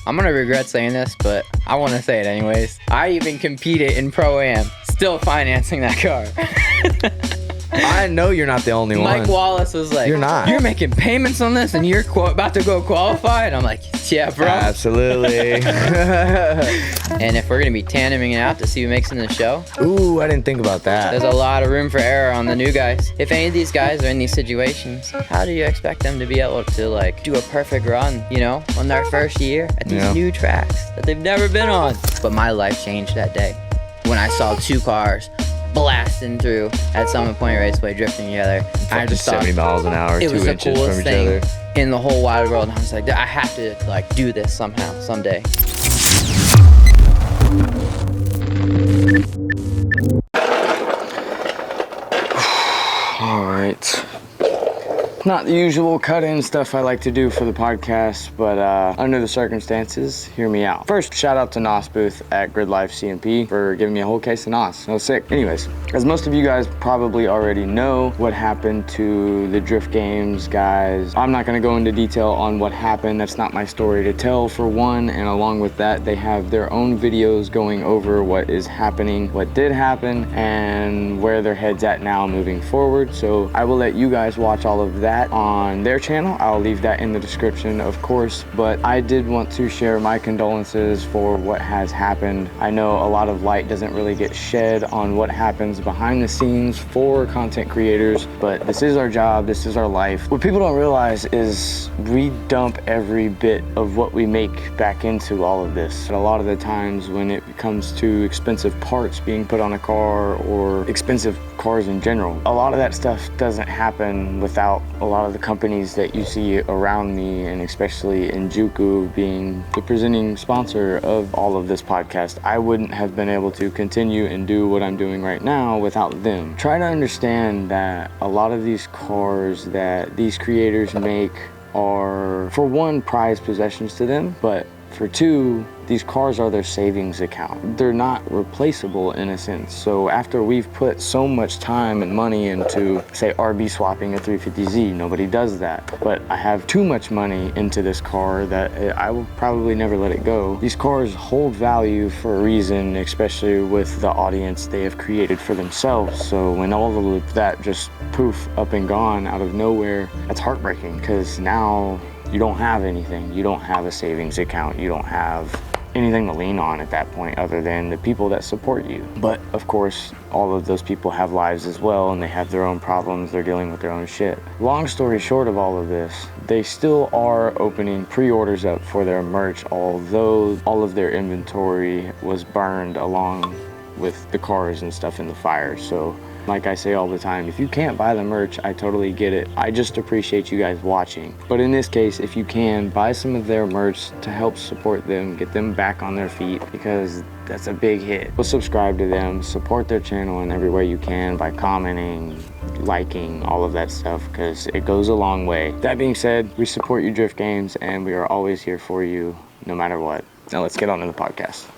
I'm gonna regret saying this, but I want to say it anyways. I even competed in Pro-Am, still financing that car. I know you're not the only one. Mike Wallace was like, You're not. You're making payments on this and you're about to go qualify? And I'm like, yeah, bro. Absolutely. And if we're going to be tandeming it out to see who makes it in the show, Ooh, I didn't think about that. there's a lot of room for error on the new guys. If any of these guys are in these situations, how do you expect them to be able to like do a perfect run, you know, on their first year at these new tracks that they've never been on? But my life changed that day when I saw two cars blasting through at Summit Point Raceway, drifting together. I just thought 70 miles an hour, it 2 was the inches coolest from each thing other. in the whole wide world. And I was like, I have to like do this somehow, someday. All right. Not the usual cut-in stuff I like to do for the podcast, but under the circumstances, hear me out. First, shout out to Nos Booth at Grid Life CMP for giving me a whole case of Nos. That was sick. Anyways, as most of you guys probably already know what happened to the Drift Games guys, I'm not gonna go into detail on what happened. That's not my story to tell, for one, and along with that, they have their own videos going over what is happening, what did happen, and where their head's at now moving forward. So I will let you guys watch all of that on their channel. I'll leave that in the description, of course, but I did want to share my condolences for what has happened. I know a lot of light doesn't really get shed on what happens behind the scenes for content creators, but this is our job, this is our life. What people don't realize is we dump every bit of what we make back into all of this. And a lot of the times when it comes to expensive parts being put on a car or expensive cars in general, a lot of that stuff doesn't happen without a lot of the companies that you see around me, and especially Injuku being the presenting sponsor of all of this podcast. I wouldn't have been able to continue and do what I'm doing right now without them. Try to understand that a lot of these cars that these creators make are, for one, prized possessions to them, but for two, these cars are their savings account. They're not replaceable in a sense. So after we've put so much time and money into, say, RB swapping a 350Z, nobody does that. But I have too much money into this car that I will probably never let it go. These cars hold value for a reason, especially with the audience they have created for themselves. So when all of that just poof, up and gone out of nowhere, that's heartbreaking, because now you don't have anything. You don't have a savings account. You don't have anything to lean on at that point other than the people that support you. But of course, all of those people have lives as well, and they have their own problems. They're dealing with their own shit. Long story short of all of this, they still are opening pre-orders up for their merch, although all of their inventory was burned along with the cars and stuff in the fire. So like I say all the time, if you can't buy the merch, I totally get it. I just appreciate you guys watching. But in this case, if you can, buy some of their merch to help support them, get them back on their feet, because that's a big hit. Well, subscribe to them, support their channel in every way you can by commenting, liking, all of that stuff, because it goes a long way. That being said, we support you, Drift Games, and we are always here for you, no matter what. Now let's get on to the podcast.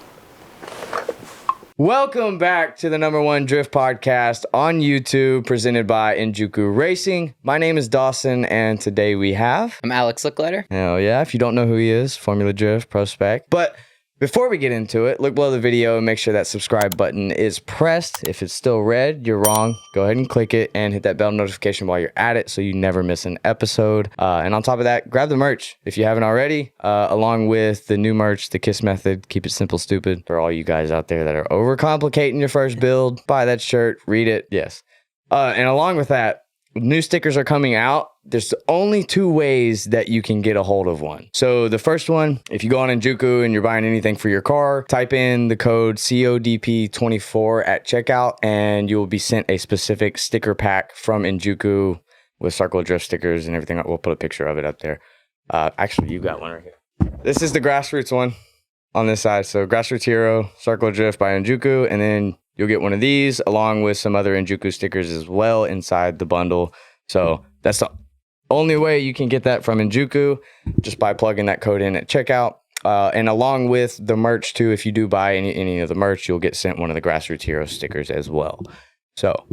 Welcome back to the #1 Drift Podcast on YouTube, presented by Injuku Racing. My name is Dawson, and today we have... I'm Alex Lichliter. Hell yeah, if you don't know who he is, Formula Drift, Prospect. But before we get into it, look below the video and make sure that subscribe button is pressed. If it's still red, you're wrong. Go ahead and click it and hit that bell notification while you're at it so you never miss an episode. And on top of that, grab the merch if you haven't already, along with the new merch, the KISS method, keep it simple, stupid. For all you guys out there that are overcomplicating your first build, buy that shirt, read it, yes. And along with that, new stickers are coming out. There's only 2 ways that you can get a hold of one. So the first one, if you go on Injuku and you're buying anything for your car, type in the code CODP24 at checkout, and you will be sent a specific sticker pack from Injuku with Circle Drift stickers and everything. We'll put a picture of it up there. Actually, you got one right here. This is the Grassroots one on this side. So Grassroots Hero, Circle Drift by Injuku, and then you'll get one of these along with some other Injuku stickers as well inside the bundle. So that's the only way you can get that from Injuku, just by plugging that code in at checkout. And along with the merch too, if you do buy any of the merch, you'll get sent one of the Grassroots Hero stickers as well. So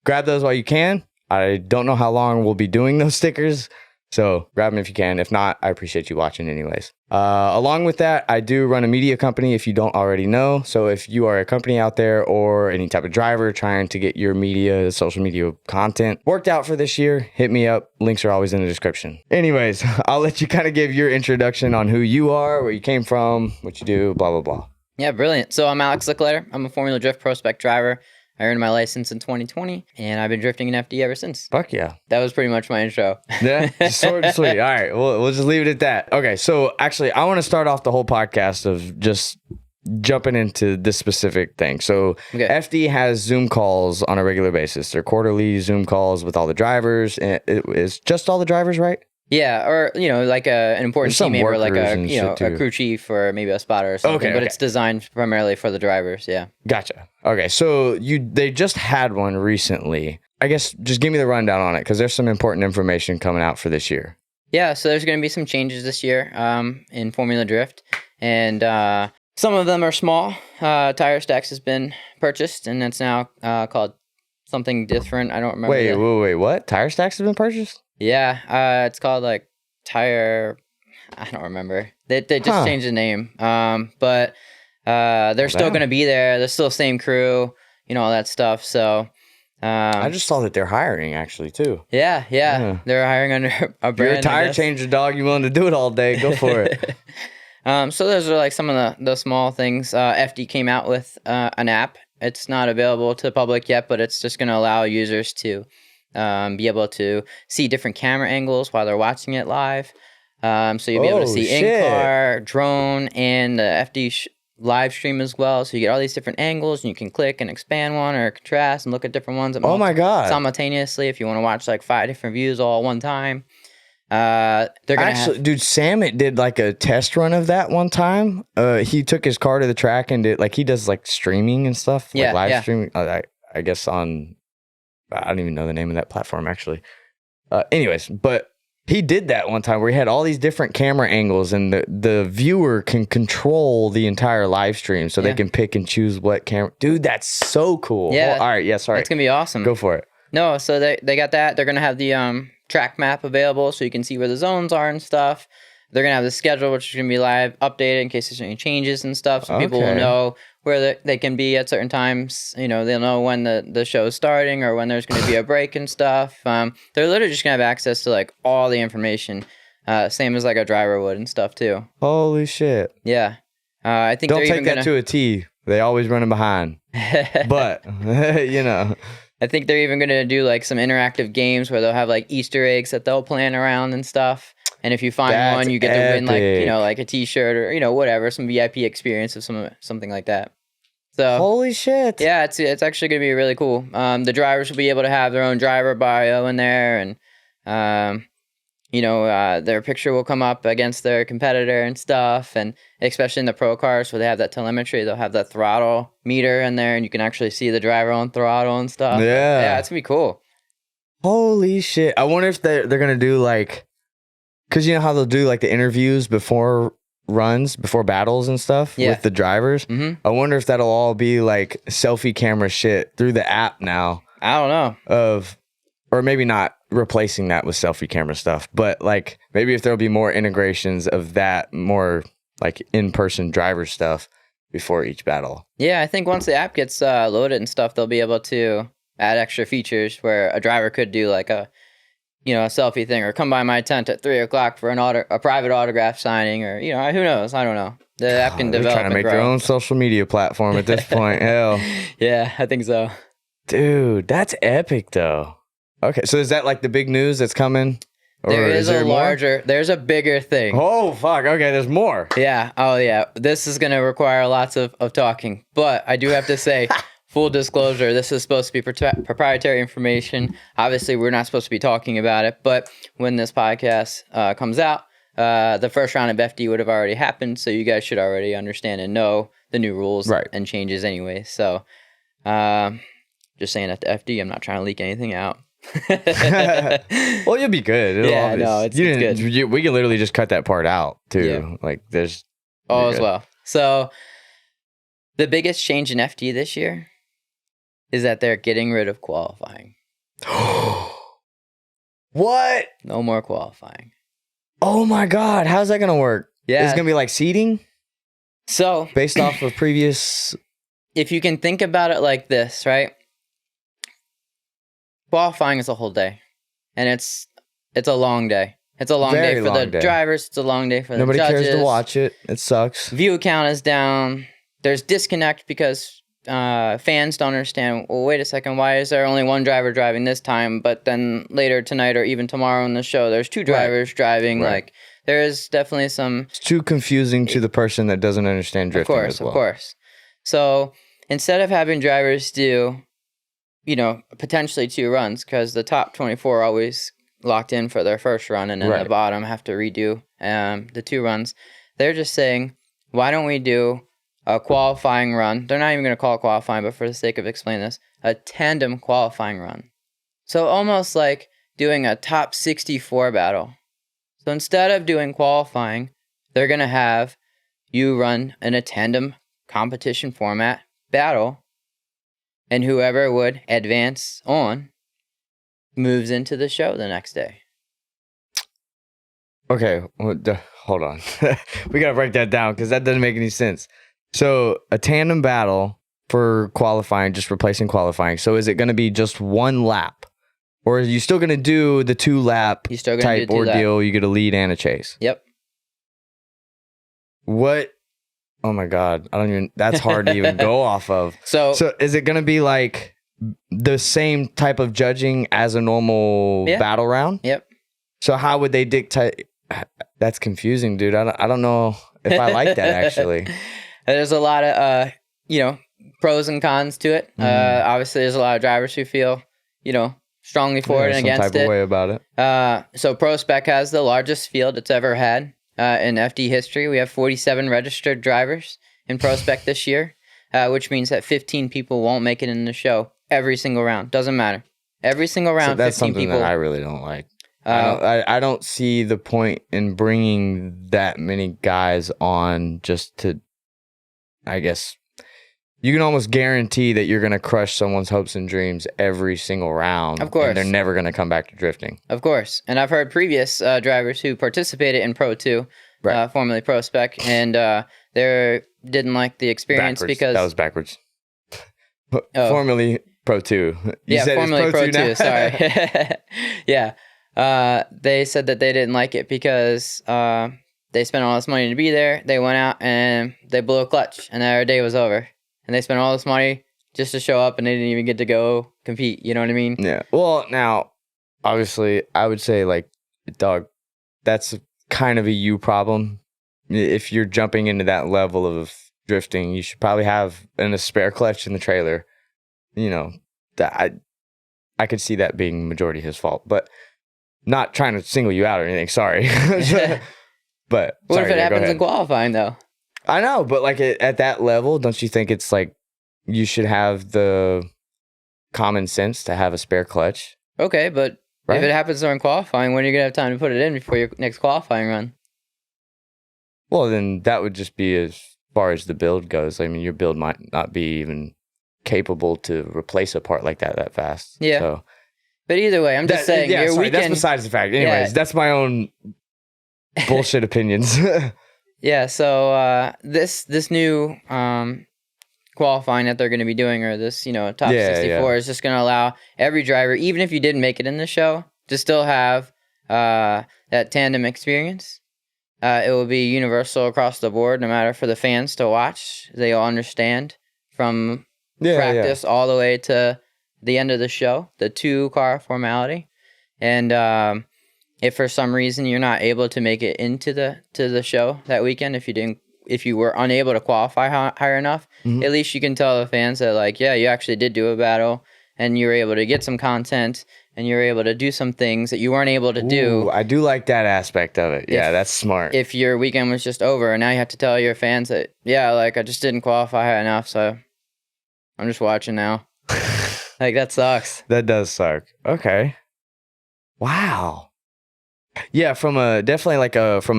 grab those while you can. I don't know how long we'll be doing those stickers. So grab them if you can. If not, I appreciate you watching anyways. Along with that, I do run a media company if you don't already know. So if you are a company out there or any type of driver trying to get your media, social media content worked out for this year, hit me up. Links are always in the description. Anyways, I'll let you kind of give your introduction on who you are, where you came from, what you do, blah, blah, blah. Yeah, brilliant. So I'm Alex Lichliter. I'm a Formula Drift Prospect driver. I earned my license in 2020, and I've been drifting in FD ever since. Fuck yeah. That was pretty much my intro. Yeah, short and sweet. All right, we'll just leave it at that. Okay, so actually, I want to start off the whole podcast of just jumping into this specific thing. So FD has Zoom calls on a regular basis. They're quarterly Zoom calls with all the drivers. And it is just all the drivers, right? Yeah, or, like an important There's some teammate or like workers and a crew chief or maybe a spotter or something, but it's designed primarily for the drivers, yeah. Gotcha. Okay, so they just had one recently. I guess just give me the rundown on it because there's some important information coming out for this year. Yeah, so there's going to be some changes this year in Formula Drift, and some of them are small. Tire Stacks has been purchased, and it's now called something different. I don't remember. Wait, what? Tire Stacks have been purchased? Yeah, it's called like Tire. I don't remember. They just changed the name. But they're still gonna be there. They're still the same crew. All that stuff. So. I just saw that they're hiring actually too. Yeah. They're hiring under a brand. If you're a tire changer dog, you willing to do it all day, go for it. So those are like some of the small things. FD came out with an app. It's not available to the public yet, but it's just going to allow users to be able to see different camera angles while they're watching it live. So you'll be able to see in-car, drone, and the FD live stream as well. So you get all these different angles, and you can click and expand one or contrast and look at different ones. Oh my God. Simultaneously, if you want to watch like 5 different views all at one time. They're gonna actually, dude, Samit did like a test run of that one time. He took his car to the track and did like he does like streaming and stuff, like live streaming. I guess on I don't even know the name of that platform actually. Anyways, but he did that one time where he had all these different camera angles, and the viewer can control the entire live stream, so they can pick and choose what camera. Dude, that's so cool. Yeah. All right. Yeah. Sorry. It's gonna be awesome. Go for it. No, so they got that. They're gonna have the track map available, so you can see where the zones are and stuff. They're gonna have the schedule, which is gonna be live updated in case there's any changes and stuff, so people will know where they can be at certain times. They'll know when the show is starting or when there's gonna be a break and stuff. They're literally just gonna have access to like all the information, same as like a driver would and stuff too. Holy shit! Yeah, I think don't take that to a T. They always running behind, but I think they're even going to do like some interactive games where they'll have like Easter eggs that they'll plan around and stuff. And if you find one, you get to win like, like a t-shirt or, whatever, some VIP experience of something like that. So holy shit. Yeah, it's actually going to be really cool. The drivers will be able to have their own driver bio in there, and their picture will come up against their competitor and stuff, and especially in the pro cars where they have that telemetry, they'll have that throttle meter in there, and you can actually see the driver on throttle and stuff. Yeah, it's gonna be cool. Holy shit. I wonder if they're gonna do like, because you know how they'll do like the interviews before runs, before battles and stuff with the drivers. I wonder if that'll all be like selfie camera shit through the app now. I don't know. Or maybe not replacing that with selfie camera stuff, but like maybe if there'll be more integrations of that, more like in-person driver stuff before each battle. Yeah, I think once the app gets loaded and stuff, they'll be able to add extra features where a driver could do like a selfie thing, or come by my tent at 3:00 for a private autograph signing, or who knows? I don't know. The app can develop. They're trying to make their own social media platform at this point. Hell, yeah, I think so. Dude, that's epic though. Okay, so is that like the big news that's coming? Or there's a bigger thing. Oh, fuck. Okay, there's more. Yeah. Oh, yeah. This is going to require lots of talking. But I do have to say, full disclosure, this is supposed to be proprietary information. Obviously, we're not supposed to be talking about it. But when this podcast comes out, the first round of FD would have already happened. So you guys should already understand and know the new rules and changes anyway. So just saying at the FD, I'm not trying to leak anything out. Well, you'll be good. It's good. We can literally just cut that part out too. Yeah. Like there's as well. So the biggest change in FD this year is that they're getting rid of qualifying. What? No more qualifying. Oh my God. How's that going to work? Yeah. It's going to be like seeding So based off of previous. if you can think about it like this, right? Qualifying is a whole day, and it's a long day. It's a long Very day for long the day. drivers. It's a long day for the Nobody judges. cares to watch it. It sucks. View count is down. There's disconnect because fans don't understand, well, wait a second, why is there only one driver driving this time, but then later tonight or even tomorrow in the show, there's two drivers driving. Right. Like, there is definitely some... It's too confusing to the person that doesn't understand drifting as well. Of course. So instead of having drivers do, potentially 2 runs, because the top 24 are always locked in for their first run, and then the bottom have to redo the 2 runs, they're just saying, why don't we do a qualifying run? They're not even going to call it qualifying, but for the sake of explaining this, a tandem qualifying run. So almost like doing a top 64 battle. So instead of doing qualifying, they're going to have you run in a tandem competition format battle, and whoever would advance on moves into the show the next day. Okay, hold on. We got to break that down because that doesn't make any sense. So a tandem battle for qualifying, just replacing qualifying. So is it going to be just 1 lap? Or are you still going to do the 2-lap type ordeal? You get a lead and a chase. Yep. What? Oh my God. That's hard to even go off of. So is it going to be like the same type of judging as a normal battle round? Yep. So how would they dictate? That's confusing, dude. I don't know if I like that actually. There's a lot of, pros and cons to it. Obviously, there's a lot of drivers who feel, strongly for it and against some type of way about it. So ProSpec has the largest field it's ever had in FD history. We have 47 registered drivers in ProSpec this year, which means that 15 people won't make it in the show every single round. Doesn't matter. Every single round, so that's 15 something people. That I really don't like. I don't see the point in bringing that many guys on just to, I guess, you can almost guarantee that you're going to crush someone's hopes and dreams every single round. Of course. And they're never going to come back to drifting. Of course. And I've heard previous drivers who participated in Pro 2, formerly Pro Spec, and they didn't like the experience because... That was backwards. Formerly Pro 2. You said formerly Pro 2 2, sorry. Yeah. They said that they didn't like it because they spent all this money to be there. They went out and they blew a clutch, and their day was over. And they spent all this money just to show up, and they didn't even get to go compete. You know what I mean? Yeah. Well, now, obviously, I would say, like, dog, that's kind of a you problem. If you're jumping into that level of drifting, you should probably have a spare clutch in the trailer. That I could see that being majority his fault, but not trying to single you out or anything. Sorry. But what if it happens in qualifying, though? I know, but like at that level, don't you think it's like you should have the common sense to have a spare clutch? Okay, but if it happens during qualifying, when are you going to have time to put it in before your next qualifying run? Well, then that would just be as far as the build goes. I mean, your build might not be even capable to replace a part like that fast. Yeah. So. But either way, I'm just saying your weekend... That's besides the fact. Anyways, that's my own bullshit opinions. Yeah, so this new qualifying that they're going to be doing, or this, top 64, is just going to allow every driver, even if you didn't make it in the show, to still have that tandem experience. It will be universal across the board, no matter for the fans to watch. They all understand from practice all the way to the end of the show, the 2-car formality. And if for some reason you're not able to make it into the show that weekend, if you were unable to qualify high enough, at least you can tell the fans that, like, yeah, you actually did do a battle, and you were able to get some content, and you were able to do some things that you weren't able to do. I do like that aspect of it. Yeah, that's smart. If your weekend was just over, and now you have to tell your fans that, yeah, like, I just didn't qualify high enough, so I'm just watching now. Like, that sucks. That does suck. Okay. Wow. Yeah, from a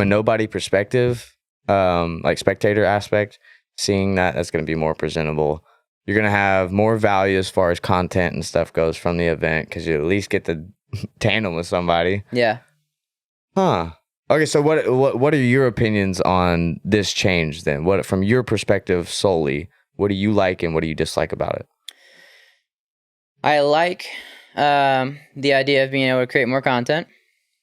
nobody perspective, like spectator aspect, seeing that's going to be more presentable. You're going to have more value as far as content and stuff goes from the event, because you at least get the tandem with somebody. Yeah. Huh. Okay, so what are your opinions on this change then? What, from your perspective solely, what do you like and what do you dislike about it? I like the idea of being able to create more content,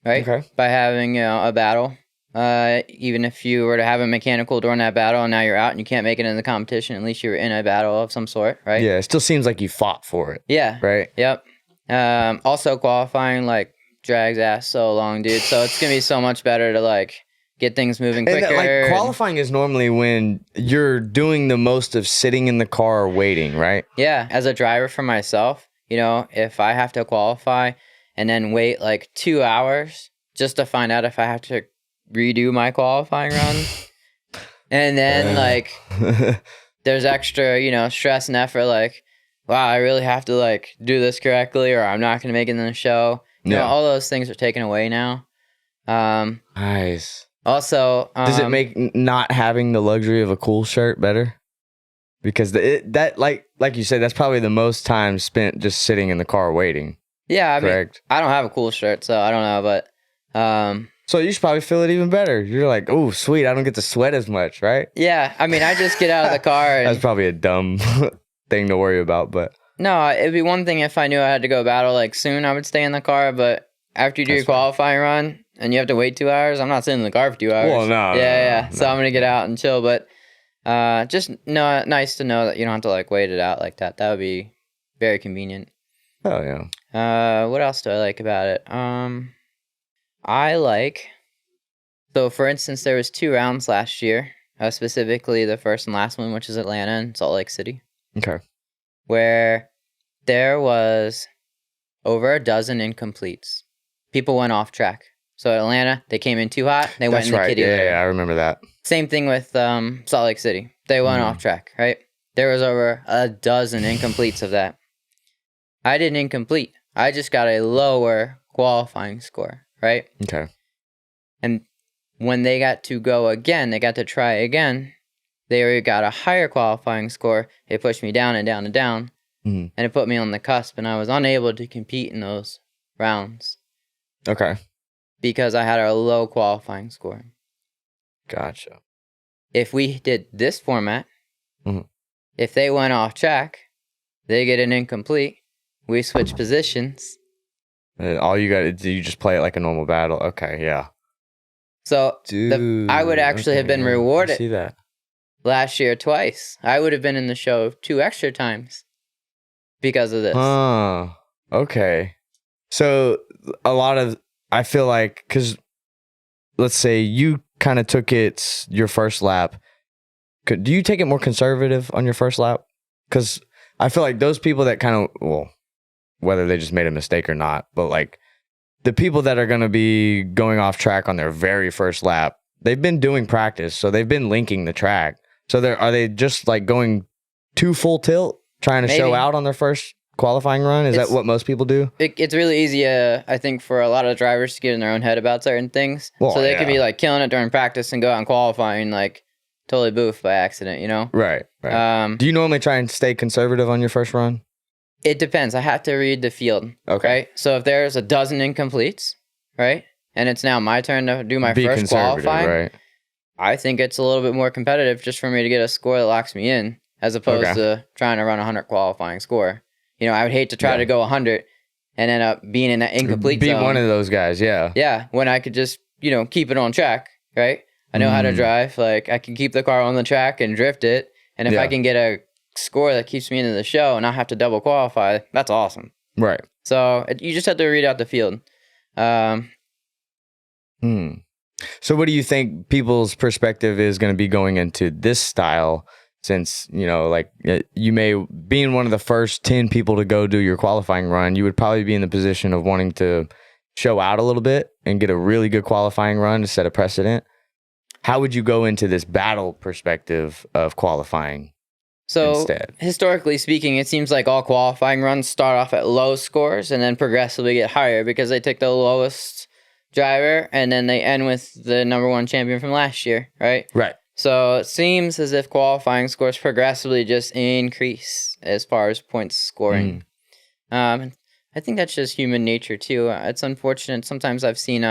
right? Okay. By having a battle. Even if you were to have a mechanical during that battle and now you're out and you can't make it in the competition, at least you were in a battle of some sort, right? Yeah, it still seems like you fought for it. Yeah. Right? Yep. Also qualifying like drags ass so long, dude. So it's gonna be so much better to like get things moving quicker. And like qualifying is normally when you're doing the most of sitting in the car waiting, right? Yeah. As a driver for myself, you know, if I have to qualify and then wait like 2 hours just to find out if I have to redo my qualifying run, and then like there's extra, you know, stress and effort, like, wow, I really have to like do this correctly or I'm not gonna make it in the show. You know, all those things are taken away now. Nice. Also, does it make not having the luxury of a cool shirt better? Because that like you said, that's probably the most time spent just sitting in the car waiting. Yeah, I correct. mean, I don't have a cool shirt, so I don't know, but so you should probably feel it even better. You're like, oh, sweet, I don't get to sweat as much, right? yeah, I mean, I just get out of the car. And, that's probably a dumb thing to worry about, but no, it'd be one thing if I knew I had to go battle like soon, I would stay in the car, but after you do your qualifying run and you have to wait 2 hours, I'm not sitting in the car for 2 hours. Well, no. Yeah. So I'm going to get out and chill, but just nice to know that you don't have to like wait it out like that. That would be very convenient. Oh, yeah. What else do I like about it? I like, so for instance, there was 2 rounds last year, specifically the first and last one, which is Atlanta and Salt Lake City. Okay. Where there was over a dozen incompletes. People went off track. So Atlanta, they came in too hot. They went in the kitty litter. Yeah, I remember that. Same thing with Salt Lake City. They went off track, right? There was over a dozen incompletes of that. I did incomplete. I just got a lower qualifying score, right? Okay. And when they got to go again, they got to try again, they already got a higher qualifying score. It pushed me down and down and down. And it put me on the cusp, and I was unable to compete in those rounds. Okay. Because I had a low qualifying score. Gotcha. If we did this format, if they went off track, they get an incomplete. We switch positions. All you got to do, you just play it like a normal battle. Okay, yeah. So I would actually have been rewarded. I see that. Last year twice. I would have been in the show 2 extra times because of this. Okay. So a lot of, I feel like, because let's say you kind of took it your first lap. Do you take it more conservative on your first lap? Because I feel like those people that kind of, well, whether they just made a mistake or not, but like the people that are going to be going off track on their very first lap, they've been doing practice. So they've been linking the track. So are they just like going too full tilt, trying to show out on their first qualifying run? Is that what most people do? It's really easy, I think, for a lot of drivers to get in their own head about certain things. Well, so they could be like killing it during practice and go out and qualifying like totally boof by accident, you know? Right. Do you normally try and stay conservative on your first run? It depends. I have to read the field. Okay. Right? So if there's a dozen incompletes, right, and it's now my turn to do my first qualifying, right? I think it's a little bit more competitive just for me to get a score that locks me in, as opposed to trying to run a 100 qualifying score. You know, I would hate to try to go 100 and end up being in that incomplete zone. Be one of those guys, yeah. Yeah, when I could just, you know, keep it on track, right? I know how to drive. Like, I can keep the car on the track and drift it. And if I can get a score that keeps me into the show and not have to double qualify, that's awesome. Right. So you just have to read out the field. So what do you think people's perspective is going to be going into this style, since, you know, like you may, being one of the first 10 people to go do your qualifying run, you would probably be in the position of wanting to show out a little bit and get a really good qualifying run to set a precedent. How would you go into this battle perspective of qualifying? So instead, historically speaking, it seems like all qualifying runs start off at low scores and then progressively get higher because they take the lowest driver and then they end with the #1 champion from last year, right? Right. So it seems as if qualifying scores progressively just increase as far as points scoring. And I think that's just human nature too. It's unfortunate. Sometimes I've seen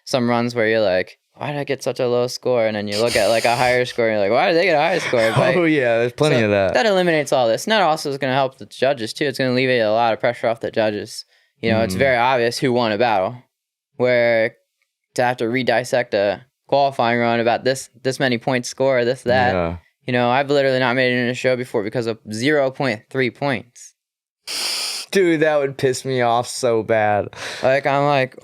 some runs where you're like, why did I get such a low score? And then you look at like a higher score and you're like, why did they get a higher score? But, Oh yeah, there's plenty of that. That eliminates all this. And that also is going to help the judges too. It's going to alleviate a lot of pressure off the judges. You know, it's very obvious who won a battle. Where to have to re-dissect a qualifying run about this many points score, this, that. Yeah. You know, I've literally not made it in a show before because of 0.3 points. Dude, that would piss me off so bad. Like, I'm like,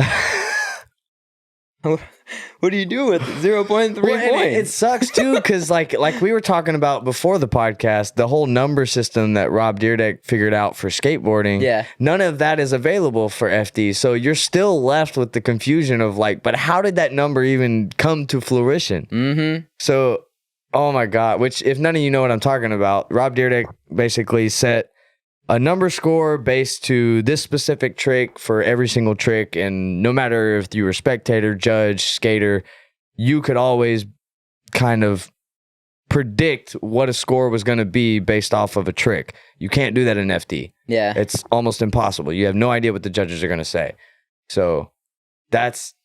what do you do with 0.3 points? It sucks too, because like we were talking about before the podcast, the whole number system that Rob Dyrdek figured out for skateboarding. Yeah. None of that is available for FD. So you're still left with the confusion of like, but how did that number even come to fruition? Mm-hmm. So, oh my God, which if none of you know what I'm talking about, Rob Dyrdek basically set a number score based to this specific trick for every single trick. And no matter if you were spectator, judge, skater, you could always kind of predict what a score was going to be based off of a trick. You can't do that in FD. Yeah. It's almost impossible. You have no idea what the judges are going to say. So that's,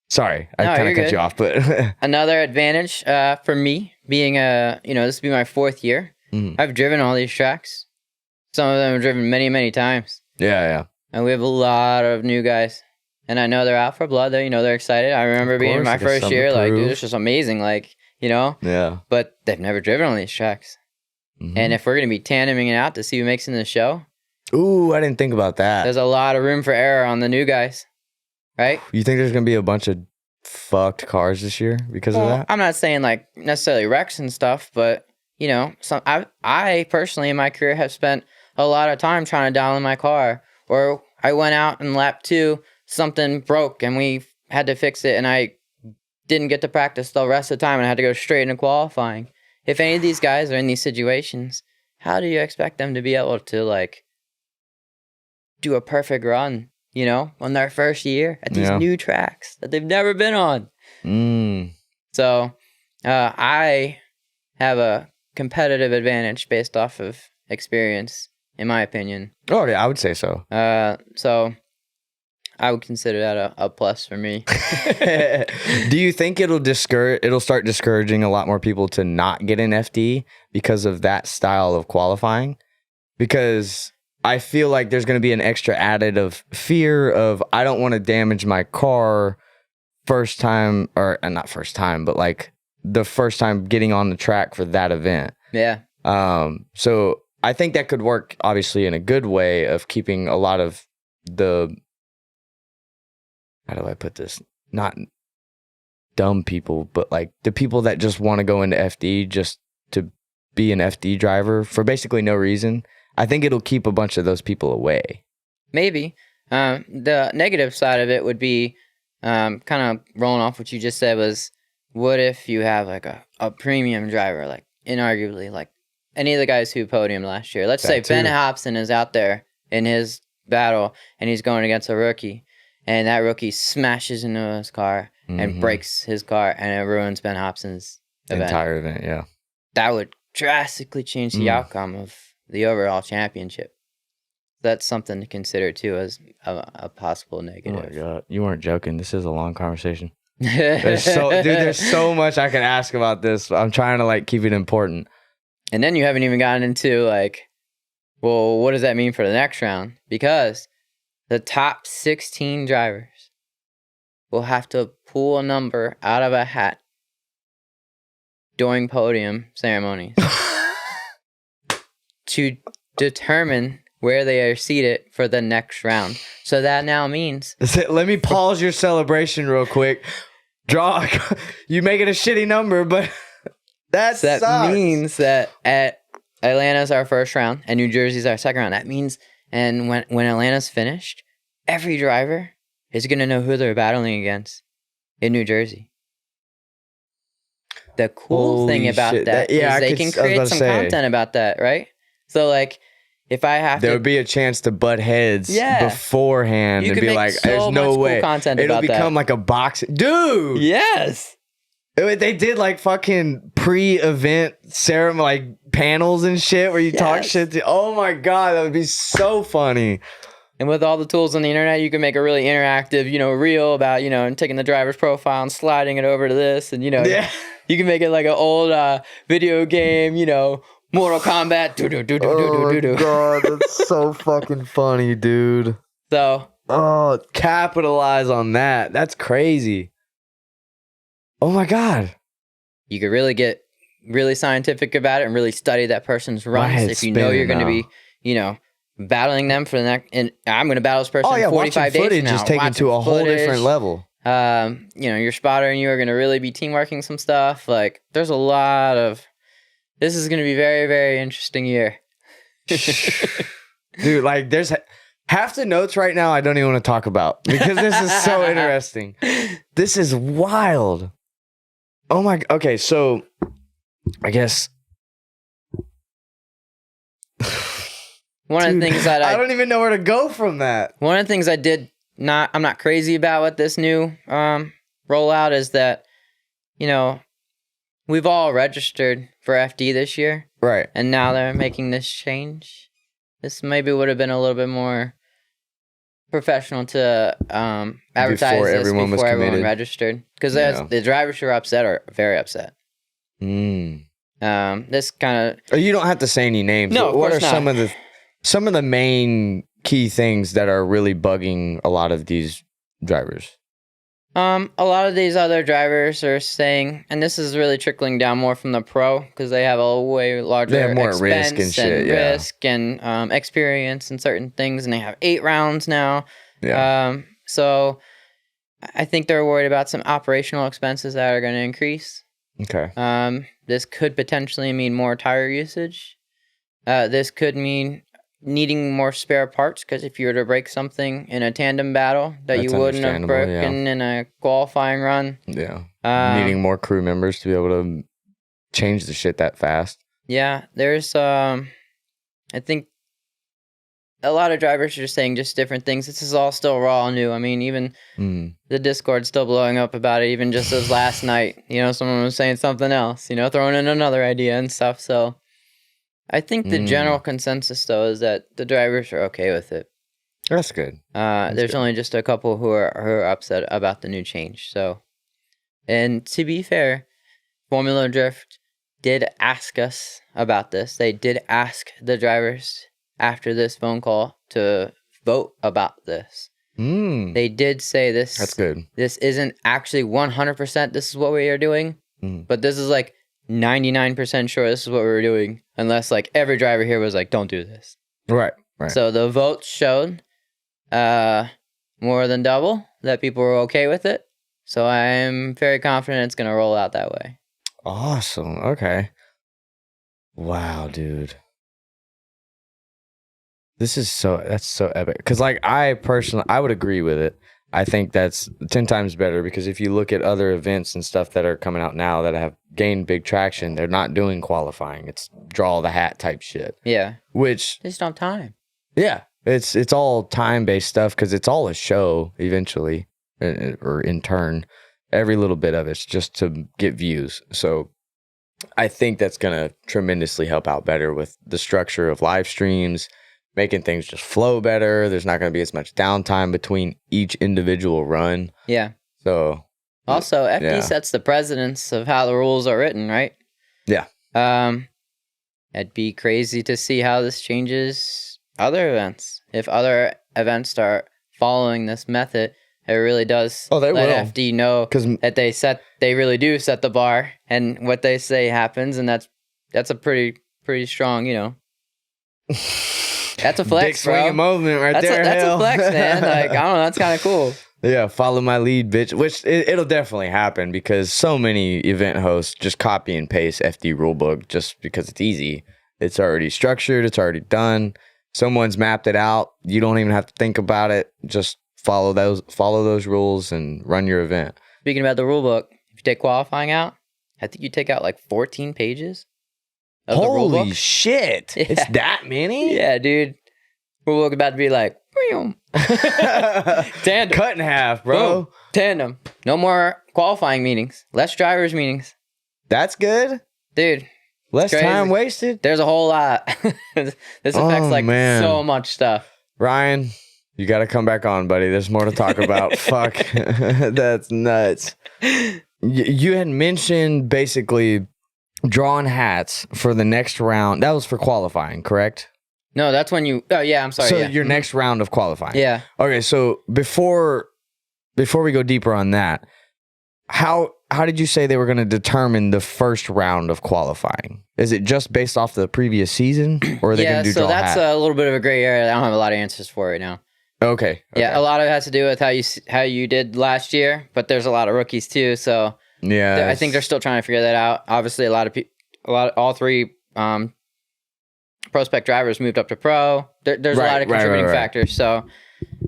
sorry, I kind of cut you off, but another advantage for me being this will be my 4th year. I've driven all these tracks. Some of them I've driven many, many times. Yeah. And we have a lot of new guys. And I know they're out for blood. They're excited. I remember being in my first year, like, dude, this is amazing. Like, Yeah. But they've never driven on these tracks. And if we're going to be tandeming it out to see who makes it in the show. Ooh, I didn't think about that. There's a lot of room for error on the new guys. Right? You think there's going to be a bunch of fucked cars this year because of that? I'm not saying like necessarily wrecks and stuff, but I personally in my career have spent a lot of time trying to dial in my car, or I went out in lap 2, something broke and we had to fix it and I didn't get to practice the rest of the time and I had to go straight into qualifying. If any of these guys are in these situations, how do you expect them to be able to like do a perfect run, on their first year at these new tracks that they've never been on? So I have a competitive advantage based off of experience, in my opinion. Oh, yeah, I would say so. So I would consider that a plus for me. Do you think it'll start discouraging a lot more people to not get in FD because of that style of qualifying? Because I feel like there's going to be an extra added of fear of, I don't want to damage my car first time, or not first time, but like the first time getting on the track for that event. Yeah. So I think that could work obviously in a good way of keeping a lot of the, how do I put this? Not dumb people, but like the people that just want to go into FD just to be an FD driver for basically no reason. I think it'll keep a bunch of those people away. Maybe. The negative side of it would be kind of rolling off what you just said was, what if you have like a premium driver, like inarguably like any of the guys who podiumed last year? Let's say Ben Hobson is out there in his battle and he's going against a rookie, and that rookie smashes into his car and breaks his car, and it ruins Ben Hobson's entire event. Yeah, that would drastically change the outcome of the overall championship. That's something to consider too as a possible negative. Oh my God, you weren't joking. This is a long conversation. There's so much I can ask about this. I'm trying to like keep it important. And then you haven't even gotten into like, well, what does that mean for the next round? Because the top 16 drivers will have to pull a number out of a hat during podium ceremonies to determine where they are seated for the next round. So that now means... Let me pause your celebration real quick. You make it a shitty number, but that means that at Atlanta's our first round and New Jersey's our second round. That means, and when Atlanta's finished, every driver is going to know who they're battling against in New Jersey. The cool thing about that is they can create some content about that, right? So like, if I have there would be a chance to butt heads beforehand and be like, there's no way. It'll become like a boxing. Dude! Yes! They did like fucking pre-event ceremony, like panels and shit where you talk shit to. Oh my God, that would be so funny. And with all the tools on the internet, you can make a really interactive, reel about, and taking the driver's profile and sliding it over to this. And, Yeah. you can make it like an old video game, Mortal Kombat. Oh, God, that's so fucking funny, dude. So. Oh, capitalize on that. That's crazy. Oh, my God. You could really get really scientific about it and really study that person's runs if you know you're going to be, battling them for the next. And I'm going to battle this person in 45 days footage from now. is taken to a whole different level. Your spotter and you are going to really be teamworking some stuff. Like, there's a lot of. This is going to be very, very interesting year. Dude, like, there's half the notes right now I don't even want to talk about because this is so interesting. This is wild. Oh my. Okay, so I guess. One of the things that I don't even know where to go from that. One of the things I'm not crazy about with this new rollout is that, we've all registered for FD this year. Right. And now they're making this change. This maybe would have been a little bit more professional to advertise Before everyone registered. Because the drivers who are upset are very upset. This kind of... You don't have to say any names. No, of course What are not. some of the main key things that are really bugging a lot of these drivers? A lot of these other drivers are saying, and this is really trickling down more from the pro because they have a way larger They have more expense risk and shit, yeah. risk and experience in certain things, and they have 8 rounds now. Yeah. So I think they're worried about some operational expenses that are going to increase. Okay. This could potentially mean more tire usage. This could mean needing more spare parts because if you were to break something in a tandem battle that you wouldn't have broken in a qualifying run. Yeah. Needing more crew members to be able to change the shit that fast. Yeah, there's I think a lot of drivers are just saying just different things. This is all still raw and new. I mean, even the Discord's still blowing up about it, even just as last night. Someone was saying something else, throwing in another idea and stuff. So I think the general consensus, though, is that the drivers are okay with it. That's good. There's only just a couple who are upset about the new change. So, and to be fair, Formula Drift did ask us about this. They did ask the drivers after this phone call to vote about this. They did say this. That's good. This isn't actually 100% this is what we are doing, but this is like 99% sure this is what we were doing, unless like every driver here was like, don't do this. Right. So the votes showed more than double that people were okay with it. So I'm very confident it's going to roll out that way. Awesome. Okay. Wow, dude. That's so epic. Because like I would agree with it. I think that's 10 times better because if you look at other events and stuff that are coming out now that have gained big traction, they're not doing qualifying. It's draw the hat type shit. Yeah. Which they just don't have time. Yeah. It's all time-based stuff because it's all a show eventually, or in turn. Every little bit of it's just to get views. So I think that's going to tremendously help out better with the structure of live streams, making things just flow better. There's not going to be as much downtime between each individual run. Yeah. So also, FD sets the precedence of how the rules are written, right? Yeah. It'd be crazy to see how this changes other events. If other events start following this method, it really does let FD know that they really do set the bar, and what they say happens, and that's a pretty strong, That's a flex, big swinging bro. movement right there. That's a flex, man. Like, I don't know. That's kind of cool. Yeah, follow my lead, bitch. Which it'll definitely happen because so many event hosts just copy and paste FD rulebook just because it's easy. It's already structured. It's already done. Someone's mapped it out. You don't even have to think about it. Just follow those rules and run your event. Speaking about the rulebook, if you take qualifying out, I think you take out like 14 pages. Holy shit. Yeah. It's that many? Yeah, dude. We're about to be like, tandem. Cut in half, bro. Boom. Tandem. No more qualifying meetings. Less drivers meetings. That's good. Dude. Less time wasted. There's a whole lot. This affects so much stuff. Ryan, You got to come back on, buddy. There's more to talk about. Fuck. That's nuts. You had mentioned basically drawing hats for the next round. That was for qualifying, correct? No, that's when you... Oh, yeah, I'm sorry. So yeah. your next round of qualifying. Yeah. Okay, so before we go deeper on that, how did you say they were going to determine the first round of qualifying? Is it just based off the previous season, or are they going to do draw that's hat? a little bit of a gray area. I don't have a lot of answers for right now. Okay. Yeah, a lot of it has to do with how you did last year, but there's a lot of rookies too. So I think they're still trying to figure that out. Obviously, all three prospect drivers moved up to pro. There's a lot of contributing factors. So,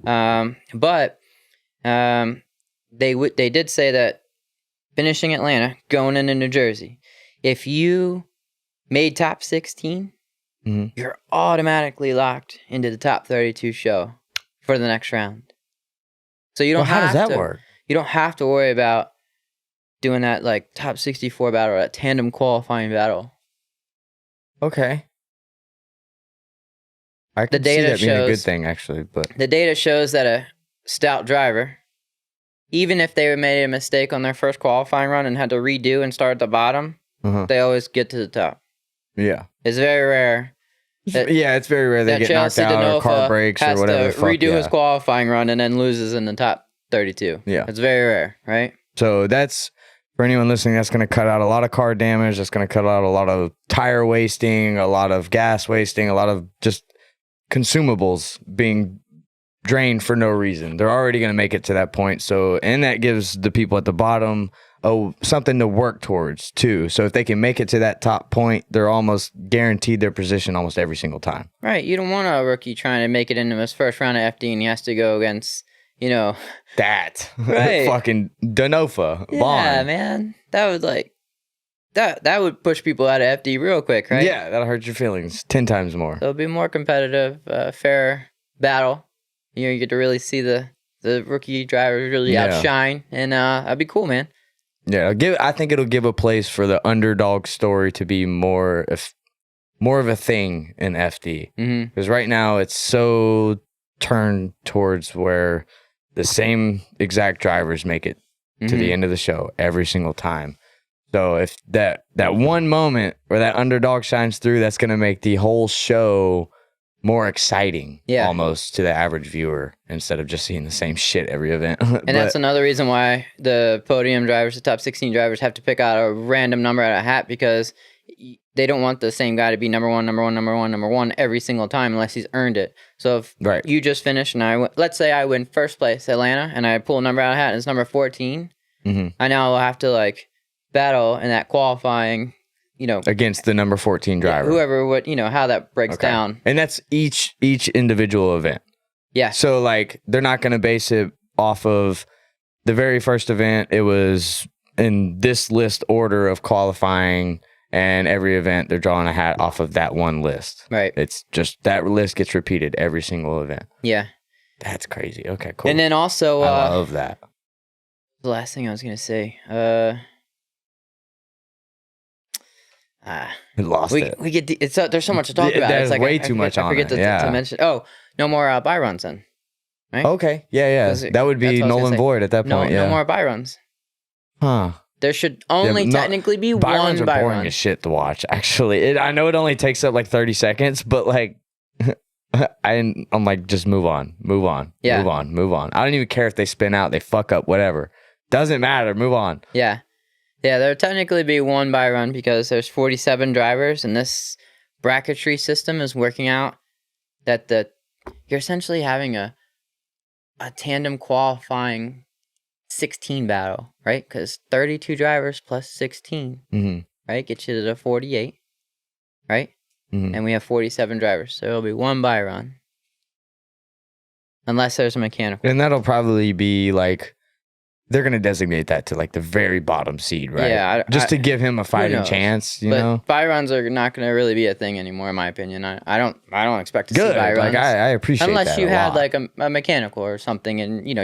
but they did say that finishing Atlanta, going into New Jersey, if you made top 16, you're automatically locked into the top 32 show for the next round. So you don't how does that work? You don't have to worry about doing that like top 64 battle or that tandem qualifying battle. Okay. I can see that being a good thing, actually. But the data shows that a stout driver, even if they made a mistake on their first qualifying run and had to redo and start at the bottom, they always get to the top. Yeah. It's very rare. It's very rare they get knocked out or car breaks or whatever. Has to redo his qualifying run and then loses in the top 32. Yeah. It's very rare, right? So that's, for anyone listening, that's going to cut out a lot of car damage. That's going to cut out a lot of tire wasting, a lot of gas wasting, a lot of just consumables being drained for no reason. They're already going to make it to that point. So, and that gives the people at the bottom something to work towards too. So if they can make it to that top point, they're almost guaranteed their position almost every single time. Right. You don't want a rookie trying to make it into his first round of FD and he has to go against, that. Right. Fucking Denofa. Yeah, Bond. man. That would that would push people out of FD real quick, right? Yeah, that'll hurt your feelings 10 times more. It'll be more competitive, fair battle. You get to really see the rookie drivers really outshine, and that'd be cool, man. Yeah, I think it'll give a place for the underdog story to be more of a thing in FD. Because right now it's so turned towards where the same exact drivers make it to the end of the show every single time. So if that one moment where that underdog shines through, that's going to make the whole show more exciting, almost to the average viewer, instead of just seeing the same shit every event. And that's another reason why the podium drivers, the top 16 drivers, have to pick out a random number out of a hat, because they don't want the same guy to be number one every single time unless he's earned it. So if you just finished and let's say I win first place Atlanta and I pull a number out of a hat and it's number 14, I now will have to battle in that qualifying, against the number 14 driver. Whoever would, how that breaks down. And that's each individual event. Yeah. So they're not going to base it off of the very first event. It was in this list order of qualifying, and every event they're drawing a hat off of that one list. Right. It's just that list gets repeated every single event. Yeah. That's crazy. Okay, cool. And then also, I love that. The last thing I was going to say, lost it. We get there's so much to talk about. There's it's way too much on it. I forget to mention. Oh, no more buy runs then. Right? Okay. Yeah. That would be null and void at that point. No more buy runs. Huh. There should only technically be buy one runs are buy boring run. as shit to watch. Actually, I know it only takes up 30 seconds, but I'm just move on. Yeah. Move on. I don't even care if they spin out, they fuck up, whatever. Doesn't matter. Move on. Yeah. Yeah, there would technically be one buy run because there's 47 drivers, and this bracketry system is working out that you're essentially having a tandem qualifying 16 battle, right? Because 32 drivers plus 16, right, gets you to the 48, right? And we have 47 drivers, so it'll be one buy run. Unless there's a mechanical. And that'll probably be they're going to designate that to the very bottom seed, right? Yeah. Just to give him a fighting chance, you know? Buy runs are not going to really be a thing anymore, in my opinion. I don't expect to see buy runs. I appreciate that unless you had lot. a mechanical or something, and you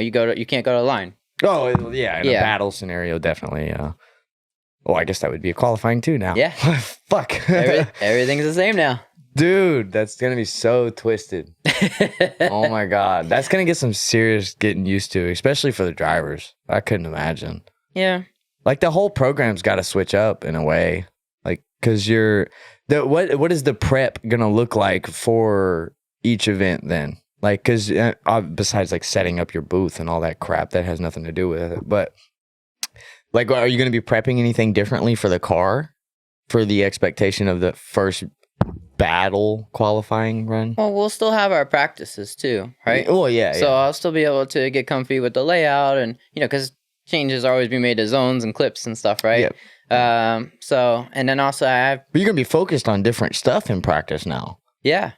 can't go to the line. Oh yeah, in a battle scenario, definitely. I guess that would be a qualifying too now. Yeah. Fuck. Everything's the same now. Dude, that's going to be so twisted. Oh my God. That's going to get some serious getting used to, especially for the drivers. I couldn't imagine. Yeah. Like the whole program's got to switch up in a way. Like, cause what is the prep going to look like for each event then? Like, cause besides like setting up your booth and all that crap, that has nothing to do with it. But like, are you going to be prepping anything differently for the car for the expectation of the first battle qualifying run? Well, we'll still have our practices too, right? Well, yeah. So I'll still be able to get comfy with the layout and, because changes are always being made to zones and clips and stuff, right? Yep. So, and then also I have... But you're going to be focused on different stuff in practice now. Yeah.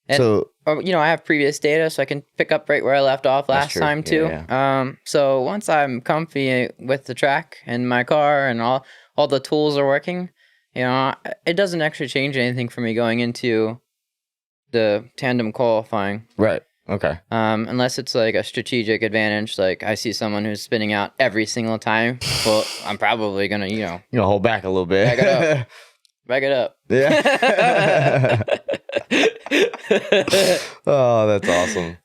And, so... I have previous data so I can pick up right where I left off last time too. Yeah. So once I'm comfy with the track and my car and all the tools are working, it doesn't actually change anything for me going into the tandem qualifying. Right. Okay. Unless it's like a strategic advantage, like I see someone who's spinning out every single time. Well, I'm probably gonna, you're gonna hold back a little bit. Back it up. Back it up. Yeah. Oh, that's awesome.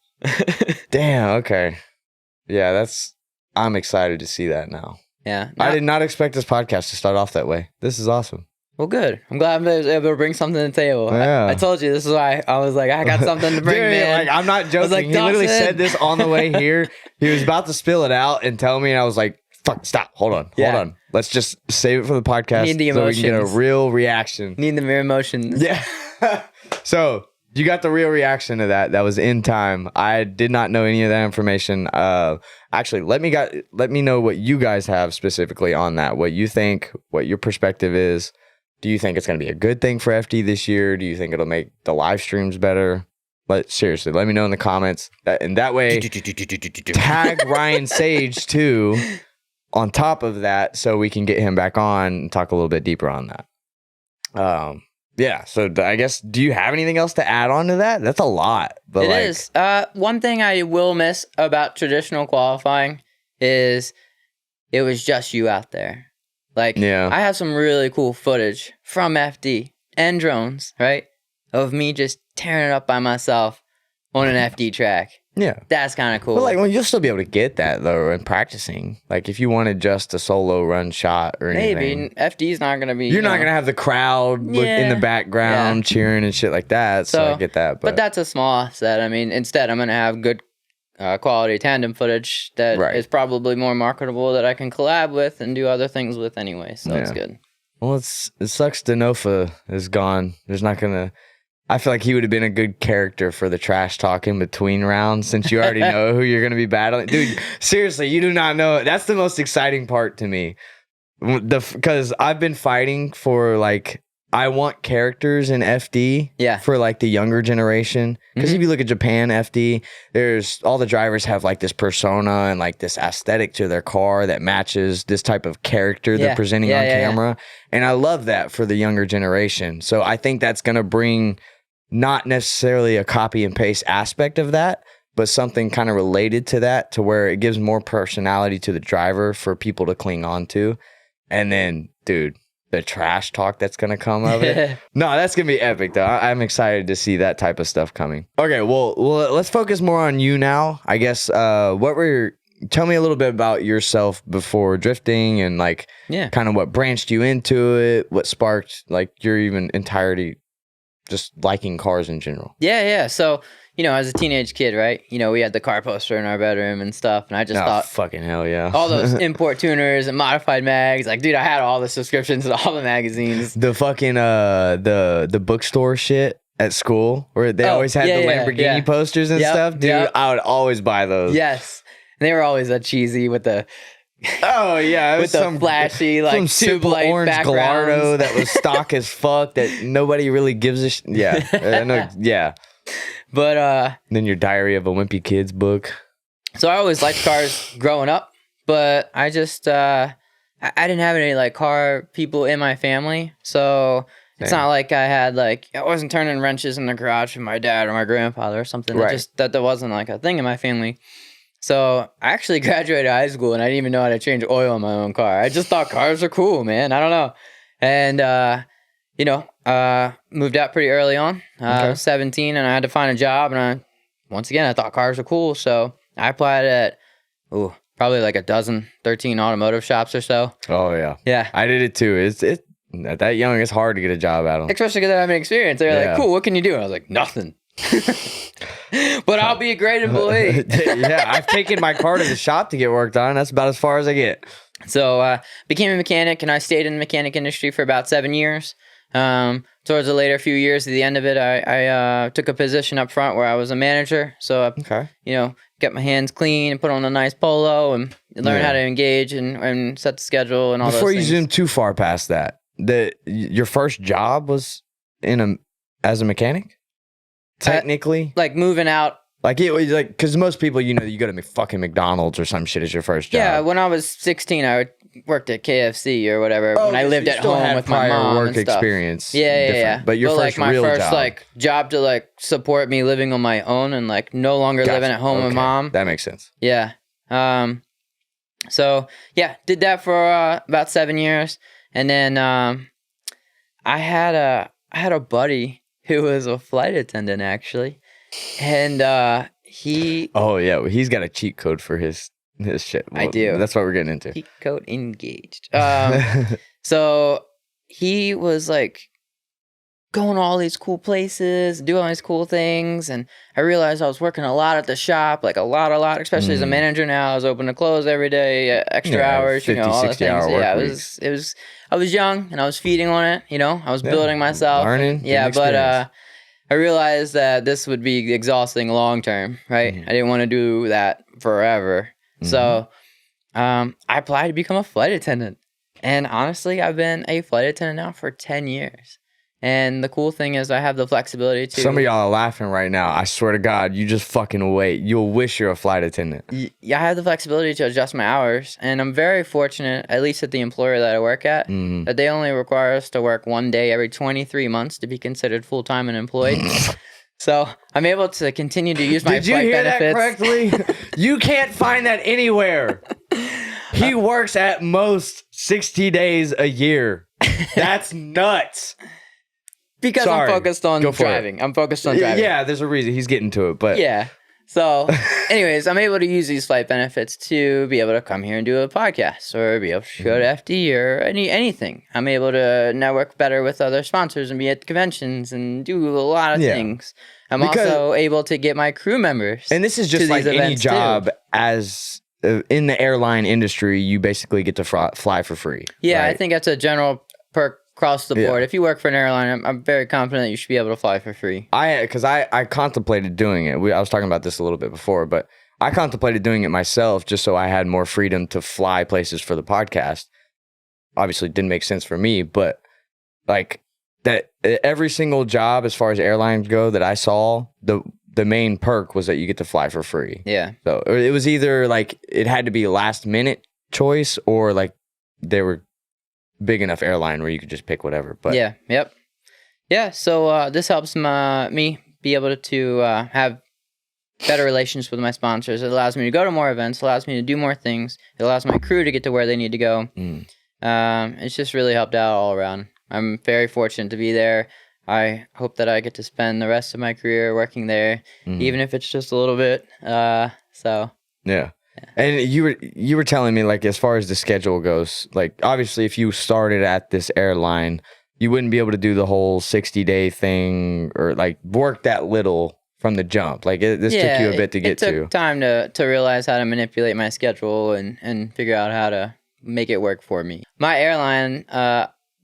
Damn. Okay. Yeah, I'm excited to see that now. Yeah. I did not expect this podcast to start off that way. This is awesome. Well, good. I'm glad I was able to bring something to the table. Yeah. I told you, this is why I was like, I got something to bring, Dude, man. Like, I'm not joking. Like, he literally said this on the way here. He was about to spill it out and tell me, and I was like, fuck, stop. Hold on. Let's just save it for the podcast Need the so we can get a emotions. real reaction. Need the mirror emotions. Yeah. So you got the real reaction to that. That was in time. I did not know any of that information. Actually, let me know what you guys have specifically on that. What you think, what your perspective is. Do you think it's going to be a good thing for FD this year? Do you think it'll make the live streams better? But seriously, let me know in the comments. And that way, tag Ryan Sage too on top of that so we can get him back on and talk a little bit deeper on that. Yeah, so I guess, do you have anything else to add on to that? That's a lot. But It is. One thing I will miss about traditional qualifying is it was just you out there. Like, I have some really cool footage from FD and drones, right? Of me just tearing it up by myself on an FD track. Yeah. That's kind of cool. But like, well, you'll still be able to get that though in practicing. Like if you wanted just a solo run shot or anything. Maybe. FD's not going to be... You're not going to have the crowd in the background cheering and shit like that. So I get that. But that's a small offset. I mean, instead I'm going to have good quality tandem footage that is probably more marketable that I can collab with and do other things with anyway. So it's good. Well, it sucks Denofa is gone. There's not going to... I feel like he would have been a good character for the trash talk in between rounds since you already know who you're going to be battling. Dude, seriously, you do not know. That's the most exciting part to me. Because I've been fighting for like, I want characters in FD for like the younger generation. Because if you look at Japan FD, there's all the drivers have like this persona and like this aesthetic to their car that matches this type of character they're presenting on camera. And I love that for the younger generation. So I think that's going to bring... not necessarily a copy and paste aspect of that, but something kind of related to that to where it gives more personality to the driver for people to cling on to. And then, dude, the trash talk that's going to come of it. No, that's going to be epic, though. I'm excited to see that type of stuff coming. Okay, well, let's focus more on you now. I guess, tell me a little bit about yourself before drifting and like kind of what branched you into it, what sparked like your even entirety just liking cars in general. Yeah. So, as a teenage kid, right? We had the car poster in our bedroom and stuff. And I just thought, fucking hell yeah. all those import tuners and modified mags. Like, dude, I had all the subscriptions to all the magazines. The fucking, the bookstore shit at school where they always had the Lamborghini posters and stuff. Dude, I would always buy those. Yes. And they were always cheesy with the... Oh yeah, it was with the flashy like tube light orange backgrounds. Gallardo that was stock as fuck that nobody really gives a But and then your Diary of a Wimpy Kids book. So I always liked cars growing up, but I just I didn't have any like car people in my family, so it's not like I had like I wasn't turning wrenches in the garage for my dad or my grandfather or something. That wasn't like a thing in my family. So I actually graduated high school and I didn't even know how to change oil in my own car. I just thought cars are cool, man. I don't know. And, moved out pretty early on. I Okay. was 17 and I had to find a job. And once again, I thought cars were cool. So I applied at, probably like 13 automotive shops or so. Oh yeah. Yeah. I did it too. It's at that young, it's hard to get a job at them. Especially because I have an experience. They were Yeah. like, cool, what can you do? And I was like, nothing. But I'll be a great employee. Yeah, I've taken my car to the shop to get work done. That's about as far as I get. So became a mechanic, and I stayed in the mechanic industry for about 7 years. Towards the later few years, at the end of it, I took a position up front where I was a manager. So Okay. get my hands clean and put on a nice polo and learn how to engage and set the schedule and all Before those you things. zoom too far past that, your first job was as a mechanic, technically. Like moving out. Like it was like, because most people, you go to fucking McDonald's or some shit as your first job. Yeah, when I was 16, I worked at KFC or whatever when I lived at home with my mom work and stuff. experience. Yeah. different. But your first my real first job. job to support me living on my own and no longer Gotcha. living at home with Okay. mom. That makes sense. Yeah. So yeah, did that for about 7 years, and then I had a buddy who was a flight attendant actually, and he Oh yeah, well, he's got a cheat code for his shit. I do. That's what we're getting into. cheat code engaged. So he was going to all these cool places, doing all these cool things, and I realized I was working a lot at the shop, a lot, especially as a manager now. I was open to close every day, extra hours, 50, all the 60 things. hour Yeah, work it was. I was young and I was feeding on it. I was building myself, learning, yeah, getting but experience. I realized that this would be exhausting long term. Right, I didn't want to do that forever, so I applied to become a flight attendant. And honestly, I've been a flight attendant now for 10 years. And the cool thing is I have the flexibility to... Some of y'all are laughing right now. I swear to God, you just fucking wait. You'll wish you're a flight attendant. Yeah, I have the flexibility to adjust my hours. And I'm very fortunate, at least at the employer that I work at, that they only require us to work 1 day every 23 months to be considered full-time and employed. So I'm able to continue to use my Did you flight hear benefits. that correctly? You can't find that anywhere. He works at most 60 days a year. That's nuts. Because Sorry. I'm focused on Go for it. driving. I'm focused on driving. Yeah, there's a reason he's getting to it, but Yeah. So, anyways, I'm able to use these flight benefits to be able to come here and do a podcast or be able to go to FD or anything. I'm able to network better with other sponsors and be at conventions and do a lot of things. I'm Because- also able to get my crew members. and this is to just like these any events, too. job as in the airline industry, you basically get to fly for free. Yeah, I right? think that's a general perk across the board. If you work for an airline, I'm very confident that you should be able to fly for free. Because I contemplated doing it. I was talking about this a little bit before, but I contemplated doing it myself just so I had more freedom to fly places for the podcast. Obviously, it didn't make sense for me, but that every single job as far as airlines go that I saw, the main perk was that you get to fly for free. Yeah. So it was either it had to be a last minute choice or they were big enough airline where you could just pick whatever. But Yeah. Yep. Yeah. So this helps me be able to have better relations with my sponsors. It allows me to go to more events. Allows me to do more things. It allows my crew to get to where they need to go. It's just really helped out all around. I'm very fortunate to be there. I hope that I get to spend the rest of my career working there, even if it's just a little bit. So Yeah. And you were telling me as far as the schedule goes, obviously if you started at this airline, you wouldn't be able to do the whole 60-day thing or work that little from the jump. This took you a bit to get to. It took time to realize how to manipulate my schedule and figure out how to make it work for me. My airline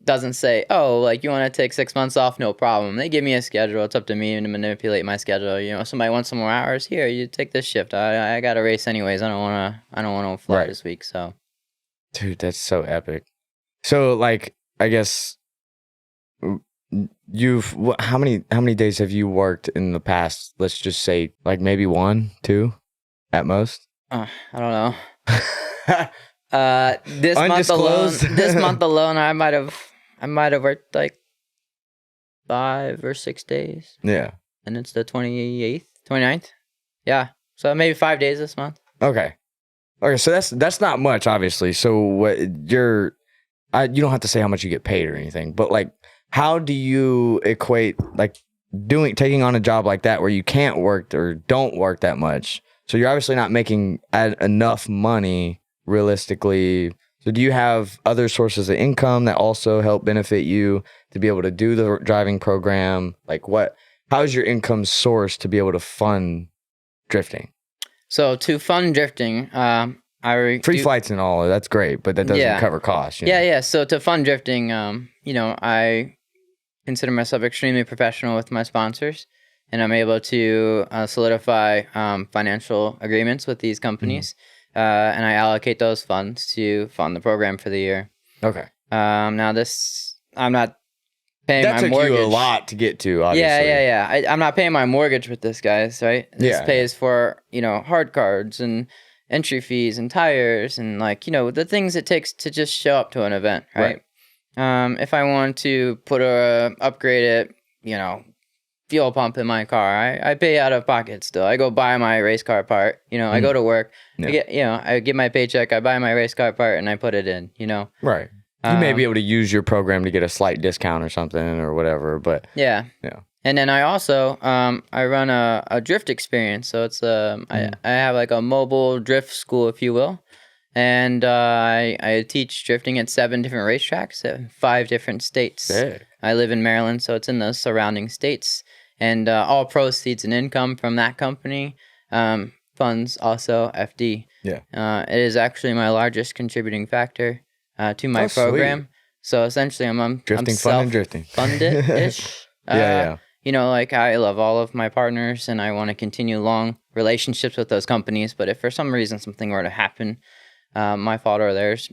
doesn't say, you want to take 6 months off, no problem. They give me a schedule. It's up to me to manipulate my schedule. Somebody wants some more hours, here, you take this shift. I got a race anyways. I don't want to fly this week. So, Dude, that's so epic. So I guess how many days have you worked in the past? Let's just say maybe 1, 2 at most. I don't know. This Undisclosed? month alone, I might have worked 5 or 6 days, Yeah. and it's the 28th, 29th. Yeah, so maybe 5 days this month. Okay. So that's not much, obviously. So what you don't have to say how much you get paid or anything, but how do you equate like taking on a job like that where you can't work or don't work that much? So you're obviously not making enough money realistically. So do you have other sources of income that also help benefit you to be able to do the driving program? Like how is your income source to be able to fund drifting? So to fund drifting, Free flights and all, that's great, but that doesn't cover costs. Yeah. So to fund drifting, I consider myself extremely professional with my sponsors, and I'm able to solidify financial agreements with these companies, and I allocate those funds to fund the program for the year. Okay. Now I'm not paying my mortgage. That took you a lot to get to, obviously. Yeah. I'm not paying my mortgage with this, guys, right? This pays for, hard cards and entry fees and tires and the things it takes to just show up to an event, right? If I want to put a upgraded, fuel pump in my car, I pay out of pocket still. I go buy my race car part, I go to work, I get my paycheck, I buy my race car part and I put it in, Right. You may be able to use your program to get a slight discount or something or whatever, but yeah. And then I also I run a drift experience, so it's I have like a mobile drift school, if you will, and I teach drifting at 7 different racetracks at 5 different states. Sick. I live in Maryland, so it's in the surrounding states, and all proceeds and income from that company funds also FD. Yeah. It is actually my largest contributing factor to my program. Sweet. So essentially, I'm drifting, fun and drifting, funded-ish. Yeah. I love all of my partners and I want to continue long relationships with those companies. But if for some reason something were to happen, my fault or theirs,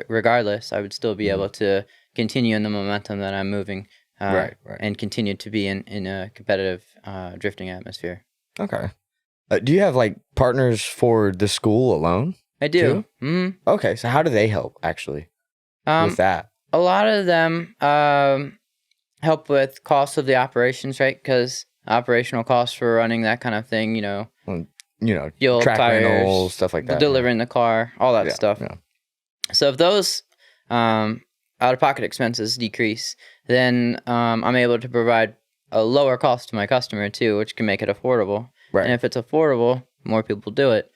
regardless, I would still be able to continue in the momentum that I'm moving right. and continue to be in a competitive drifting atmosphere. Okay. Do you have like partners for the school alone? I do. Mm-hmm. Okay. So how do they help actually with that? A lot of them help with costs of the operations, right? Because operational costs for running that kind of thing, fuel, track tires, rental, stuff like that, delivering the car, all that stuff. Yeah. So if those out-of-pocket expenses decrease, then I'm able to provide a lower cost to my customer too, which can make it affordable. Right. And if it's affordable, more people do it.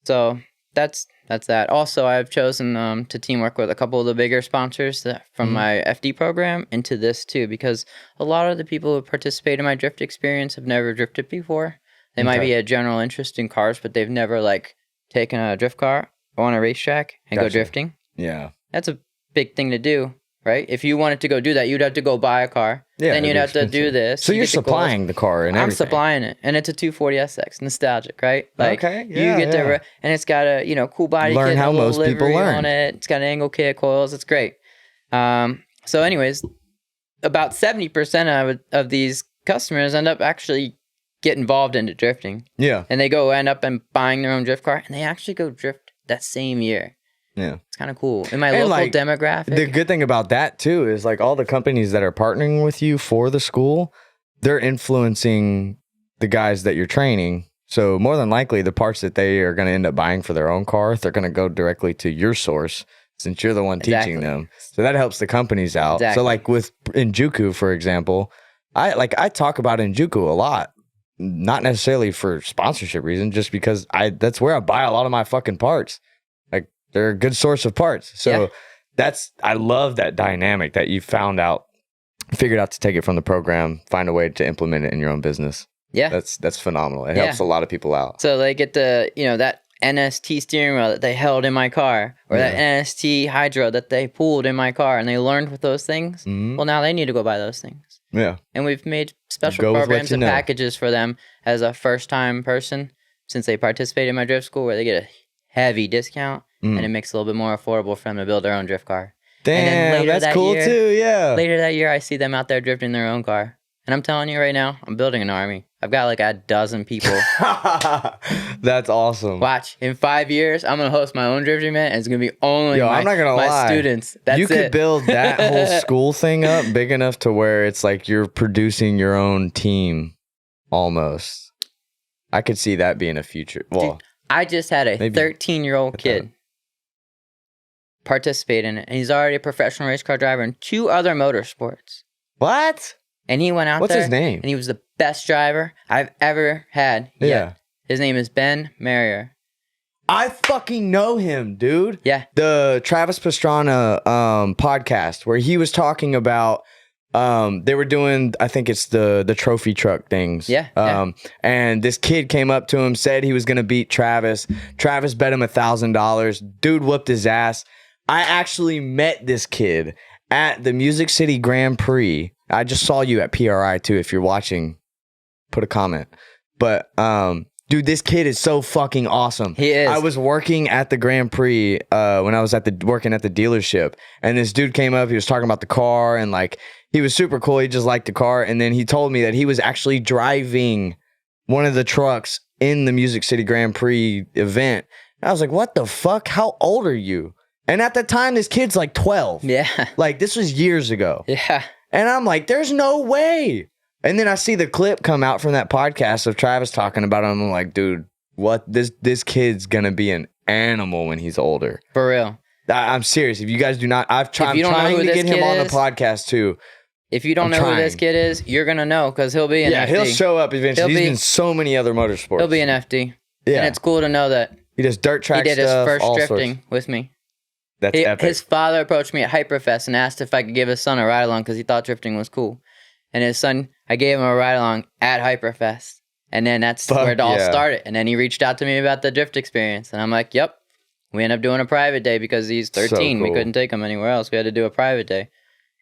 So that's that. Also, I've chosen to teamwork with a couple of the bigger sponsors from my FD program into this too, because a lot of the people who participate in my drift experience have never drifted before. They might be a general interest in cars, but they've never taken a drift car on a racetrack and go drifting. Yeah. That's a big thing to do, right? If you wanted to go do that, you'd have to go buy a car. Yeah, then you'd have to do this. So you're supplying the car and everything. I'm supplying it. And it's a 240SX, nostalgic, right? Okay, yeah, you get and it's got a cool body kit. Learn how most people learn. On it. It's got angle kit coils. It's great. So anyways, about 70% of these customers end up actually get involved into drifting. Yeah. And they end up and buying their own drift car, and they actually go drift that same year. Yeah. It's kind of cool. In my local demographic. The good thing about that too is all the companies that are partnering with you for the school, they're influencing the guys that you're training. So more than likely the parts that they are going to end up buying for their own car, they're going to go directly to your source since you're the one teaching them. So that helps the companies out. Exactly. So with Injuku, for example, I talk about Injuku a lot. Not necessarily for sponsorship reasons, just because that's where I buy a lot of my fucking parts. They're a good source of parts. So I love that dynamic that you figured out to take it from the program, find a way to implement it in your own business. Yeah. That's phenomenal. It helps a lot of people out. So they get that NST steering wheel that they held in my car, or that NST hydro that they pulled in my car, and they learned with those things. Mm-hmm. Well, now they need to go buy those things. Yeah. And we've made special programs and packages for them as a first-time person, since they participate in my drift school, where they get a heavy discount, and it makes it a little bit more affordable for them to build their own drift car. Damn, that's cool too, yeah. Later that year, I see them out there drifting their own car. And I'm telling you right now, I'm building an army. I've got a dozen people. That's awesome. Watch, in 5 years, I'm going to host my own drifting event, and it's going to be only I'm not gonna my lie. students. That's you could build that whole school thing up big enough to where it's you're producing your own team, almost. I could see that being a future. Well, dude, I just had a 13-year-old kid. participate in it. And he's already a professional race car driver in 2 other motorsports. What? And he went out What's there. his name? And he was the best driver I've ever had. Yeah. Yet. His name is Ben Marrier. I fucking know him, dude. Yeah. The Travis Pastrana podcast where he was talking about they were doing, I think it's the trophy truck things. Yeah. And this kid came up to him, said he was gonna beat Travis. Travis bet him $1,000. Dude whooped his ass. I actually met this kid at the Music City Grand Prix. I just saw you at PRI too. If you're watching, put a comment. But dude, this kid is so fucking awesome. He is. I was working at the Grand Prix when I was working at the dealership, and this dude came up. He was talking about the car, and like he was super cool. He just liked the car, and then he told me that he was actually driving one of the trucks in the Music City Grand Prix event. And I was like, "What the fuck? How old are you?" And at the time, this kid's like 12. Yeah. Like this was years ago. Yeah. And I'm like, "There's no way." And then I see the clip come out from that podcast of Travis talking about him. I'm like, dude, what? This kid's gonna be an animal when he's older. For real. I'm serious. If you guys do not, I'm trying to get him on the podcast too. If you don't know who this kid is, you're gonna know because he'll be an FD. Yeah, he'll show up eventually. He's been in so many other motorsports. He'll be an FD. Yeah, and it's cool to know that he does dirt track stuff. He did his first all drifting sorts. with me. That's epic. His father approached me at Hyperfest and asked if I could give his son a ride along because he thought drifting was cool. And his son, I gave him a ride along at Hyperfest. And then that's where it all started. And then he reached out to me about the drift experience. And I'm like, yep. We ended up doing a private day because he's 13. So cool. We couldn't take him anywhere else. We had to do a private day.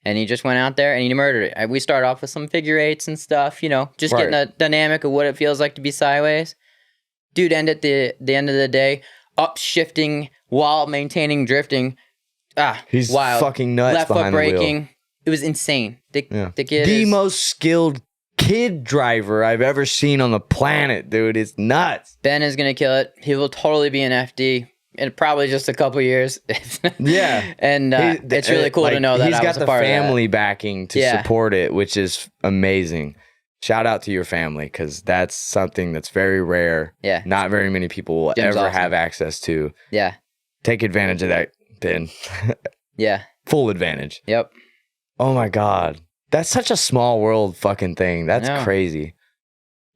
And he just went out there and he murdered it. We started off with some figure eights and stuff, you know, just getting a dynamic of what it feels like to be sideways. Dude ended at the end of the day up shifting while maintaining drifting. He's wild. Fucking nuts. Left foot behind the wheel. braking. It was insane. The kid the is most skilled kid driver I've ever seen on the planet, dude. It's nuts. Ben is gonna kill it. He will totally be an FD in probably just a couple years. Yeah, and it's really cool to know that he's I got was a the part family of that. backing to support it, which is amazing. Shout out to your family because that's something that's very rare. Yeah, not very many people will Jim's ever awesome. have access to. Yeah, take advantage of that, Ben. Yeah, full advantage. Yep. Oh my God. That's such a small world fucking thing. That's crazy.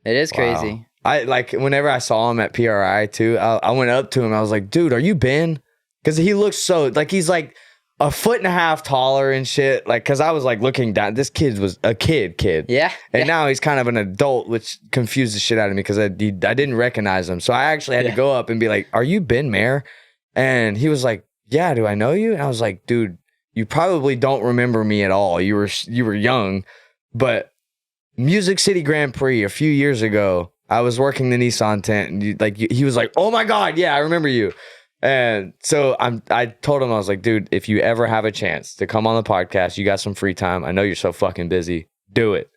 It is crazy. I like whenever I saw him at PRI too, I went up to him. I was like, dude, are you Ben? Because he looks so like he's like 1.5 feet taller and shit. Like, because I was like looking down. This kid was a kid. Yeah. And now he's kind of an adult, which confused the shit out of me because I didn't recognize him. So I actually had to go up and be like, are you Ben Mayer? And he was like, yeah, do I know you? And I was like, dude, you probably don't remember me at all. You were young, but Music City Grand Prix a few years ago, I was working the Nissan tent, and he was like, "Oh my God, yeah, I remember you." And so I told him, I was like, "Dude, if you ever have a chance to come on the podcast, you got some free time. I know you're so fucking busy. Do it.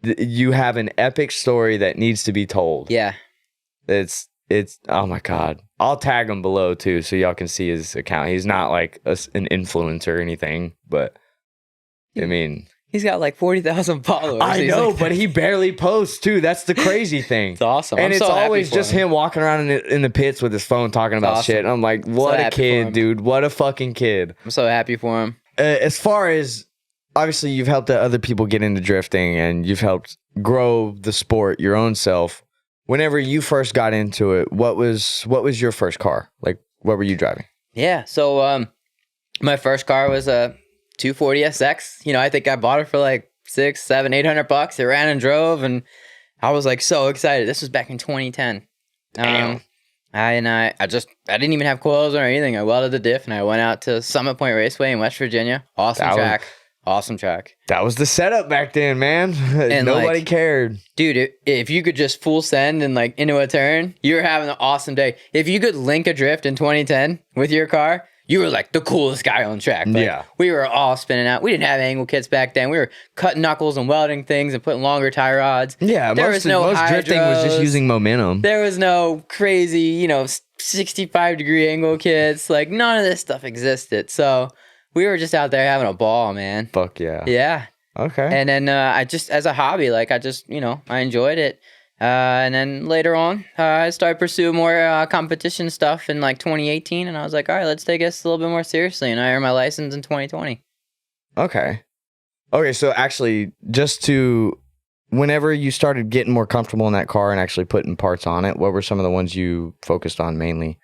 You have an epic story that needs to be told." Yeah, it's oh my God. I'll tag him below too, so y'all can see his account. He's not like an influencer or anything, but I mean, he's got like 40,000 followers. I know, but he barely posts too. That's the crazy thing. It's awesome. And it's always just him walking around in the pits with his phone talking about shit. And I'm like, what a kid, dude. What a fucking kid. I'm so happy for him. As far as, obviously, you've helped other people get into drifting and you've helped grow the sport your own self. Whenever you first got into it, what was your first car? Like, what were you driving? Yeah, so my first car was a 240 SX. You know, I think I bought it for like $600, $700, $800. It ran and drove, and I was like so excited. This was back in 2010. Damn. I didn't even have coils or anything. I welded the diff, and I went out to Summit Point Raceway in West Virginia. Awesome track. That was the setup back then, man. And nobody cared. Dude, if you could just full send and like into a turn, you were having an awesome day. If you could link a drift in 2010 with your car, you were like the coolest guy on track. Like, yeah. We were all spinning out. We didn't have angle kits back then. We were cutting knuckles and welding things and putting longer tie rods. Yeah, most drifting was just using momentum. There was no crazy, 65-degree angle kits. Like, none of this stuff existed. So we were just out there having a ball, man. Fuck yeah. Yeah. Okay. And then I just, as a hobby, I enjoyed it. And then later on, I started pursuing more competition stuff in like 2018. And I was like, all right, let's take this a little bit more seriously. And I earned my license in 2020. Okay. So actually, whenever you started getting more comfortable in that car and actually putting parts on it, what were some of the ones you focused on mainly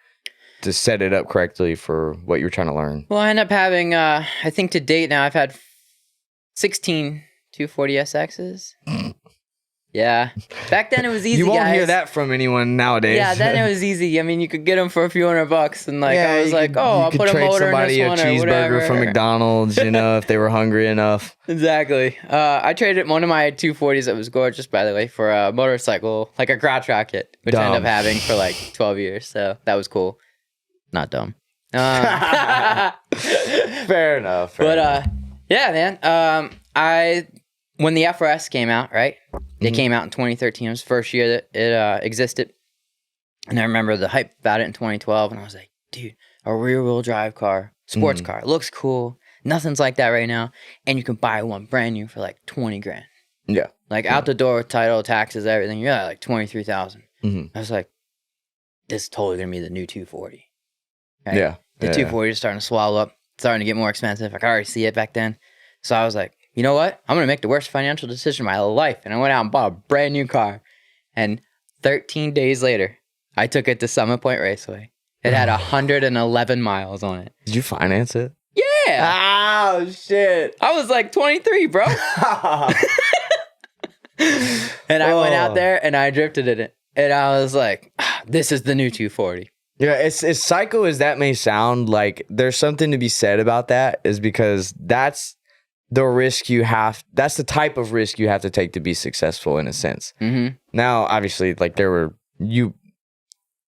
to set it up correctly for what you're trying to learn? Well, I ended up having, I think to date now, I've had 16 240SXs. Yeah. Back then it was easy, You won't guys. hear that from anyone nowadays. Yeah, then it was easy. I mean, you could get them for a few $100, and like I was like, I'll put a motor in this one or cheeseburger whatever. from McDonald's, if they were hungry enough. Exactly. I traded one of my 240s that was gorgeous, by the way, for a motorcycle, like a crotch rocket, which I ended up having for like 12 years. So that was cool. Not dumb. Fair enough. Yeah, man. When the FRS came out, right? It came out in 2013. It was the first year that it existed. And I remember the hype about it in 2012. And I was like, dude, a rear-wheel drive car, sports car. It looks cool. Nothing's like that right now. And you can buy one brand new for like 20 grand. Yeah. Like out the door, title, taxes, everything. You're at like 23,000. I was like, this is totally going to be the new 240. Right? Yeah. The 240 is starting to swallow up, starting to get more expensive. I could already see it back then. So I was like, you know what? I'm going to make the worst financial decision of my life. And I went out and bought a brand new car. And 13 days later, I took it to Summit Point Raceway. It had 111 miles on it. Did you finance it? Yeah. Oh, shit. I was like 23, bro. And I went out there and I drifted in it. And I was like, this is the new 240. Yeah, it's as psycho as that may sound, like there's something to be said about that, is because that's the risk that's the type of risk you have to take to be successful in a sense. Now, obviously, like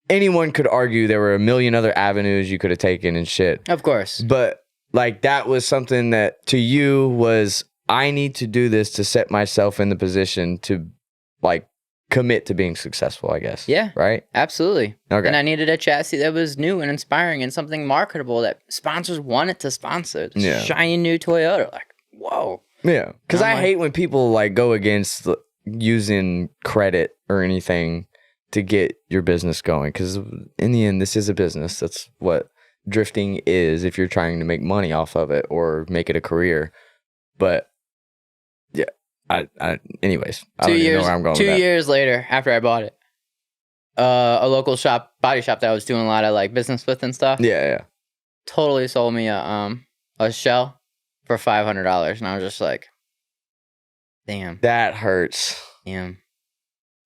anyone could argue there were a million other avenues you could have taken and shit. Of course. But like that was something that to you was, I need to do this to set myself in the position to like commit to being successful, I guess. Yeah. Right? Absolutely. Okay. And I needed a chassis that was new and inspiring and something marketable that sponsors wanted to sponsor. Yeah. Shiny new Toyota. Like, whoa. Yeah. Because I hate when people like go against using credit or anything to get your business going. Because in the end, this is a business. That's what drifting is if you're trying to make money off of it or make it a career. But yeah. Anyways, I don't even know where I'm going with that. 2 years later, after I bought it, a local body shop that I was doing a lot of like business with and stuff. Yeah. Totally sold me a shell for $500, and I was just like, damn. That hurts. Damn.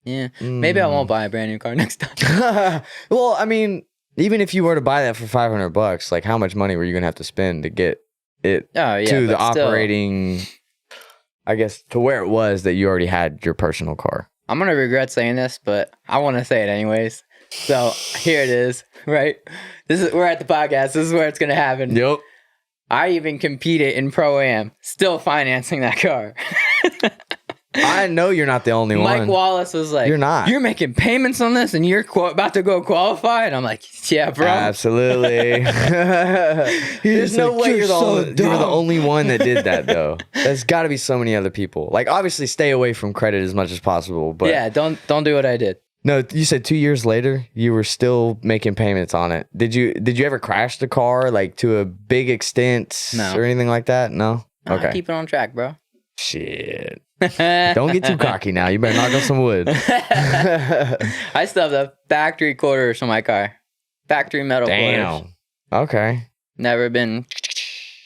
Yeah. Maybe I won't buy a brand new car next time. Well, I mean, even if you were to buy that for $500, like how much money were you gonna have to spend to get it to the operating? I guess to where it was that you already had your personal car. I'm going to regret saying this, but I want to say it anyways. So here it is, right? We're at the podcast. This is where it's going to happen. Yep. I even competed in Pro-Am, still financing that car. I know you're not the only one. Mike Wallace was like, "You're not. You're making payments on this and you're about to go qualify?" And I'm like, "Yeah, bro. Absolutely." There's no way you're the only one that did that, though. There's got to be so many other people. Like, obviously, stay away from credit as much as possible. But yeah, don't do what I did. No, you said 2 years later you were still making payments on it. Did you ever crash the car like to a big extent or anything like that? No. Okay. Keep it on track, bro. Shit. Don't get too cocky now. You better knock on some wood. I still have the factory quarters on my car. Factory metal quarters. Okay. Never been.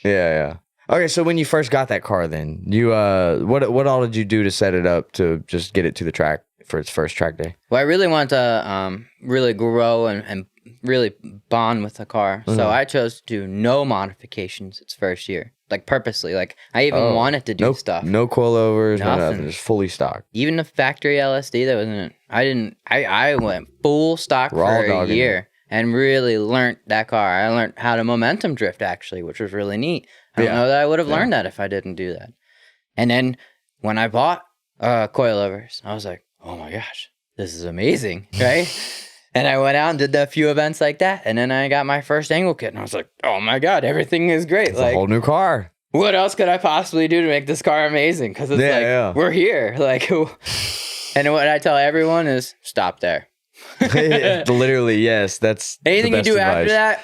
Yeah. Okay, so when you first got that car then, you what all did you do to set it up to just get it to the track for its first track day? Well, I really wanted to really grow and really bond with the car. So I chose to do no modifications its first year. Like purposely, like I even wanted to do stuff. No coilovers, nothing. Just fully stock. Even the factory LSD that wasn't. I went full stock for a year and really learned that car. I learned how to momentum drift actually, which was really neat. I don't know that I would have learned that if I didn't do that. And then when I bought coilovers, I was like, oh my gosh, this is amazing, right? And I went out and did a few events like that. And then I got my first angle kit. And I was like, oh my God, everything is great. It's like a whole new car. What else could I possibly do to make this car amazing? Because it's we're here. Like, And what I tell everyone is stop there. Literally, yes. That's anything the you best do advice. after that,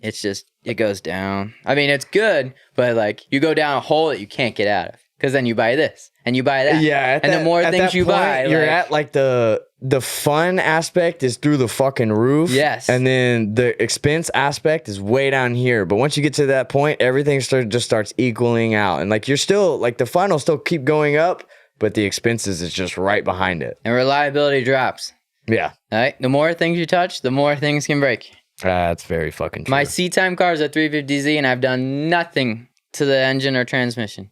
it's just, it goes down. I mean, it's good, but like you go down a hole that you can't get out of because then you buy this and you buy that. Yeah, and the more at things that you point, buy, you're like, at like the fun aspect is through the fucking roof. Yes. And then the expense aspect is way down here. But once you get to that point, everything just starts equaling out. And like you're still like the fun will still keep going up, but the expenses is just right behind it. and reliability drops. Yeah. All right. The more things you touch, the more things can break. That's very fucking true. My C-Time car is a 350Z and I've done nothing to the engine or transmission.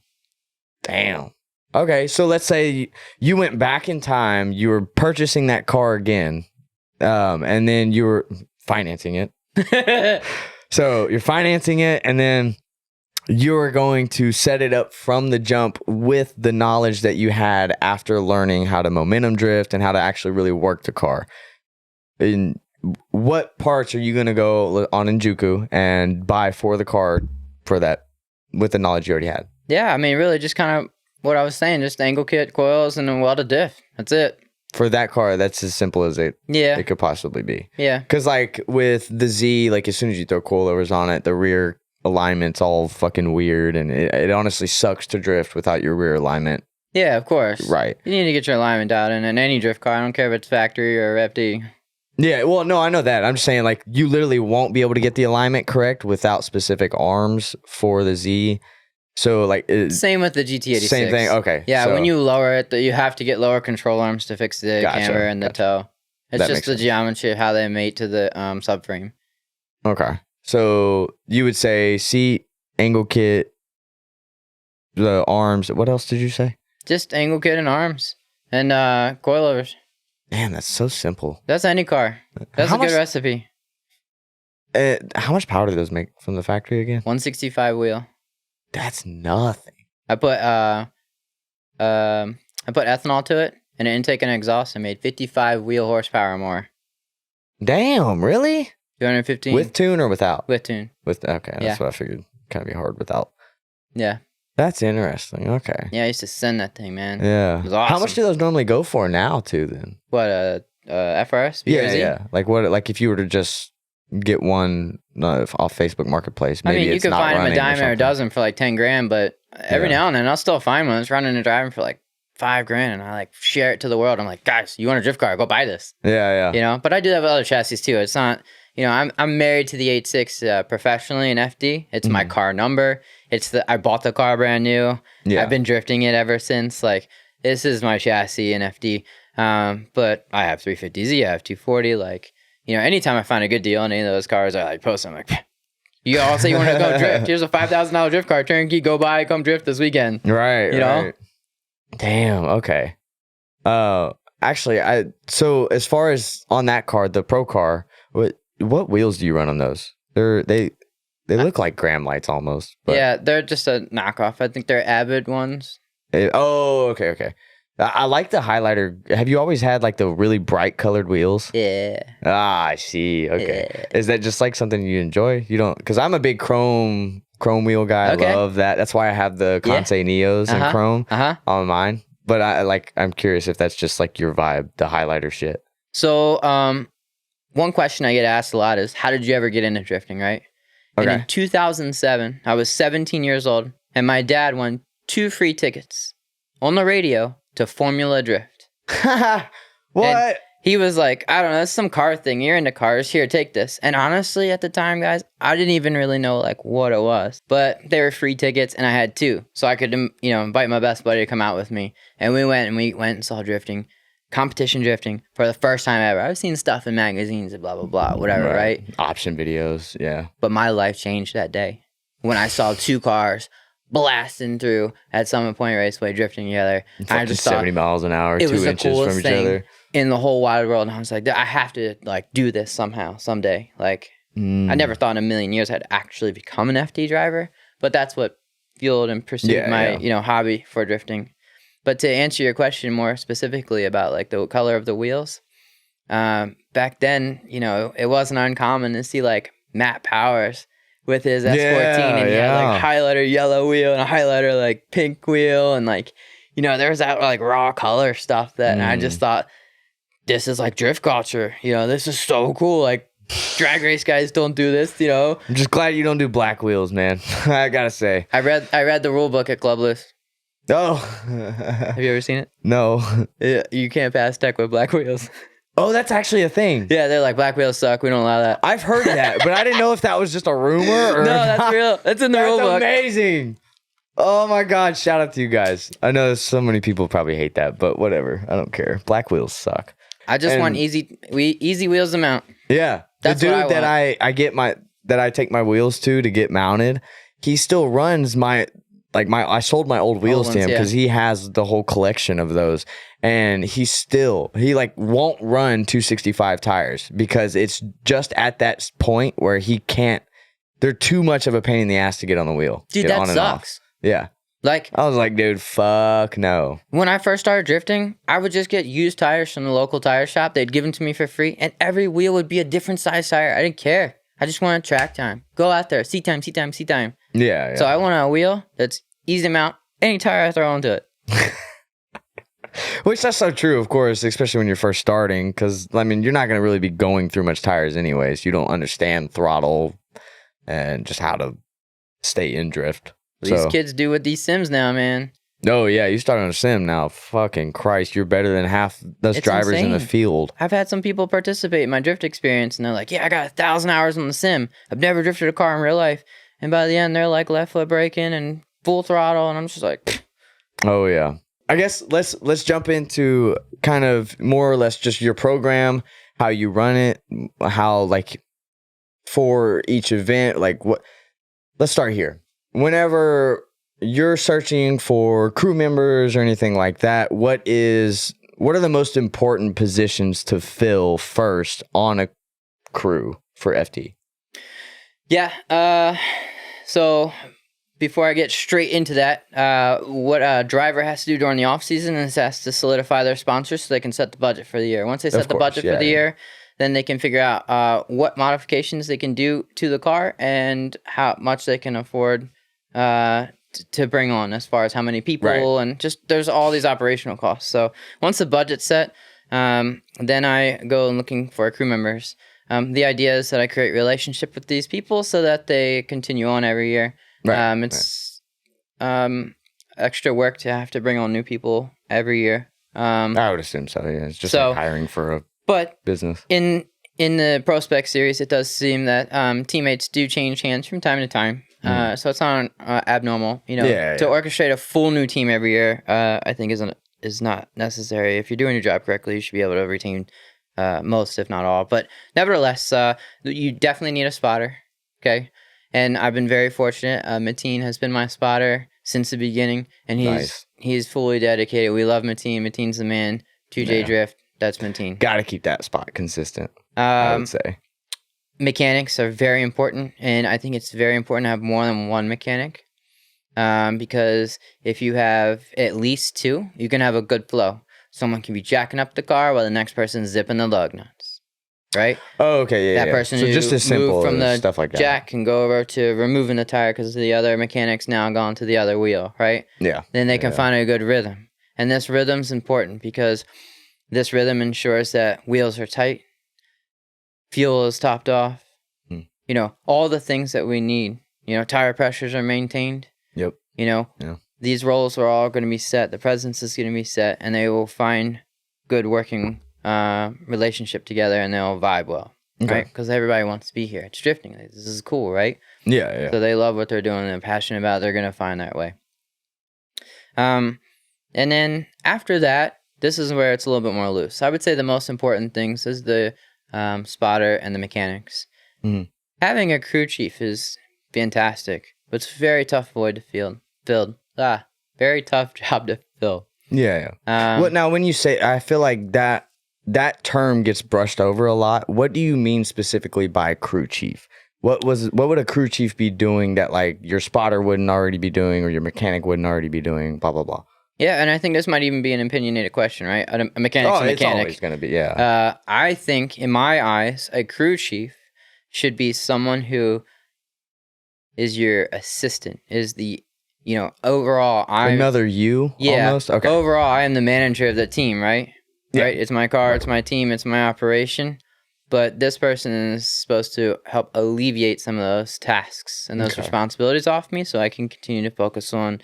Damn. Okay, so let's say you went back in time, you were purchasing that car again, and then you were financing it. So you're financing it, and then you're going to set it up from the jump with the knowledge that you had after learning how to momentum drift and how to actually really work the car. In what parts are you going to go on Injuku and buy for the car for that with the knowledge you already had? Yeah, I mean, really just kind of what I was saying, just angle kit, coils, and a welded diff. That's it. For that car, that's as simple as it Yeah. could possibly be. Yeah. Because like with the Z, like as soon as you throw coilovers on it, the rear alignment's all fucking weird, and it honestly sucks to drift without your rear alignment. Yeah, of course. Right. You need to get your alignment out in any drift car. I don't care if it's factory or FD. Yeah, well, no, I know that. I'm just saying, like, you literally won't be able to get the alignment correct without specific arms for the Z. So, like, Same with the GT86. same thing. Okay. Yeah, so- when you lower it, you have to get lower control arms to fix the Gotcha, camber and the toe. It's That just makes the sense. geometry of how they mate to the subframe. Okay. So you would say seat, angle kit, the arms. What else did you say? Just angle kit and arms and coilovers. Man, that's so simple. That's any car. That's How a good much- recipe. How much power do those make from the factory again? 165 wheel. That's nothing. I put ethanol to it and an intake and exhaust. I made 55 wheel horsepower more. Damn, really? 215 With tune or without? with tune. With okay, that's Yeah. what I figured. Kind of be hard without. Yeah. That's interesting. Okay. Yeah, I used to send that thing, man. Yeah. It was How much awesome. do those normally go for now, too? Then. What, FRS? Yeah, BRZ? yeah. Like what? Like if you were to just get one off Facebook Marketplace, I maybe mean, you it's could not find them a running dime or a something. dozen for like 10 grand, but every Yeah. now and then I'll still find one that's running and driving for like 5 grand, and I like share it to the world. I'm like, guys, you want a drift car? Go buy this. Yeah, yeah. You know, but I do have other chassis too. It's not, you know, I'm married to the 86 professionally in FD. It's my car number. I bought the car brand new. Yeah. I've been drifting it ever since. Like, this is my chassis in FD. But I have 350Z, I have 240. Like, you know, anytime I find a good deal on any of those cars, I like post them. Like, you all say you want to go drift. Here's a $5,000 drift car, turnkey. Go buy, come drift this weekend. Right. You know? Right. Damn. Okay. Actually, so as far as on that car, the pro car, what wheels do you run on those? They look like Graham lights almost. But Yeah, they're just a knockoff. I think they're Avid ones. Okay. I like the highlighter. Have you always had like the really bright colored wheels? Yeah. Ah, I see. Okay. Yeah. Is that just like something you enjoy? You don't, because I'm a big chrome wheel guy. Okay. I love that. That's why I have the Kansei Neos in chrome on mine. But I'm curious if that's just like your vibe, the highlighter shit. So, one question I get asked a lot is, how did you ever get into drifting, right? And Okay. in 2007, I was 17 years old, and my dad won 2 free tickets on the radio to Formula Drift. What? He was like, I don't know, it's some car thing. You're into cars. Here, take this. And honestly, at the time, guys, I didn't even really know like what it was. But they were free tickets, and I had 2. So I could, you know, invite my best buddy to come out with me. And we went and saw drifting, competition drifting for the first time ever. I've seen stuff in magazines and blah, blah, blah, whatever, right? Option videos, yeah. But my life changed that day when I saw 2 cars blasting through at Summit Point Raceway drifting together. I Fucking just thought 70 miles an hour, it 2 was the inches coolest from each thing other. in the whole wide world. And I was like, I have to like do this somehow, someday. Like, I never thought in a million years I'd actually become an FD driver, but that's what fueled and pursued my you know, hobby for drifting. But to answer your question more specifically about like the color of the wheels, back then, you know, it wasn't uncommon to see like Matt Powers with his S14 and he had like highlighter yellow wheel and a highlighter like pink wheel, and like you know, there's that like raw color stuff that and I just thought, this is like drift culture. You know, this is so cool. Like drag race guys don't do this, you know. I'm just glad you don't do black wheels, man. I gotta say. I read the rule book at Club List. Oh. Have you ever seen it? No. Yeah, you can't pass tech with black wheels. Oh, that's actually a thing. Yeah, they're like, black wheels suck. We don't allow that. I've heard that, but I didn't know if that was just a rumor or No, that's real. That's in the rule book. That's amazing. Oh my God. Shout out to you guys. I know so many people probably hate that, but whatever. I don't care. Black wheels suck. I just want easy wheels to mount. Yeah. That's the dude what I want. that I take my wheels to get mounted, he still runs I sold my old wheels to him because he has the whole collection of those, and he like won't run 265 tires because it's just at that point where he can't. They're too much of a pain in the ass to get on the wheel. Dude, that sucks. Yeah. Like I was like, dude, fuck no. When I first started drifting, I would just get used tires from the local tire shop. They'd give them to me for free, and every wheel would be a different size tire. I didn't care. I just wanted track time. Go out there, seat time. Yeah. So I want a wheel that's easy to mount, any tire I throw into it. Which that's so true, of course, especially when you're first starting, because, I mean, you're not going to really be going through much tires anyways. You don't understand throttle and just how to stay in drift. These kids do with these sims now, man. Oh, yeah, you start on a sim now. Fucking Christ, you're better than half those drivers in the field. I've had some people participate in my drift experience, and they're like, yeah, I got 1,000 hours on the sim. I've never drifted a car in real life. And by the end, they're like left foot braking and full throttle, and I'm just like, pfft. Oh yeah. I guess let's jump into kind of more or less just your program, how you run it, how like for each event, like what. Let's start here. Whenever you're searching for crew members or anything like that, what are the most important positions to fill first on a crew for FT? Yeah. So before I get straight into that, what a driver has to do during the off season is has to solidify their sponsors so they can set the budget for the year. Once they set the budget for the year, then they can figure out what modifications they can do to the car and how much they can afford to bring on as far as how many people and just there's all these operational costs. So once the budget's set, then I go looking for crew members. The idea is that I create relationship with these people so that they continue on every year. It's extra work to have to bring on new people every year. I would assume so. Yeah, it's just like hiring for a business. In the Prospect series, it does seem that teammates do change hands from time to time. So it's not abnormal. You know, to orchestrate a full new team every year, I think is not necessary. If you're doing your job correctly, you should be able to retain most, if not all. But nevertheless, you definitely need a spotter. Okay. And I've been very fortunate. Mateen has been my spotter since the beginning, and he's fully dedicated. We love Mateen. Mateen's the man. 2J Drift, that's Mateen. Got to keep that spot consistent, I would say. Mechanics are very important, and I think it's very important to have more than one mechanic because if you have at least two, you can have a good flow. Someone can be jacking up the car while the next person's zipping the lug nuts. Right? Oh, okay, yeah. That person who just as simple moved from the stuff like that. jack can go over to removing the tire because the other mechanic's now gone to the other wheel, right? Yeah. Then they can find a good rhythm. And this rhythm's important because this rhythm ensures that wheels are tight, fuel is topped off, you know, all the things that we need. You know, tire pressures are maintained. Yep. You know, these rolls are all going to be set. The presence is going to be set, and they will find good working relationship together, and they'll vibe well, right? Because everybody wants to be here. It's drifting. This is cool, right? Yeah. So they love what they're doing and they're passionate about it. They're going to find that way. And then after that, this is where it's a little bit more loose. I would say the most important things is the spotter and the mechanics. Having a crew chief is fantastic, but it's a very tough void to fill. Very tough job to fill. Yeah. Well, now when you say, I feel like that term gets brushed over a lot. What do you mean specifically by crew chief? What would a crew chief be doing that like your spotter wouldn't already be doing or your mechanic wouldn't already be doing? Blah blah blah. Yeah, and I think this might even be an opinionated question, right? A mechanic's a mechanic. It's always going to be, yeah. I think, in my eyes, a crew chief should be someone who is your assistant, is the overall, I'm Another you, almost? Okay. Overall, I am the manager of the team, right? Yeah. Right? It's my car, it's my team, it's my operation. But this person is supposed to help alleviate some of those tasks and those responsibilities off me so I can continue to focus on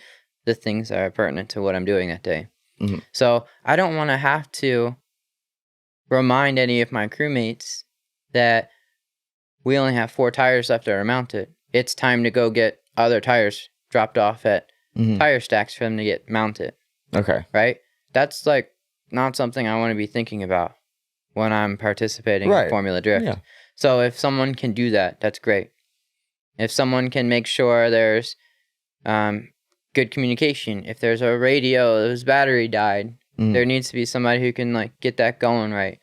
the things that are pertinent to what I'm doing that day. Mm-hmm. So I don't want to have to remind any of my crewmates that we only have 4 tires left that are mounted. It's time to go get other tires dropped off at tire stacks for them to get mounted. Okay. Right? That's like not something I want to be thinking about when I'm participating in Formula Drift. Yeah. So if someone can do that, that's great. If someone can make sure there's good communication, if there's a radio whose battery died, there needs to be somebody who can like get that going right.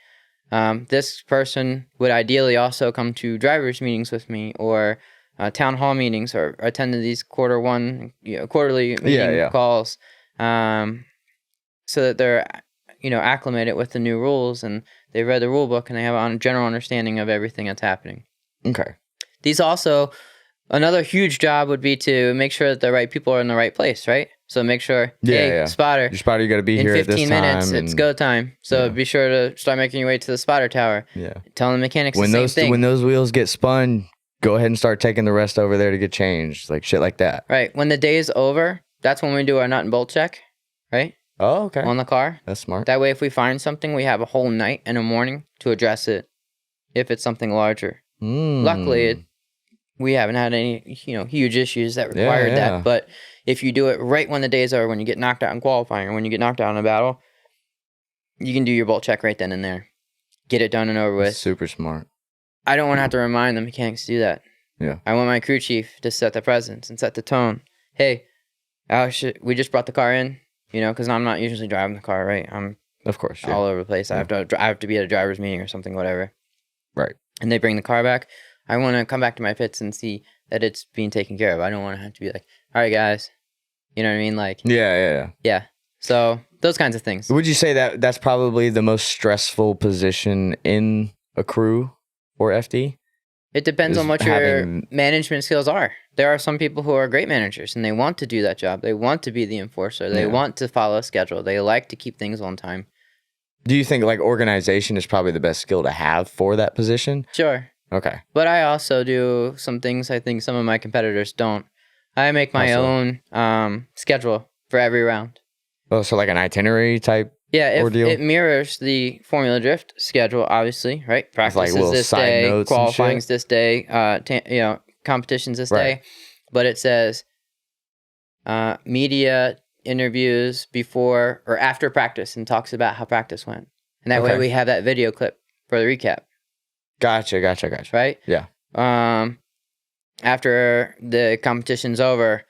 This person would ideally also come to drivers meetings with me or town hall meetings or attend to these quarterly meeting calls so that they're acclimated with the new rules and they've read the rule book and they have a general understanding of everything that's happening. Okay. These also, another huge job would be to make sure that the right people are in the right place, right? So make sure, spotter. Your spotter, you got to be here at this time. In 15 minutes, it's go time. So be sure to start making your way to the spotter tower. Yeah. Tell the mechanics the same thing. When those wheels get spun, go ahead and start taking the rest over there to get changed, like shit like that. Right. When the day is over, that's when we do our nut and bolt check, right? Oh, okay. On the car. That's smart. That way, if we find something, we have a whole night and a morning to address it if it's something larger. Luckily, we haven't had any huge issues that required that. But if you do it right when the days are, when you get knocked out in qualifying or when you get knocked out in a battle, you can do your bolt check right then and there. Get it done and over with. Super smart. I don't want to have to remind the mechanics to do that. Yeah. I want my crew chief to set the presence and set the tone. Hey, we just brought the car in. Because I'm not usually driving the car, right? I'm of course all over the place. I have to be at a driver's meeting or something, whatever. Right. And they bring the car back. I want to come back to my pits and see that it's being taken care of. I don't want to have to be like, all right, guys. You know what I mean? Like. Yeah. So those kinds of things. Would you say that that's probably the most stressful position in a crew or FD? It depends on what your management skills are. There are some people who are great managers and they want to do that job. They want to be the enforcer. They want to follow a schedule. They like to keep things on time. Do you think like organization is probably the best skill to have for that position? Sure. Okay. But I also do some things I think some of my competitors don't. I make my own schedule for every round. Oh, so like an itinerary type? Yeah, ordeal? It mirrors the Formula Drift schedule, obviously, right? Practice like is this day, qualifying's this day, competitions this day. But it says media interviews before or after practice and talks about how practice went. And that way we have that video clip for the recap. Gotcha. Right? Yeah. After the competition's over,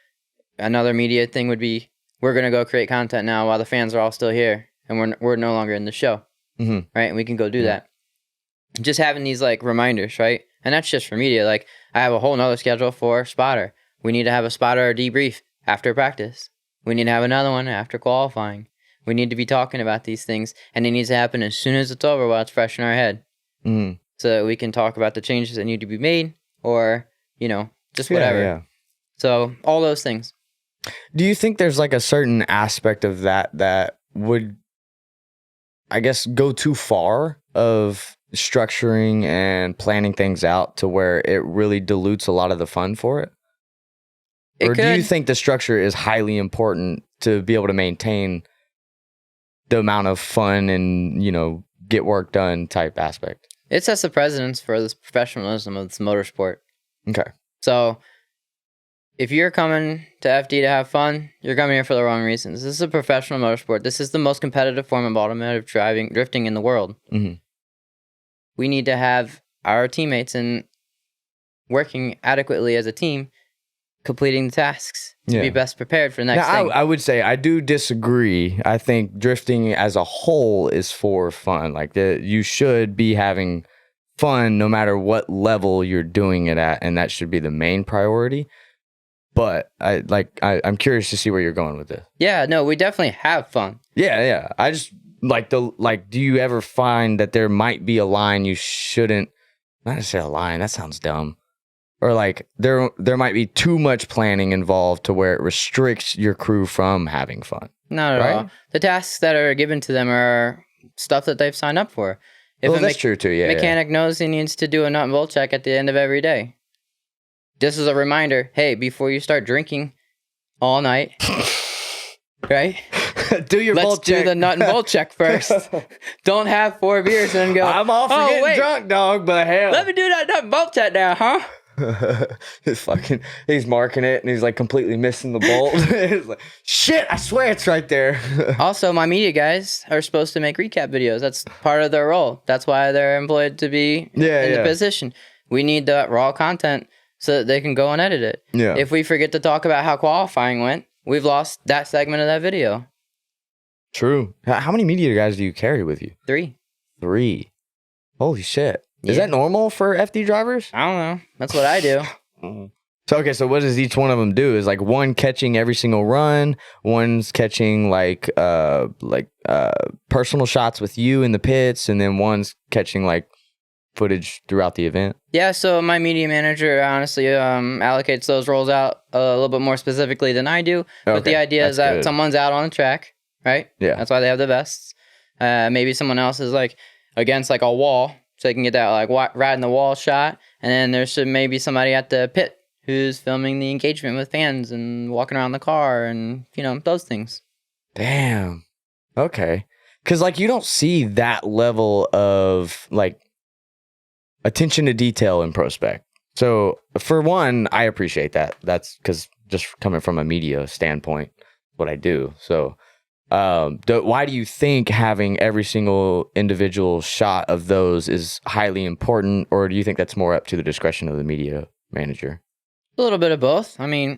another media thing would be, we're going to go create content now while the fans are all still here. And we're no longer in the show, right? And we can go do that. Just having these like reminders, right? And that's just for media. Like I have a whole nother schedule for spotter. We need to have a spotter debrief after practice. We need to have another one after qualifying. We need to be talking about these things, and it needs to happen as soon as it's over while it's fresh in our head, so that we can talk about the changes that need to be made, or just whatever. Yeah. So all those things. Do you think there's like a certain aspect of that would, I guess, go too far of structuring and planning things out to where it really dilutes a lot of the fun for it? Or do you think the structure is highly important to be able to maintain the amount of fun and, get work done type aspect? It sets the precedence for this professionalism of this motorsport. Okay. So if you're coming to FD to have fun, you're coming here for the wrong reasons. This is a professional motorsport. This is the most competitive form of automotive drifting in the world. Mm-hmm. We need to have our teammates working adequately as a team, completing the tasks to be best prepared for the next thing. I would say I do disagree. I think drifting as a whole is for fun. Like you should be having fun no matter what level you're doing it at, and that should be the main priority. But I'm curious to see where you're going with this. Yeah, no, we definitely have fun. Yeah. I just do you ever find that there might be a line you shouldn't, not necessarily a line, that sounds dumb, Or like there might be too much planning involved to where it restricts your crew from having fun. Not at all. The tasks that are given to them are stuff that they've signed up for. If Well, that's true too. Yeah. mechanic knows he needs to do a nut and bolt check at the end of every day. This is a reminder. Hey, before you start drinking all night, right? Do your Let's bolt do check. the nut and bolt check first. Don't have 4 beers and then go. I'm all for getting drunk, dog, but hell. Let me do that nut and bolt check now, huh? He's marking it and he's like completely missing the bolt. He's like, shit, I swear it's right there. Also, my media guys are supposed to make recap videos. That's part of their role. That's why they're employed to be in the position. We need the raw content so that they can go and edit it. Yeah. If we forget to talk about how qualifying went, we've lost that segment of that video. True. How many media guys do you carry with you? 3. 3. Holy shit. Is Yeah. that normal for FD drivers? I don't know. That's what I do. So, okay, so what does each one of them do? Is like one catching every single run, one's catching like personal shots with you in the pits, and then one's catching like footage throughout the event? Yeah, so my media manager honestly allocates those roles out a little bit more specifically than I do. But the idea is that someone's out on the track, right? Yeah. That's why they have the vests. Maybe someone else is like against like a wall, so they can get that like riding the wall shot. And then there's maybe somebody at the pit who's filming the engagement with fans and walking around the car and, you know, those things. Damn. Okay. Because like you don't see that level of like attention to detail in Prospect. So for one, I appreciate that. That's because just coming from a media standpoint, what I do. So why do you think having every single individual shot of those is highly important, or do you think that's more up to the discretion of the media manager? A little bit of both. I mean,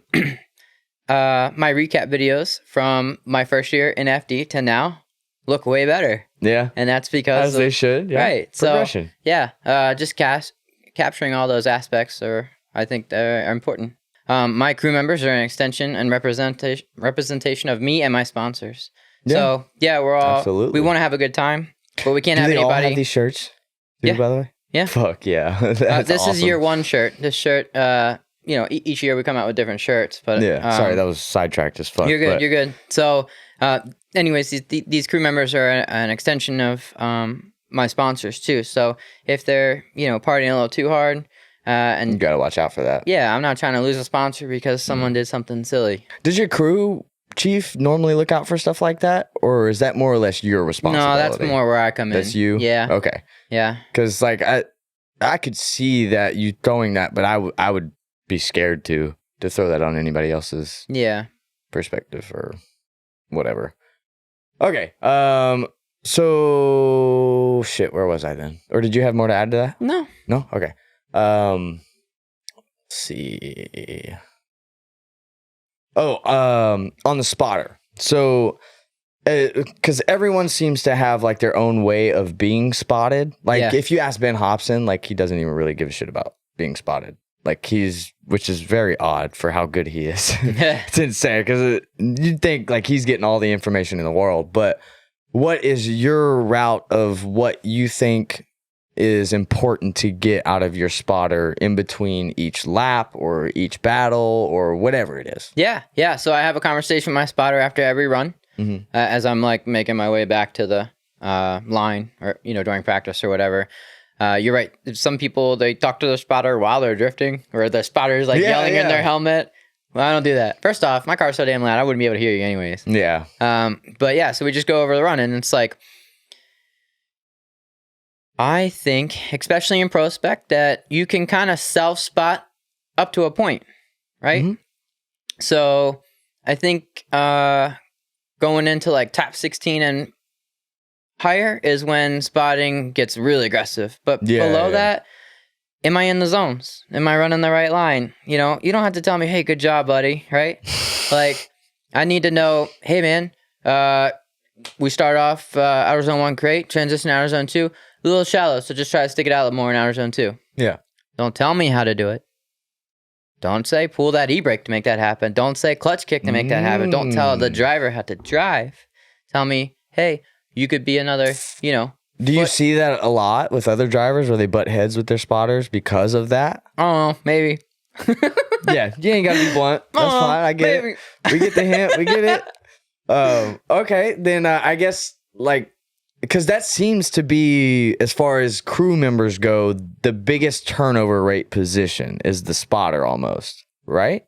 my recap videos from my first year in FD to now look way better. Yeah. And that's because they should. Yeah. Right. Progression. So, yeah, just capturing all those aspects I think they're important. My crew members are an extension and representation of me and my sponsors. Yeah. So, yeah, we're all, Absolutely. we want to have a good time, but we can't Do have they anybody. all have these shirts? Yeah. By the way? Yeah. Fuck yeah. This is year 1 shirt. This shirt, you know, each year we come out with different shirts, but yeah. Sorry, that was sidetracked as fuck. You're good. But You're good. So, anyways, these crew members are an extension of my sponsors too. So if they're, you know, partying a little too hard, and you gotta watch out for that. Yeah, I'm not trying to lose a sponsor because someone did something silly. Does your crew chief normally look out for stuff like that, or is that more or less your responsibility? No, that's more where I come in. That's you. Yeah. Okay. Yeah. Because like I could see that you throwing that, but I would be scared to throw that on anybody else's perspective or whatever. Okay. So shit, where was I then? Or did you have more to add to that? No. No? Okay. Let's see. On the spotter. So because everyone seems to have like their own way of being spotted. Like if you ask Ben Hobson, like he doesn't even really give a shit about being spotted. Like which is very odd for how good he is. It's insane because you'd think like he's getting all the information in the world. But what is your route of what you think is important to get out of your spotter in between each lap or each battle or whatever it is? Yeah. So I have a conversation with my spotter after every run, as I'm like making my way back to the line or, you know, during practice or whatever. You're right. Some people, they talk to their spotter while they're drifting, or the spotter's like yelling in their helmet. Well, I don't do that. First off, my car's so damn loud, I wouldn't be able to hear you anyways. Yeah. But yeah, so we just go over the run, and it's like, I think, especially in Prospect, that you can kind of self-spot up to a point, right? Mm-hmm. So I think going into like top 16 and higher is when spotting gets really aggressive. But below that, am I in the zones? Am I running the right line? You know, you don't have to tell me, hey, good job, buddy, right? Like, I need to know, hey, man, we start off outer zone 1 crate, transition to outer zone 2, a little shallow, so just try to stick it out a little more in outer zone 2. Yeah. Don't tell me how to do it. Don't say pull that e-brake to make that happen. Don't say clutch kick to make that happen. Don't tell the driver how to drive. Tell me, hey, you could be another, you know. Do you see that a lot with other drivers where they butt heads with their spotters because of that? I don't know, maybe. Yeah, you ain't got to be blunt. That's fine. I get it. We get the hint. We get it. Okay, then I guess like, because that seems to be, as far as crew members go, the biggest turnover rate position is the spotter almost, right?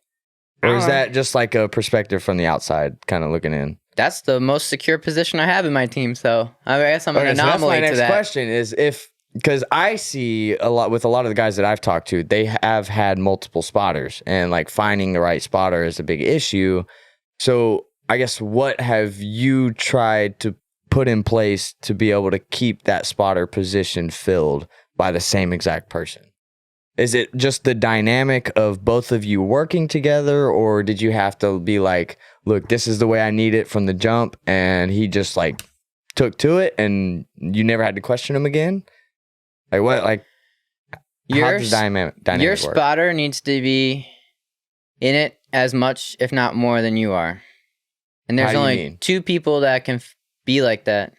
Or is that just like a perspective from the outside kind of looking in? That's the most secure position I have in my team. So I guess I'm an anomaly so that's my next to that. question is because I see a lot with a lot of the guys that I've talked to, they have had multiple spotters, and like finding the right spotter is a big issue. So I guess what have you tried to put in place to be able to keep that spotter position filled by the same exact person? Is it just the dynamic of both of you working together, or did you have to be like, look, this is the way I need it from the jump, and he just like took to it and you never had to question him again? Like what, like how does dynamic your work? spotter needs to be in it as much, if not more, than you are. And there's only two people that can be like that.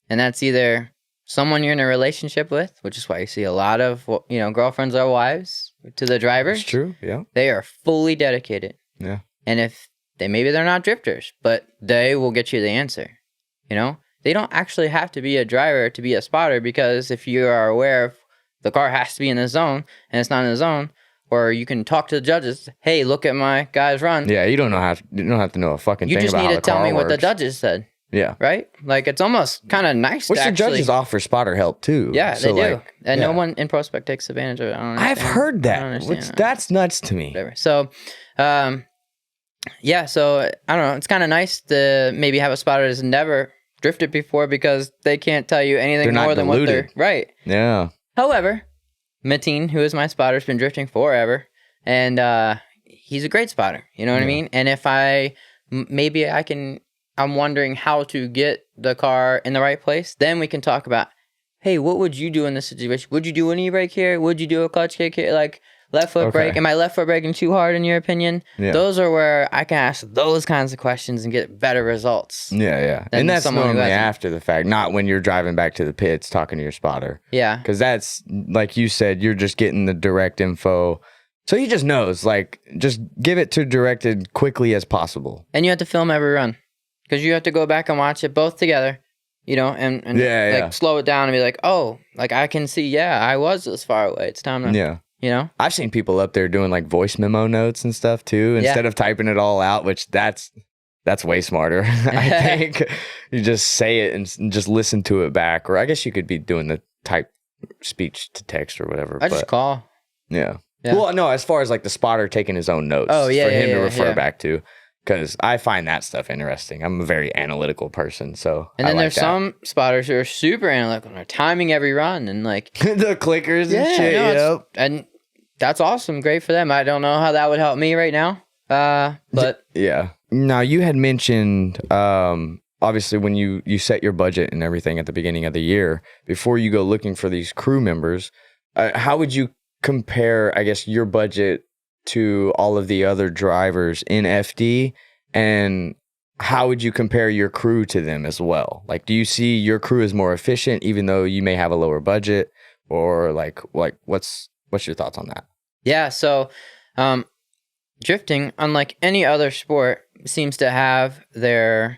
And that's either someone you're in a relationship with, which is why you see a lot of, girlfriends or wives to the drivers. That's true, yeah. They are fully dedicated. Yeah. And if maybe they're not drifters, but they will get you the answer. They don't actually have to be a driver to be a spotter, because if you are aware of the car has to be in the zone and it's not in the zone, or you can talk to the judges, hey, look at my guy's run. Yeah, you don't have to know a fucking thing about how the car works. You just need to tell me what the judges said. Yeah. Right? Like, it's almost kind of nice Which to the judges offer spotter help too. Yeah, so they do. Like, and no one in Prospect takes advantage of it. I've heard that. That's nuts to me. Whatever. So, so I don't know. It's kind of nice to maybe have a spotter that's never drifted before, because they can't tell you anything more than what they're right. Yeah. However, Mateen, who is my spotter, has been drifting forever, and he's a great spotter. You know what I mean? And if I'm wondering how to get the car in the right place, then we can talk about, hey, what would you do in this situation? Would you do an e-brake here? Would you do a clutch kick here? Like, left foot brake? Am I left foot braking too hard in your opinion? Yeah. Those are where I can ask those kinds of questions and get better results. Yeah. And that's normally after the fact, not when you're driving back to the pits talking to your spotter. Yeah. Because that's, like you said, you're just getting the direct info. So he just knows, like, just give it to directed quickly as possible. And you have to film every run, because you have to go back and watch it both together, and slow it down and be like, oh, like I can see, I was this far away. It's time to, I've seen people up there doing like voice memo notes and stuff too, instead of typing it all out, which that's way smarter. I think you just say it and just listen to it back, or I guess you could be doing the type speech to text or whatever. Just call. Yeah. Well, no, as far as like the spotter taking his own notes for him to refer back to, because I find that stuff interesting. I'm a very analytical person, so and then there's some spotters who are super analytical. They're timing every run and like the clickers and shit. And that's awesome, great for them. I don't know how that would help me right now, but yeah. Now you had mentioned obviously when you set your budget and everything at the beginning of the year, before you go looking for these crew members, how would you compare, I guess, your budget to all of the other drivers in FD, and how would you compare your crew to them as well? Like, do you see your crew as more efficient even though you may have a lower budget, or like what's your thoughts on that? Yeah, so drifting, unlike any other sport, seems to have their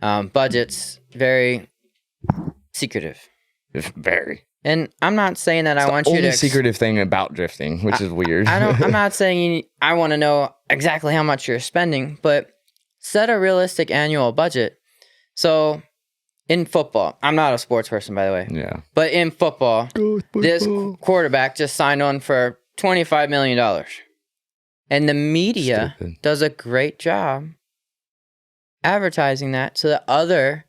budgets very secretive. Very. And I'm not saying that I want you to... It's the only secretive thing about drifting, which is weird. I'm not saying I want to know exactly how much you're spending, but set a realistic annual budget. So in football, I'm not a sports person, by the way. Yeah. But in football, this quarterback just signed on for $25 million. And the media does a great job advertising that so that other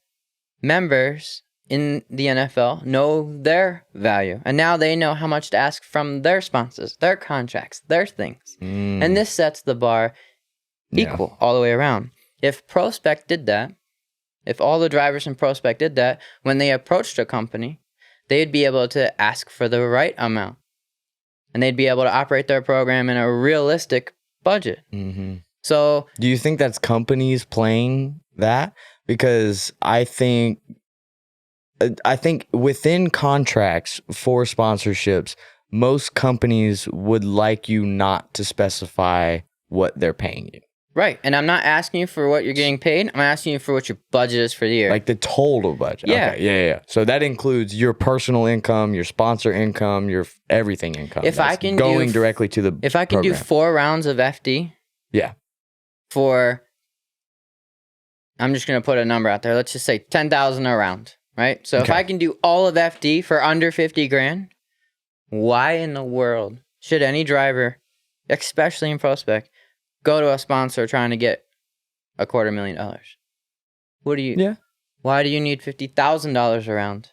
members in the NFL know their value, and now they know how much to ask from their sponsors, their contracts, their things. And this sets the bar equal all the way around. If Prospect did that, if all the drivers in Prospect did that, when they approached a company, they'd be able to ask for the right amount, and they'd be able to operate their program in a realistic budget. So do you think that's companies playing that? Because I think within contracts for sponsorships, most companies would like you not to specify what they're paying you. Right. And I'm not asking you for what you're getting paid. I'm asking you for what your budget is for the year. Like the total budget. Yeah. Okay. Yeah. So that includes your personal income, your sponsor income, your everything income. If I can going directly to the If I can do program. 4 rounds of FD. Yeah. For, I'm just going to put a number out there. Let's just say 10,000 a round, right? So if I can do all of FD for under 50 grand, why in the world should any driver, especially in prospect, go to a sponsor trying to get $250,000? What do you? Yeah. Why do you need $50,000 a round?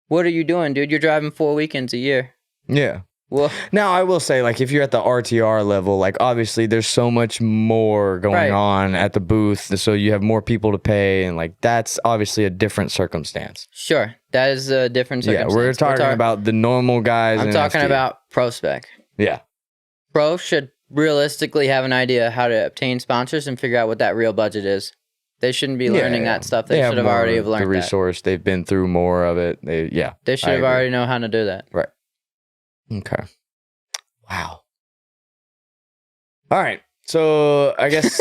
What are you doing, dude? You're driving 4 weekends a year. Yeah. Well, now I will say, like, if you're at the RTR level, like, obviously there's so much more going on at the booth, so you have more people to pay, and like that's obviously a different circumstance. Sure, that is a different circumstance. Yeah, we're talking about the normal guys. I'm talking FD. about pro spec. Yeah. Pro should realistically have an idea how to obtain sponsors and figure out what that real budget is. They shouldn't be learning that stuff. They should have already have learned the resource. that. They've been through more of it. They should have already know how to do that. Right. Okay. Wow. All right. So I guess,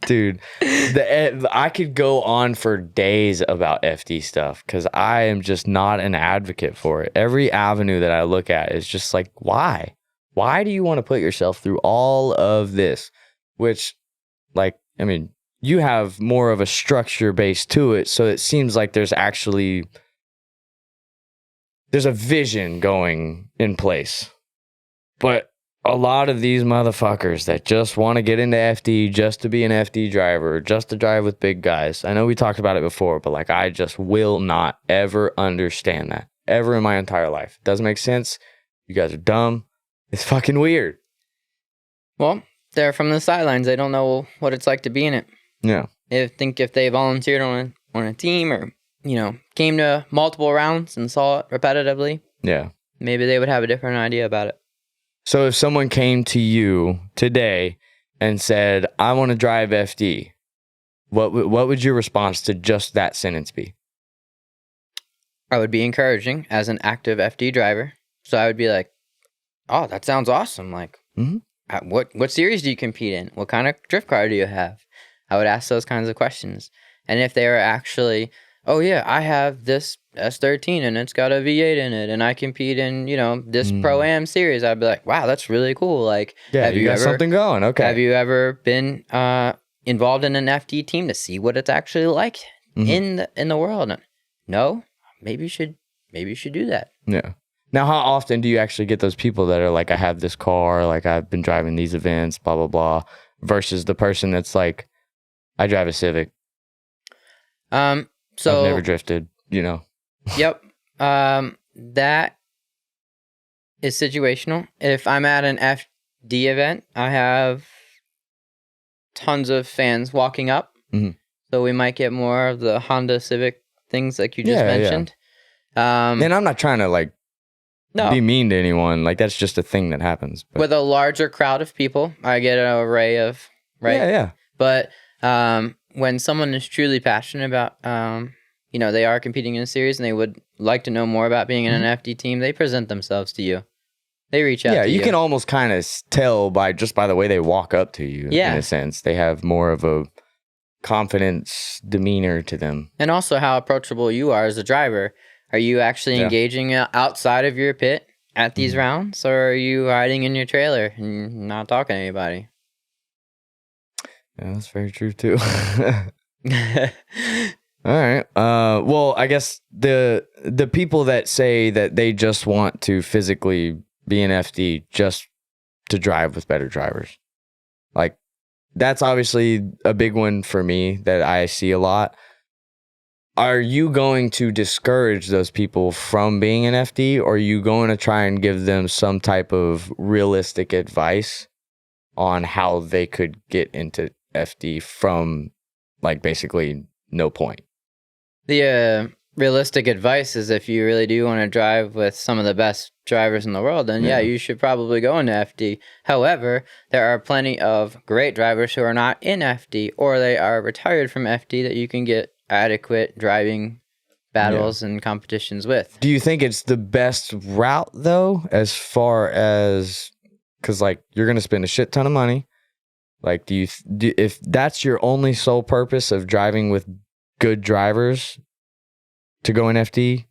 dude, I could go on for days about FD stuff because I am just not an advocate for it. Every avenue that I look at is just like, why? Why do you want to put yourself through all of this? Which, like, I mean, you have more of a structure base to it, so it seems like there's a vision going in place. But a lot of these motherfuckers that just want to get into FD just to be an FD driver, just to drive with big guys. I know we talked about it before, but like I just will not ever understand that ever in my entire life. It doesn't make sense. You guys are dumb. It's fucking weird. Well, they're from the sidelines. They don't know what it's like to be in it. Yeah. If they volunteered on a team or, came to multiple rounds and saw it repetitively, yeah, maybe they would have a different idea about it. So if someone came to you today and said, I want to drive FD, what would your response to just that sentence be? I would be encouraging as an active FD driver. So I would be like, oh, that sounds awesome. Like, what series do you compete in? What kind of drift car do you have? I would ask those kinds of questions. And if they were actually, oh yeah, I have this S13 and it's got a V8 in it and I compete in, this Pro-Am series, I'd be like, wow, that's really cool. Like, yeah, you got something going. Okay. Have you ever been involved in an FD team to see what it's actually like in the world? No? Maybe you should do that. Yeah. Now, how often do you actually get those people that are like, I have this car, like I've been driving these events, blah, blah, blah, versus the person that's like, I drive a Civic. So I've never drifted, Yep. That is situational. If I'm at an FD event, I have tons of fans walking up. So we might get more of the Honda Civic things like you just mentioned. Yeah. And I'm not trying to be mean to anyone. Like that's just a thing that happens. But. With a larger crowd of people, I get an array of, right? Yeah. But when someone is truly passionate about, they are competing in a series and they would like to know more about being in an FD team, they present themselves to you. They reach out to you. Yeah, you can almost kind of tell by the way they walk up to you, in a sense. They have more of a confidence demeanor to them. And also how approachable you are as a driver. Are you actually engaging outside of your pit at these rounds, or are you hiding in your trailer and not talking to anybody? Yeah, that's very true too. All right. Well, I guess the people that say that they just want to physically be an FD just to drive with better drivers, like that's obviously a big one for me that I see a lot. Are you going to discourage those people from being an FD, or are you going to try and give them some type of realistic advice on how they could get into FD from like basically no point? The realistic advice is if you really do want to drive with some of the best drivers in the world, then you should probably go into FD. However, there are plenty of great drivers who are not in FD, or they are retired from FD that you can get adequate driving battles and competitions with. Do you think it's the best route though, as far as, because like you're gonna spend a shit ton of money? Like, if that's your only sole purpose of driving with good drivers to go in FD,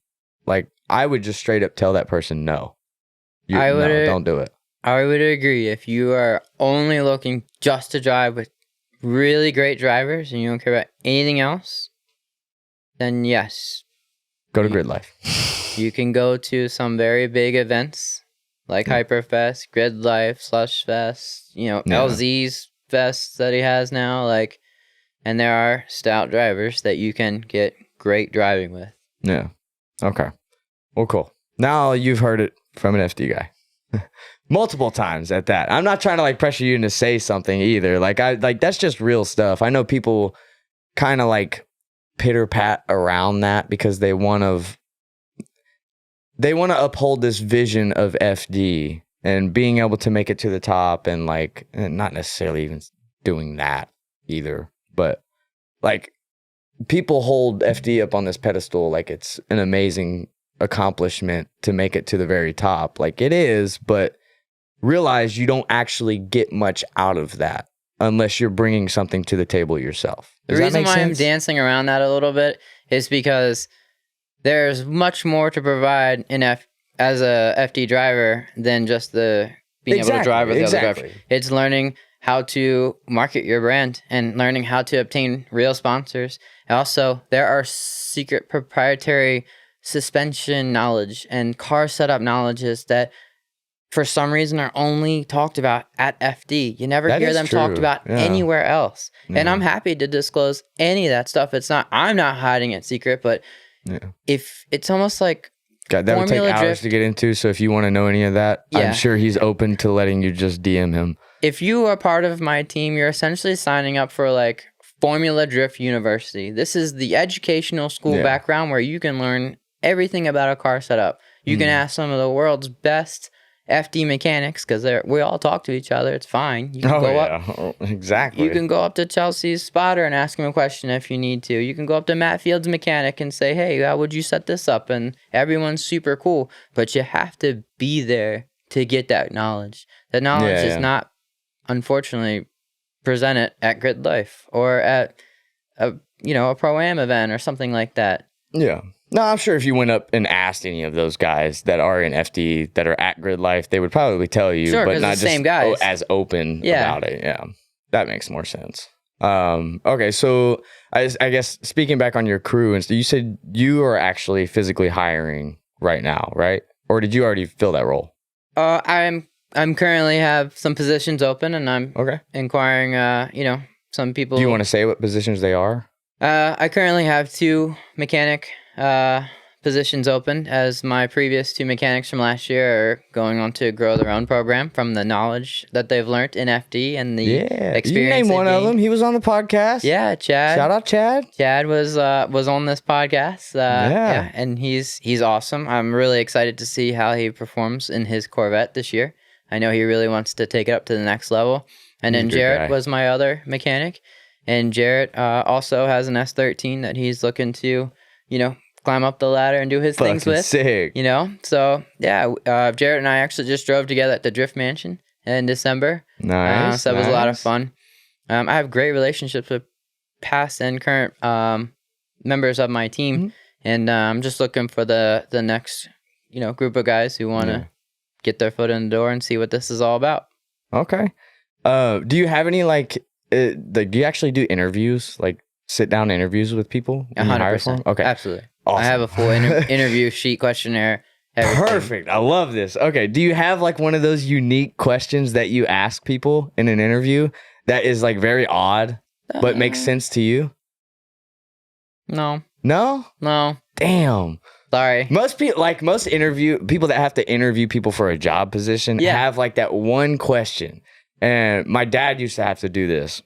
like I would just straight up tell that person no. No, don't do it. I would agree. If you are only looking just to drive with really great drivers and you don't care about anything else, then yes. Go to Grid Life. You can go to some very big events like Hyperfest, Grid Life, Slush Fest, LZ's Fest that he has now. And there are stout drivers that you can get great driving with. Yeah. Okay. Well, cool. Now you've heard it from an FD guy. Multiple times at that. I'm not trying to like pressure you into say something either. Like that's just real stuff. I know people kind of like pitter pat around that because they want to uphold this vision of FD and being able to make it to the top, and like not necessarily even doing that either, but like people hold FD up on this pedestal like it's an amazing accomplishment to make it to the very top. Like it is, but realize you don't actually get much out of that unless you're bringing something to the table yourself. The reason why I'm dancing around that a little bit is because there's much more to provide as a FD driver than just the being able to drive with the other drivers. It's learning how to market your brand and learning how to obtain real sponsors. Also, there are secret proprietary suspension knowledge and car setup knowledges that for some reason are only talked about at FD. You never hear them talked about anywhere else. Yeah. And I'm happy to disclose any of that stuff. I'm not hiding it secret, but if it's almost like God, that would take hours to get into. So if you want to know any of that, I'm sure he's open to letting you just DM him. If you are part of my team, you're essentially signing up for like Formula Drift University. This is the educational school background where you can learn everything about a car setup. You can ask some of the world's best FD mechanics because we all talk to each other. It's fine. You can go up. Exactly. You can go up to Chelsea's spotter and ask him a question if you need to. You can go up to Matt Field's mechanic and say, hey, how would you set this up? And everyone's super cool. But you have to be there to get that knowledge. That knowledge is not, unfortunately, presented at Grid Life or at a Pro-Am event or something like that. Yeah. No, I'm sure if you went up and asked any of those guys that are in FD that are at Grid Life, they would probably tell you, but not just same guys. As open about it. Yeah, that makes more sense. Okay, so I guess speaking back on your crew, and so you said you are actually physically hiring right now, right? Or did you already fill that role? I'm currently have some positions open, and I'm inquiring. Some people. Do you want to say what positions they are? I currently have 2 mechanic positions open, as my previous 2 mechanics from last year are going on to grow their own program from the knowledge that they've learned in FD and the experience. You named one of them. He was on the podcast. Yeah, Chad. Shout out Chad. Chad was on this podcast. And he's awesome. I'm really excited to see how he performs in his Corvette this year. I know he really wants to take it up to the next level. And then Jarrett was my other mechanic. And Jarrett also has an S13 that he's looking to, climb up the ladder and do his things with. Sick. So Jarrett and I actually just drove together at the Drift Mansion in December. Nice. So that was a lot of fun. I have great relationships with past and current members of my team, and I'm just looking for the next group of guys who want to get their foot in the door and see what this is all about. Okay. Do you have any do you actually do interviews, like sit down interviews with people? 100%. Okay. Absolutely. Awesome. I have a full interview sheet, questionnaire. Everything. Perfect. I love this. Okay. Do you have like one of those unique questions that you ask people in an interview that is like very odd, but makes sense to you? No. No? No. Damn. Sorry. Most people, people that have to interview people for a job position have like that one question. And my dad used to have to do this.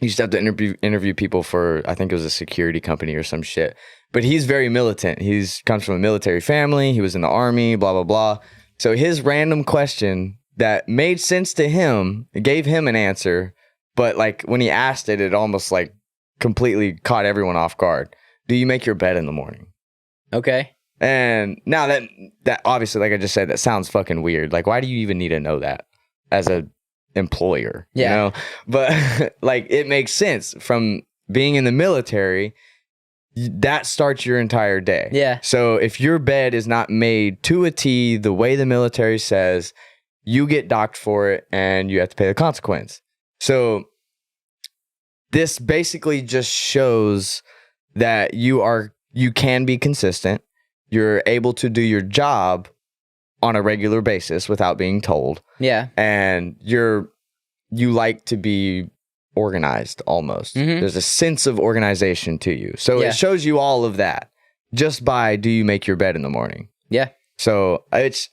He used to have to interview people for, I think it was a security company or some shit. But he's very militant. Comes from a military family. He was in the army, blah, blah, blah. So his random question that made sense to him, gave him an answer. But like when he asked it, it almost like completely caught everyone off guard. Do you make your bed in the morning? Okay. And now that obviously, like I just said, that sounds fucking weird. Like, why do you even need to know that as a employer? Yeah. You know? But like, it makes sense from being in the military. That starts your entire day. Yeah. So if your bed is not made to a T the way the military says, you get docked for it and you have to pay the consequence. So this basically just shows that you can be consistent. You're able to do your job on a regular basis without being told. Yeah. And you like to be organized almost. There's a sense of organization to you. So it shows you all of that just by, do you make your bed in the morning? Yeah. So that's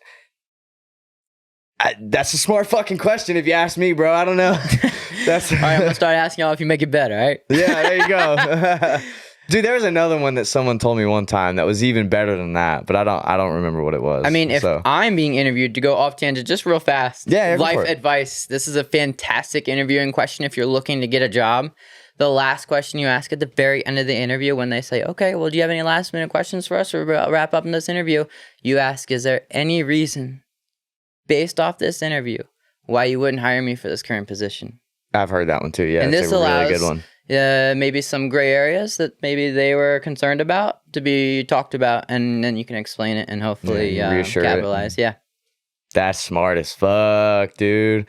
a smart fucking question if you ask me, bro. I don't know. That's All right, I'm gonna start asking y'all if you make it better, all right? Yeah, there you go. Dude, there was another one that someone told me one time that was even better than that, but I don't remember what it was. I mean, if I'm being interviewed, to go off tangent just real fast. Yeah, go life for it. advice. This is a fantastic interviewing question if you're looking to get a job. The last question you ask at the very end of the interview, when they say, okay, well, do you have any last minute questions for us or wrap up in this interview? You ask, is there any reason based off this interview why you wouldn't hire me for this current position? I've heard that one too. Yeah, And that's this a allows really good one. maybe some gray areas that maybe they were concerned about to be talked about, and then you can explain it and hopefully reassure it. capitalize. Yeah. That's smart as fuck, dude.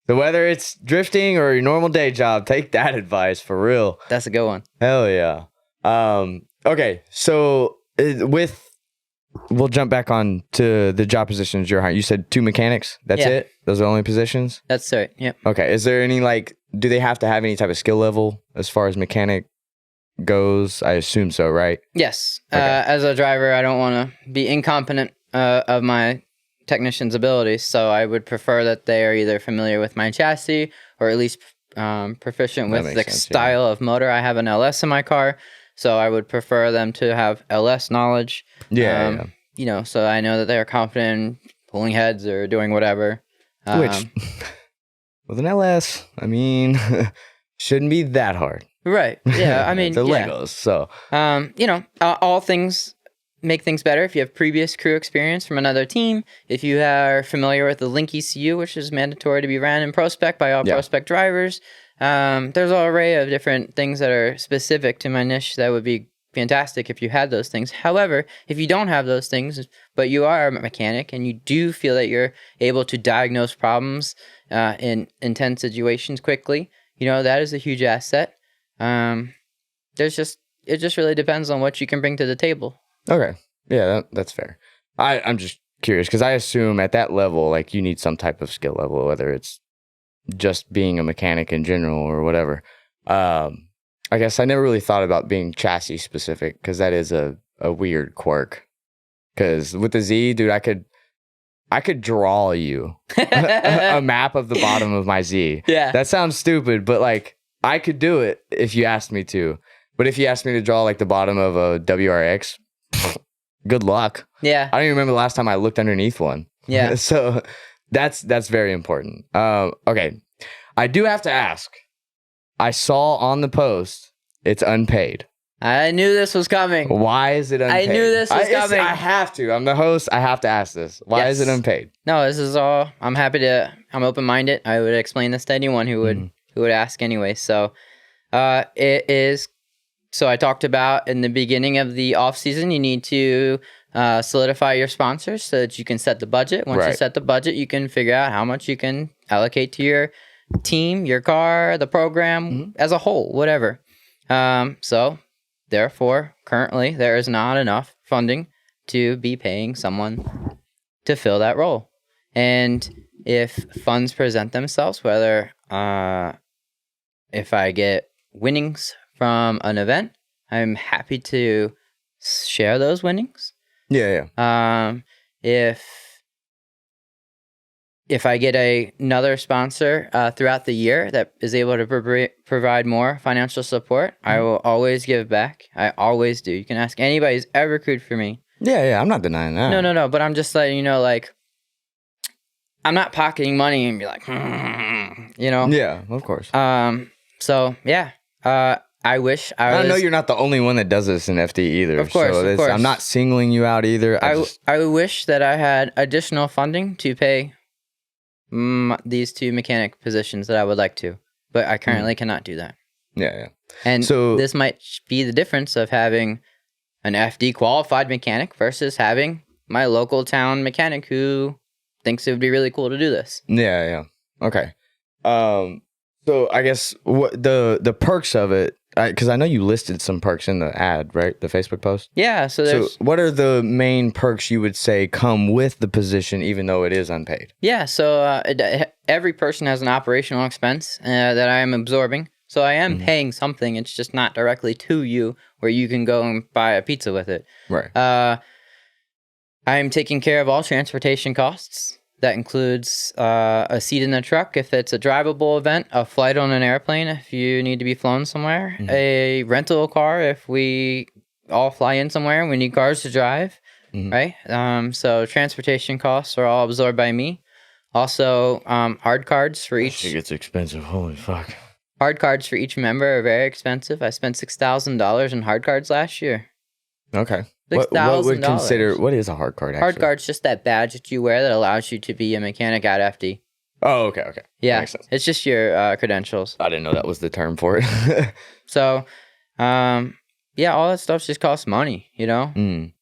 So whether it's drifting or your normal day job, take that advice for real. That's a good one. Hell yeah. Okay, so we'll jump back on to the job positions you're hiring. You said 2 mechanics. That's Yeah. it? Those are the only positions? That's right. Yep. Okay. Is there any do they have to have any type of skill level as far as mechanic goes? I assume so, right? Yes. Okay. As a driver, I don't want to be incompetent of my technician's abilities, so I would prefer that they are either familiar with my chassis or at least proficient That with makes the sense, style of motor. I have an LS in my car, so I would prefer them to have LS knowledge. Yeah. You know, so I know that they're confident in pulling heads or doing whatever. Which, with an LS, I mean, shouldn't be that hard. Right. Yeah. I mean, the yeah. Legos. So, You know, all things make things better if you have previous crew experience from another team. If you are familiar with the Link ECU, which is mandatory to be ran in Prospect by all Prospect drivers. There's an array of different things that are specific to my niche that would be fantastic if you had those things. However, if you don't have those things, but you are a mechanic and you do feel that you're able to diagnose problems in intense situations quickly, you know, that is a huge asset. It just really depends on what you can bring to the table. okay. Yeah, that's fair. I'm just curious because I assume at that level, like, you need some type of skill level, whether it's just being a mechanic in general or whatever. I guess I never really thought about being chassis specific because that is a weird quirk. Because with the Z, dude, I could draw you a map of the bottom of my Z. Yeah. That sounds stupid, but like I could do it if you asked me to. But if you asked me to draw like the bottom of a WRX, good luck. Yeah. I don't even remember the last time I looked underneath one. Yeah. So that's very important. Okay. I do have to ask. I saw on the post it's unpaid. I knew this was coming. Why is it unpaid? I knew this was coming. I have to. I'm the host. I have to ask this. Why is it unpaid? No, this is all. I'm open-minded. I would explain this to anyone who would ask anyway. So, it is. So I talked about in the beginning of the off season, you need to solidify your sponsors so that you can set the budget. Once you set the budget, you can figure out how much you can allocate to your team, your car, the program as a whole, whatever. So therefore, currently there is not enough funding to be paying someone to fill that role. And if funds present themselves, whether if I get winnings from an event, I'm happy to share those winnings. Yeah. If I get another sponsor throughout the year that is able to provide more financial support, I will always give back. I always do. You can ask anybody who's ever crewed for me. Yeah. I'm not denying that. No. But I'm just letting you know, like, I'm not pocketing money and be like, you know? Yeah, of course. So yeah. I wish I I was. know you're not the only one that does this in FD either. Of course, so of course. I'm not singling you out either. I wish that I had additional funding to pay these 2 mechanic positions that I would like to, but I currently cannot do that. Yeah. And So this might be the difference of having an FD qualified mechanic versus having my local town mechanic who thinks it would be really cool to do this. Yeah. Okay. So I guess what the perks of it, because I know you listed some perks in the ad, right? The Facebook post. Yeah. So what are the main perks you would say come with the position, even though it is unpaid? Yeah. So every person has an operational expense that I am absorbing. So I am paying something. It's just not directly to you where you can go and buy a pizza with it. Right. I am taking care of all transportation costs. That includes a seat in the truck if it's a drivable event, a flight on an airplane if you need to be flown somewhere, a rental car if we all fly in somewhere and we need cars to drive, right? So transportation costs are all absorbed by me. Also, hard cards for each. It gets expensive. Holy fuck. Hard cards for each member are very expensive. I spent $6,000 in hard cards last year. Okay. $6,000. What is a hard card, actually? Hard card's just that badge that you wear that allows you to be a mechanic at FD. Oh, okay. Yeah, makes sense. it's just your credentials. I didn't know that was the term for it. So, yeah, all that stuff just costs money, you know?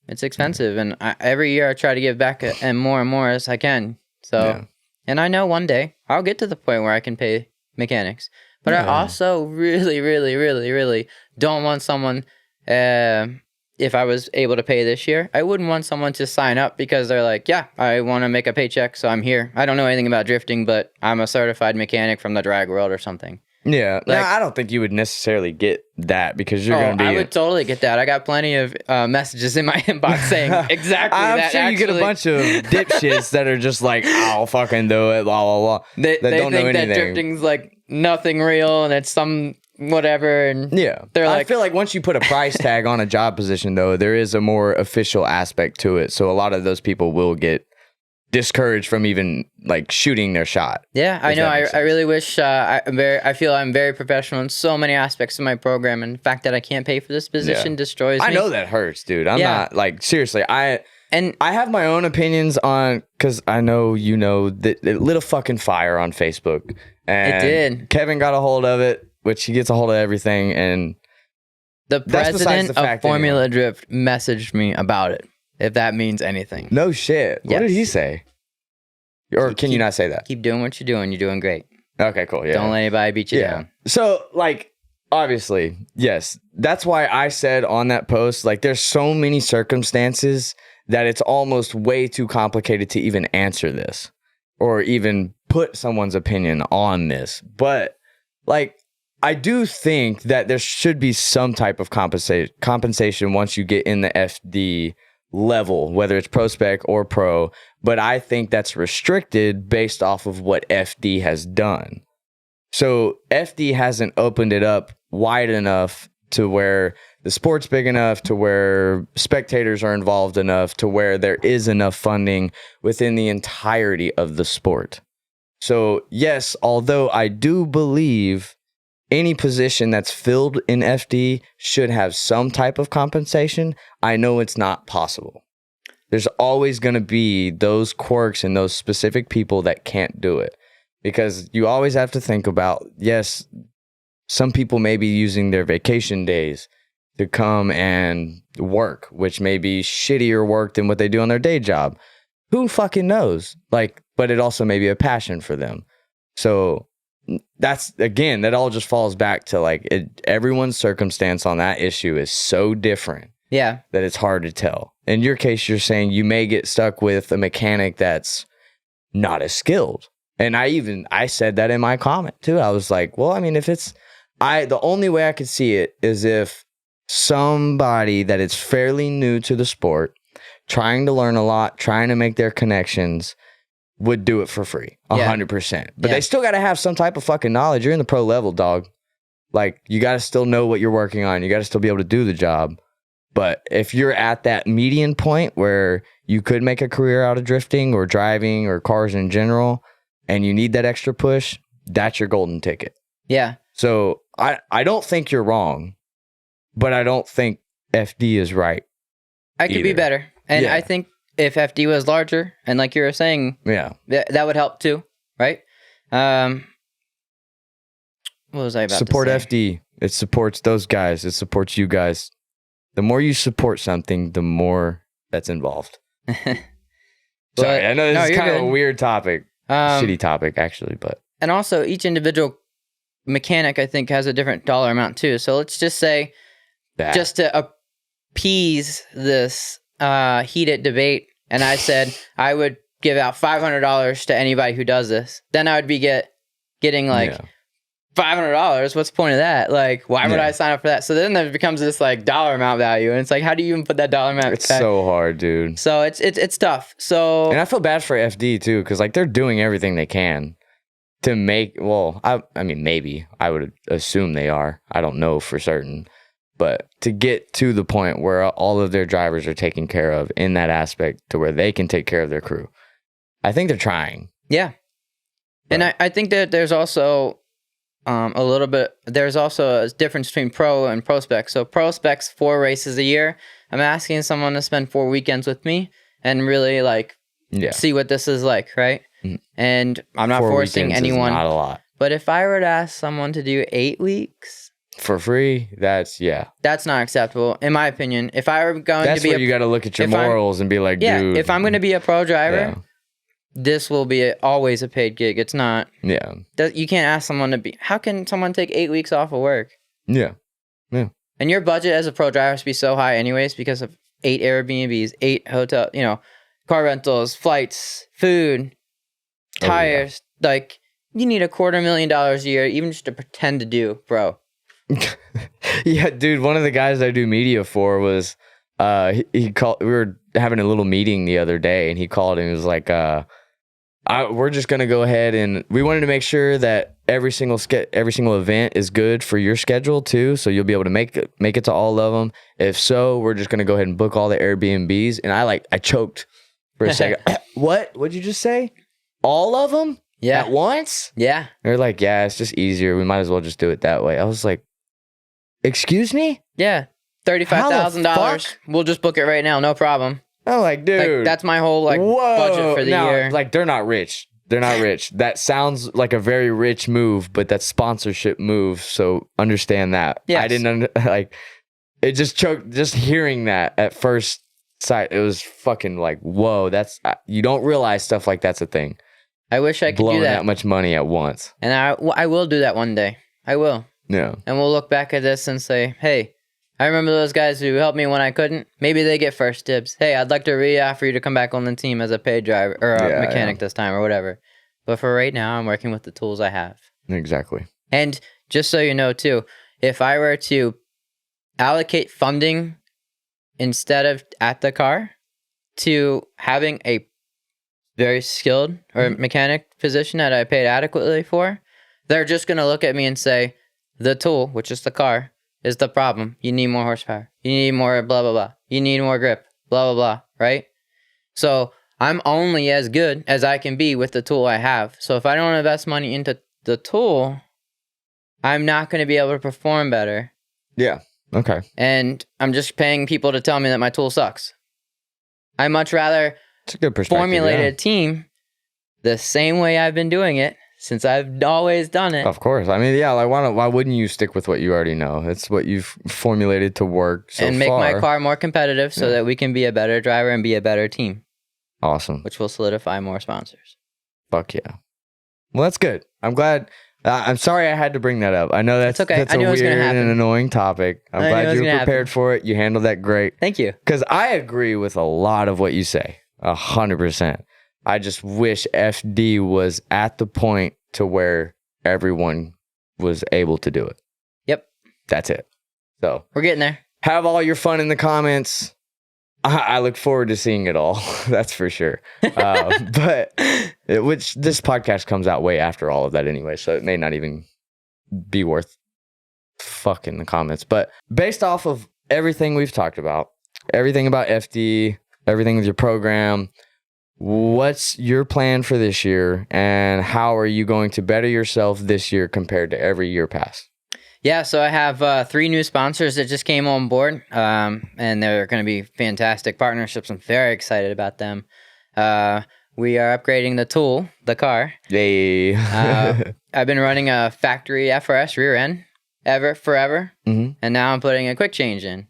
It's expensive, and every year I try to give back and more as I can. So, and I know one day I'll get to the point where I can pay mechanics. But I also really don't want someone, if I was able to pay this year, I wouldn't want someone to sign up because they're like, yeah, I want to make a paycheck, so I'm here. I don't know anything about drifting, but I'm a certified mechanic from the drag world or something. Yeah. No, I don't think you would necessarily get that because you're going to be... I would totally get that. I got plenty of messages in my inbox saying exactly that. I'm sure you get a bunch of dipshits that are just like, I'll fucking do it, blah, blah, blah. They don't think that drifting's like nothing real and it's some whatever. And they're like, I feel like once you put a price tag on a job position, though, there is a more official aspect to it. So a lot of those people will get discouraged from even like shooting their shot. Yeah, I know. I really wish I feel I'm very professional in so many aspects of my program, and the fact that I can't pay for this position destroys me. I know that hurts, dude. I'm not like seriously. I have my own opinions on because I know you know that it lit a fucking fire on Facebook. And it did. Kevin got a hold of it, which he gets a hold of everything, and the president of Formula Drift messaged me about it. If that means anything. No shit. What did he say? Or can you not say that? Keep doing what you're doing. You're doing great. Okay, cool. Yeah. Don't let anybody beat you down. So, like, obviously, yes. That's why I said on that post, like, there's so many circumstances that it's almost way too complicated to even answer this or even put someone's opinion on this. But, like, I do think that there should be some type of compensation once you get in the FD level, whether it's pro spec or pro, but I think that's restricted based off of what FD has done. So FD hasn't opened it up wide enough to where the sport's big enough, to where spectators are involved enough, to where there is enough funding within the entirety of the sport. So yes, although I do believe any position that's filled in FD should have some type of compensation, I know it's not possible. There's always going to be those quirks and those specific people that can't do it. Because you always have to think about, yes, some people may be using their vacation days to come and work, which may be shittier work than what they do on their day job. Who fucking knows? Like, but it also may be a passion for them. So that's, again, that all just falls back to like everyone's circumstance on that issue is so different that it's hard to tell. In your case, you're saying you may get stuck with a mechanic that's not as skilled. And I said that in my comment too. I was like, well, I mean, if it's, the only way I could see it is if somebody that is fairly new to the sport, trying to learn a lot, trying to make their connections, would do it for free, 100%. But they still got to have some type of fucking knowledge. You're in the pro level, dog. Like, you got to still know what you're working on. You got to still be able to do the job. But if you're at that median point where you could make a career out of drifting or driving or cars in general, and you need that extra push, that's your golden ticket. Yeah. So I don't think you're wrong, but I don't think FD is right. I could be better. And I think if FD was larger, and like you were saying, that would help too, right? What was I about Support to say? FD. It supports those guys. It supports you guys. The more you support something, the more that's involved. Sorry, I know this is kind of a weird topic. Shitty topic, actually, but. And also, each individual mechanic, I think, has a different dollar amount too. So let's just say, just to appease this heated debate, and I said I would give out $500 to anybody who does this. Then I would be getting like $500. What's the point of that? Like, why would I sign up for that? So then there becomes this like dollar amount value, and it's like, how do you even put that dollar amount? It's so hard, dude. So it's tough. So, and I feel bad for FD too, because like they're doing everything they can to make. Well, I mean, maybe I would assume they are. I don't know for certain, but to get to the point where all of their drivers are taken care of in that aspect, to where they can take care of their crew, I think they're trying. Yeah, but. And I think that there's also. There's also a difference between pro and pro spec. So pro spec's 4 races a year. I'm asking someone to spend 4 weekends with me and really like see what this is like, right? Mm-hmm. And I'm not forcing anyone. Not a lot. But if I were to ask someone to do 8 weeks for free, that's not acceptable in my opinion. If I were going to be, you got to look at your morals and be like, dude, if I'm going to be a pro driver. This will be always a paid gig. It's not. Yeah. You can't ask someone to be. How can someone take 8 weeks off of work? Yeah. Yeah. And your budget as a pro driver has to be so high, anyways, because of 8 Airbnbs, 8 hotel, car rentals, flights, food, tires. Like, you need $250,000 a year, even just to pretend to do, bro. Yeah, dude. One of the guys I do media for was, he called. We were having a little meeting the other day, and he called and he was like, we're just gonna go ahead and we wanted to make sure that every single event is good for your schedule too, so you'll be able to make it to all of them. If so, we're just gonna go ahead and book all the Airbnbs. And I choked for a second. What'd you just say? All of them? Yeah. At once? Yeah. They're like, yeah, it's just easier. We might as well just do it that way. I was like, excuse me? Yeah. $35,000. We'll just book it right now, no problem. I'm like, dude, that's my whole budget for the year. Like, they're not rich. They're not rich. That sounds like a very rich move, but that's sponsorship move. So understand that. Yes. I didn't it just choked. Just hearing that at first sight, it was fucking like, whoa. That's you don't realize stuff like that's a thing. I wish I could blowing do that much money at once. And I will do that one day. I will. Yeah. And we'll look back at this and say, hey. I remember those guys who helped me when I couldn't. Maybe they get first dibs. Hey, I'd like to re-offer you to come back on the team as a paid driver or a mechanic this time or whatever. But for right now, I'm working with the tools I have. Exactly. And just so you know, too, if I were to allocate funding instead of at the car to having a very skilled or mechanic position that I paid adequately for, they're just going to look at me and say, the tool, which is the car, is the problem. You need more horsepower. You need more blah, blah, blah. You need more grip, blah, blah, blah, right? So I'm only as good as I can be with the tool I have. So if I don't invest money into the tool, I'm not going to be able to perform better. Yeah. Okay. And I'm just paying people to tell me that my tool sucks. I much rather formulate a team the same way I've been doing it since I've always done it. Of course. I mean, yeah, like why wouldn't you stick with what you already know? It's what you've formulated to work so far. And make my car more competitive so that we can be a better driver and be a better team. Awesome. Which will solidify more sponsors. Fuck yeah. Well, that's good. I'm glad. I'm sorry I had to bring that up. I know that's okay. That's a weird and an annoying topic. I'm glad you were prepared for it. You handled that great. Thank you. Because I agree with a lot of what you say. 100%. I just wish FD was at the point to where everyone was able to do it. Yep. That's it. So we're getting there. Have all your fun in the comments. I look forward to seeing it all. That's for sure. Which this podcast comes out way after all of that anyway, so it may not even be worth fucking the comments. But based off of everything we've talked about, everything about FD, everything with your program, what's your plan for this year, and how are you going to better yourself this year compared to every year past? Yeah, so I have 3 new sponsors that just came on board, and they're going to be fantastic partnerships. I'm very excited about them. We are upgrading the tool, the car. Yay. I've been running a factory FRS rear end forever, and now I'm putting a quick change in.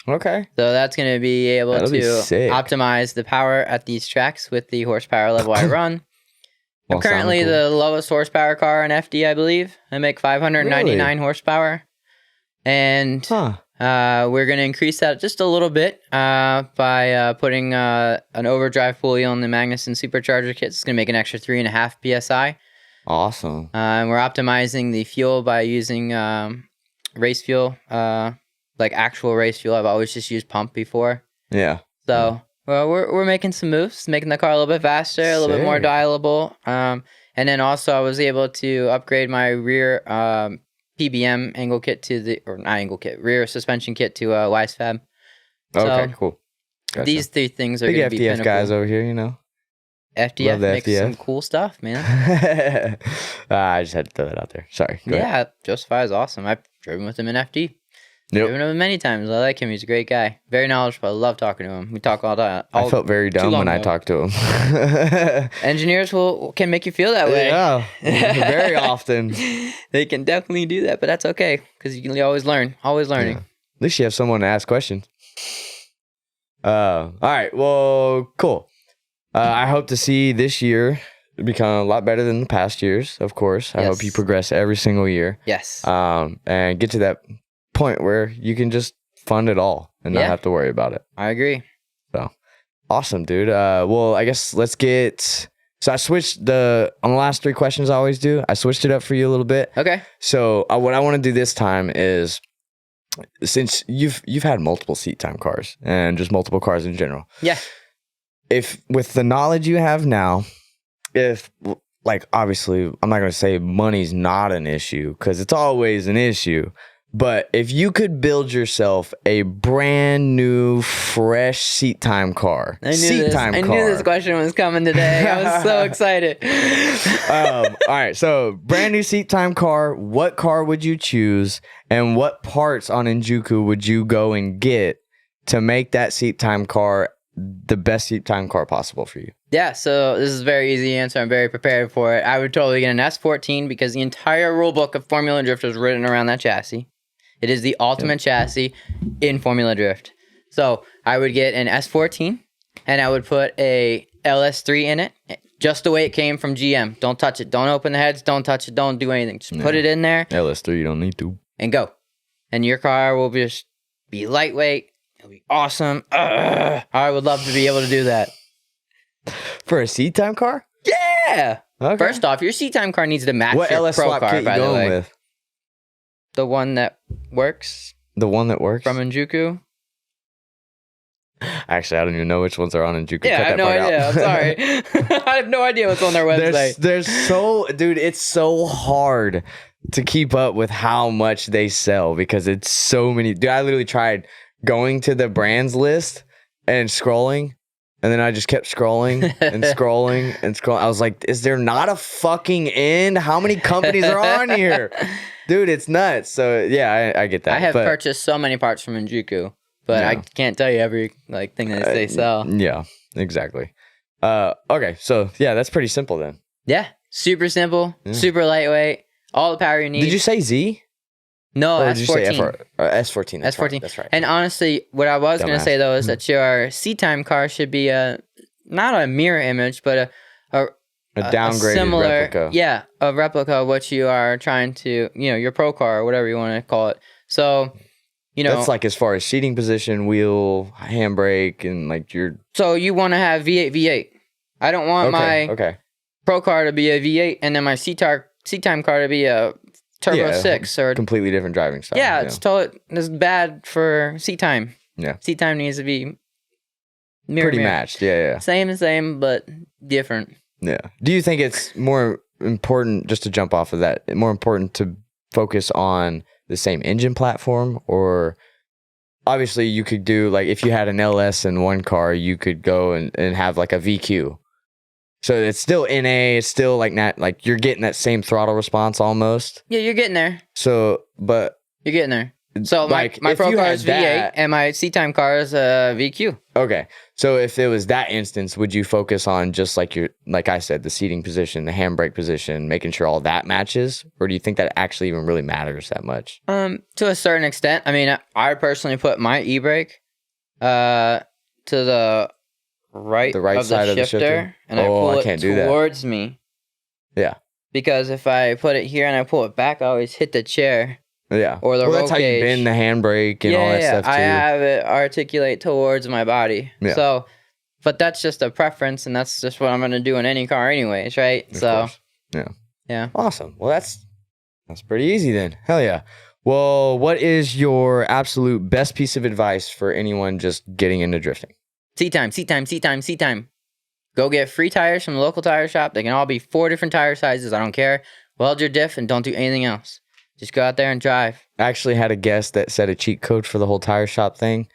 Okay. So that's going to be able That'll to be sick. optimize the power at these tracks with the horsepower level I run. I'm Well, currently sounding cool. the lowest horsepower car in FD, I believe. I make 599 horsepower. And we're going to increase that just a little bit by putting an overdrive pulley on the Magnuson supercharger kit. It's going to make an extra 3.5 PSI. Awesome. And we're optimizing the fuel by using race fuel, like actual race fuel. I've always just used pump before. Yeah. So well, we're making some moves, making the car a little bit faster, a little bit more dialable. And then also I was able to upgrade my rear PBM angle kit rear suspension kit to YSFAB. Okay, So cool. Gotcha. These 3 things are big going to be FDF pinnacle. guys over here, you know. FDF makes FDF. some cool stuff, man. I just had to throw that out there. Sorry. Go ahead. Yeah, Joseph is awesome. I've driven with him in FD. Yep. Driven with him many times. I like him. He's a great guy. Very knowledgeable. I love talking to him. We talk all the time. I felt very dumb when I talked to him. Engineers can make you feel that way. Yeah, very often. They can definitely do that, but that's okay because you can always learn. Always learning. Yeah. At least you have someone to ask questions. All right. Well, cool. I hope to see this year become a lot better than the past years, of course. I hope you progress every single year. Yes. And get to that point where you can just fund it all and not have to worry about it. I agree. So awesome, dude. Well, I guess let's get... So I switched on the last 3 questions I always do. I switched it up for you a little bit. Okay. So what I want to do this time is, since you've had multiple seat time cars and just multiple cars in general. Yeah. If with the knowledge you have now, if like obviously I'm not going to say money's not an issue because it's always an issue. But if you could build yourself a brand new, fresh seat time car, I knew this question was coming today. I was so excited. All right, so brand new seat time car. What car would you choose, and what parts on Enjuku would you go and get to make that seat time car the best seat time car possible for you? Yeah, so this is a very easy answer. I'm very prepared for it. I would totally get an S14 because the entire rule book of Formula Drift was written around that chassis. It is the ultimate chassis in Formula Drift. So I would get an S14 and I would put a LS3 in it, just the way it came from GM. Don't touch it. Don't open the heads. Don't touch it. Don't do anything. Just put it in there. LS3, you don't need to. And go. And your car will just be lightweight. It'll be awesome. I would love to be able to do that. For a seat time car? Yeah. Okay. First off, your seat time car needs to match What your LS pro swap car, kit you by the going way. with? The one that works The one that works? from Enjuku. Actually, I don't even know which ones are on Enjuku. Yeah, I have no idea. I'm sorry. I have no idea what's on their website. Dude, it's so hard to keep up with how much they sell because it's so many. Dude, I literally tried going to the brands list and scrolling, and then I just kept scrolling and scrolling and scrolling. I was like, is there not a fucking end? How many companies are on here? Dude, it's nuts. So yeah, I get that. I have purchased so many parts from Enjuku, but I can't tell you every thing that they sell. Yeah, exactly. Okay, so yeah, that's pretty simple then. Yeah, super simple, super lightweight, all the power you need. Did you say Z? No, Or did you say S14. S14. That's S14. Right, that's right. And honestly, what I was going to Dumbass. say though is that your seat time car should be not a mirror image, but a downgraded similar, replica. Yeah, a replica of what you are trying to, your pro car or whatever you want to call it. So, that's like as far as seating position, wheel, handbrake, and like your. So you want to have V8. I don't want my pro car to be a V8 and then my seat time car to be a Turbo 6 or completely different driving style. Yeah, it's bad for seat time. Yeah, seat time needs to be pretty matched. Yeah. Same, but different. Yeah. Do you think it's more important, just to jump off of that, more important to focus on the same engine platform, or obviously you could do like if you had an LS in one car, you could go and have like a VQ So it's still NA. It's still like not like you're getting that same throttle response almost. Yeah, you're getting there. So, but You're getting there. So like, my if pro you car had is V8 that- and my C-Time car is VQ. okay. So if it was that instance, would you focus on just like like I said, the seating position, the handbrake position, making sure all that matches, or do you think that actually even really matters that much? To a certain extent. I mean, I personally put my e-brake to the right of side the of the shifter, shifter? and I Oh, pull I it can't do that. towards me. Yeah. Because if I put it here and I pull it back, I always hit the chair. Yeah. Or the well, that's roll how you cage. bend the handbrake and all that stuff too. I have it articulate towards my body. Yeah. So, but that's just a preference, and that's just what I'm going to do in any car anyways, right? Of So, course. Yeah. yeah. Awesome. Well, that's pretty easy then. Hell yeah. Well, what is your absolute best piece of advice for anyone just getting into drifting? C-Time. Go get free tires from the local tire shop. They can all be 4 different tire sizes. I don't care. Weld your diff and don't do anything else. Just go out there and drive. I actually had a guest that said a cheat code for the whole tire shop thing.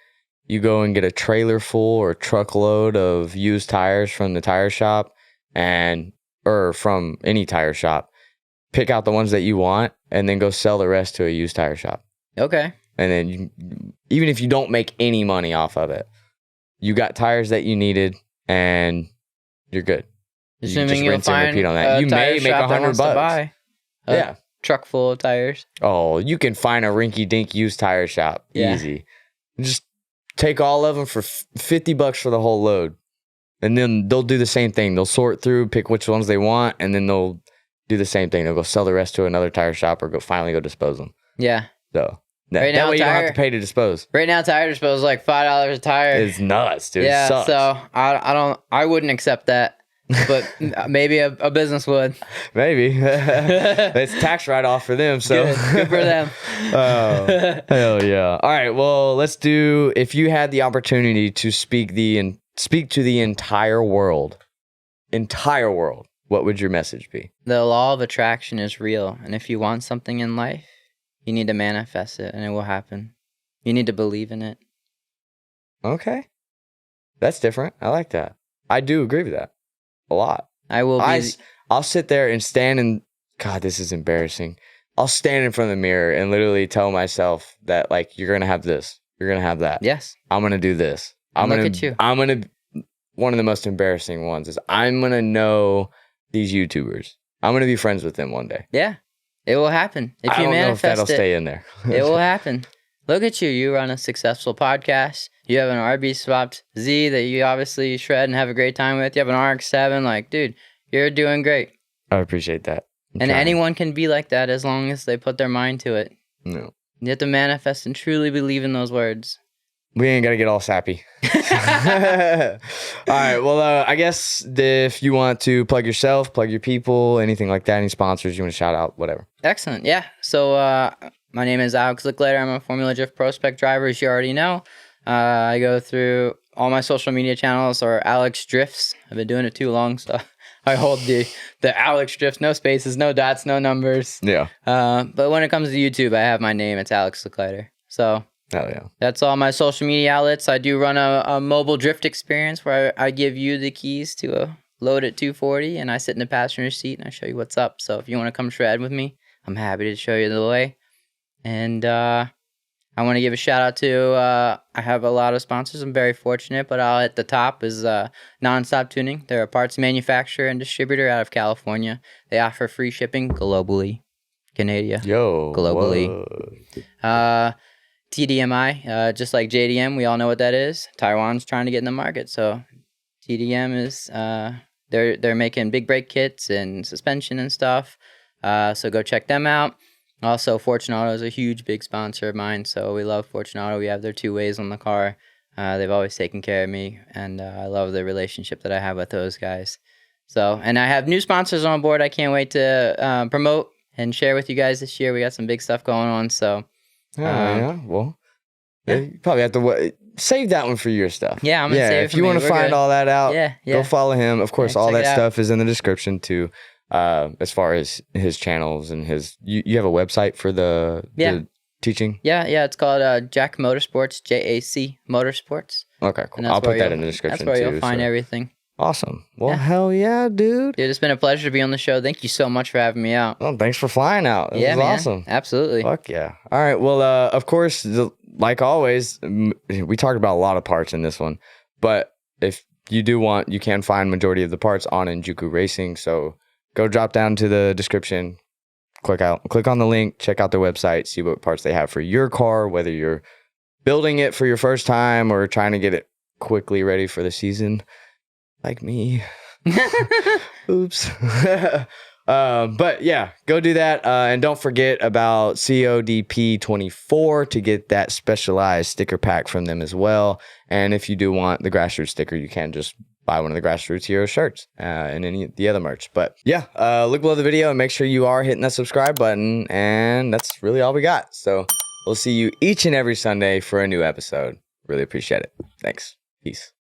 You go and get a trailer full or truckload of used tires from the tire shop or from any tire shop. Pick out the ones that you want and then go sell the rest to a used tire shop. Okay. And then even if you don't make any money off of it, you got tires that you needed and you're good. Assuming you'll rinse and find repeat on that. a You tire may make shop that $100 wants to buy a Yeah. truck full of tires. Oh, you can find a rinky-dink used tire shop. Yeah. Easy. Just take all of them for $50 for the whole load. And then they'll do the same thing. They'll sort through, pick which ones they want, and then they'll do the same thing. They'll go sell the rest to another tire shop or finally go dispose them. Yeah. So Right now, that way you don't have tire- to pay to dispose. Right now, tire disposal is like $5 a tire. It's nuts, dude. It yeah, sucks. so I wouldn't accept that, but maybe a business would. Maybe. It's tax write-off for them. So Good for them. Oh, hell yeah. All right, well, let's do, if you had the opportunity to speak to the entire world, what would your message be? The law of attraction is real, and if you want something in life, you need to manifest it, and it will happen. You need to believe in it. Okay. That's different. I like that. I do agree with that a lot. I'll sit there and stand and, God, this is embarrassing. I'll stand in front of the mirror and literally tell myself that, like, you're going to have this. You're going to have that. Yes. I'm going to do this. Look at you. One of the most embarrassing ones is I'm going to know these YouTubers. I'm going to be friends with them one day. Yeah. It will happen. If I you don't know if manifest that'll it, stay in there. it will happen. Look at you. You run a successful podcast. You have an RB swapped Z that you obviously shred and have a great time with. You have an RX-7. Like, dude, you're doing great. I appreciate that. And anyone can be like that as long as they put their mind to it. No. You have to manifest and truly believe in those words. We ain't got to get all sappy. All right. Well, I guess if you want to plug yourself, plug your people, anything like that, any sponsors you want to shout out, whatever. Excellent. Yeah. So my name is Alex Lichliter. I'm a Formula Drift Pro Spec driver, as you already know. I go through all my social media channels or Alex Drifts. I've been doing it too long, so I hold the Alex Drifts, no spaces, no dots, no numbers. Yeah. But when it comes to YouTube, I have my name. It's Alex Lichliter. So Hell yeah. that's all my social media outlets. I do run a mobile drift experience where I give you the keys to a loaded 240, and I sit in the passenger seat and I show you what's up. So if you want to come shred with me, I'm happy to show you the way. And I want to give a shout out to, I have a lot of sponsors. I'm very fortunate, but at the top is Nonstop Tuning. They're a parts manufacturer and distributor out of California. They offer free shipping globally. Canada. Yo. Globally. TDMI, just like JDM, we all know what that is. Taiwan's trying to get in the market, so TDM is they're making big brake kits and suspension and stuff. So go check them out. Also, Fortune Auto is a huge big sponsor of mine, so we love Fortune Auto. We have their 2 ways on the car. They've always taken care of me, and I love the relationship that I have with those guys. So, and I have new sponsors on board. I can't wait to promote and share with you guys this year. We got some big stuff going on, so. Yeah. Well, you probably have to save that one for your stuff. Yeah, I'm gonna save it if for you me. want to We're find good. all that out, Yeah. go follow him. Of course, Yeah, all check that it out. stuff is in the description too. As far as his channels and you have a website for the teaching. Yeah. It's called Jack Motorsports, JAC Motorsports. Okay, cool. And that's I'll put where that you'll- in the description That's where too. you'll find everything. Awesome. Well, Yeah. hell yeah, dude. Dude, it's been a pleasure to be on the show. Thank you so much for having me out. Well, thanks for flying out. This Yeah, was man. awesome. Absolutely. Fuck yeah. All right. Well, of course, like always, we talked about a lot of parts in this one, but if you do want, you can find majority of the parts on Injuku Racing. So go drop down to the description, click on the link, check out their website, see what parts they have for your car, whether you're building it for your first time or trying to get it quickly ready for the season, like me. Oops. But yeah, go do that. And don't forget about CODP 24 to get that specialized sticker pack from them as well. And if you do want the Grassroots sticker, you can just buy one of the Grassroots Hero shirts and any of the other merch. But yeah, look below the video and make sure you are hitting that subscribe button. And that's really all we got. So we'll see you each and every Sunday for a new episode. Really appreciate it. Thanks. Peace.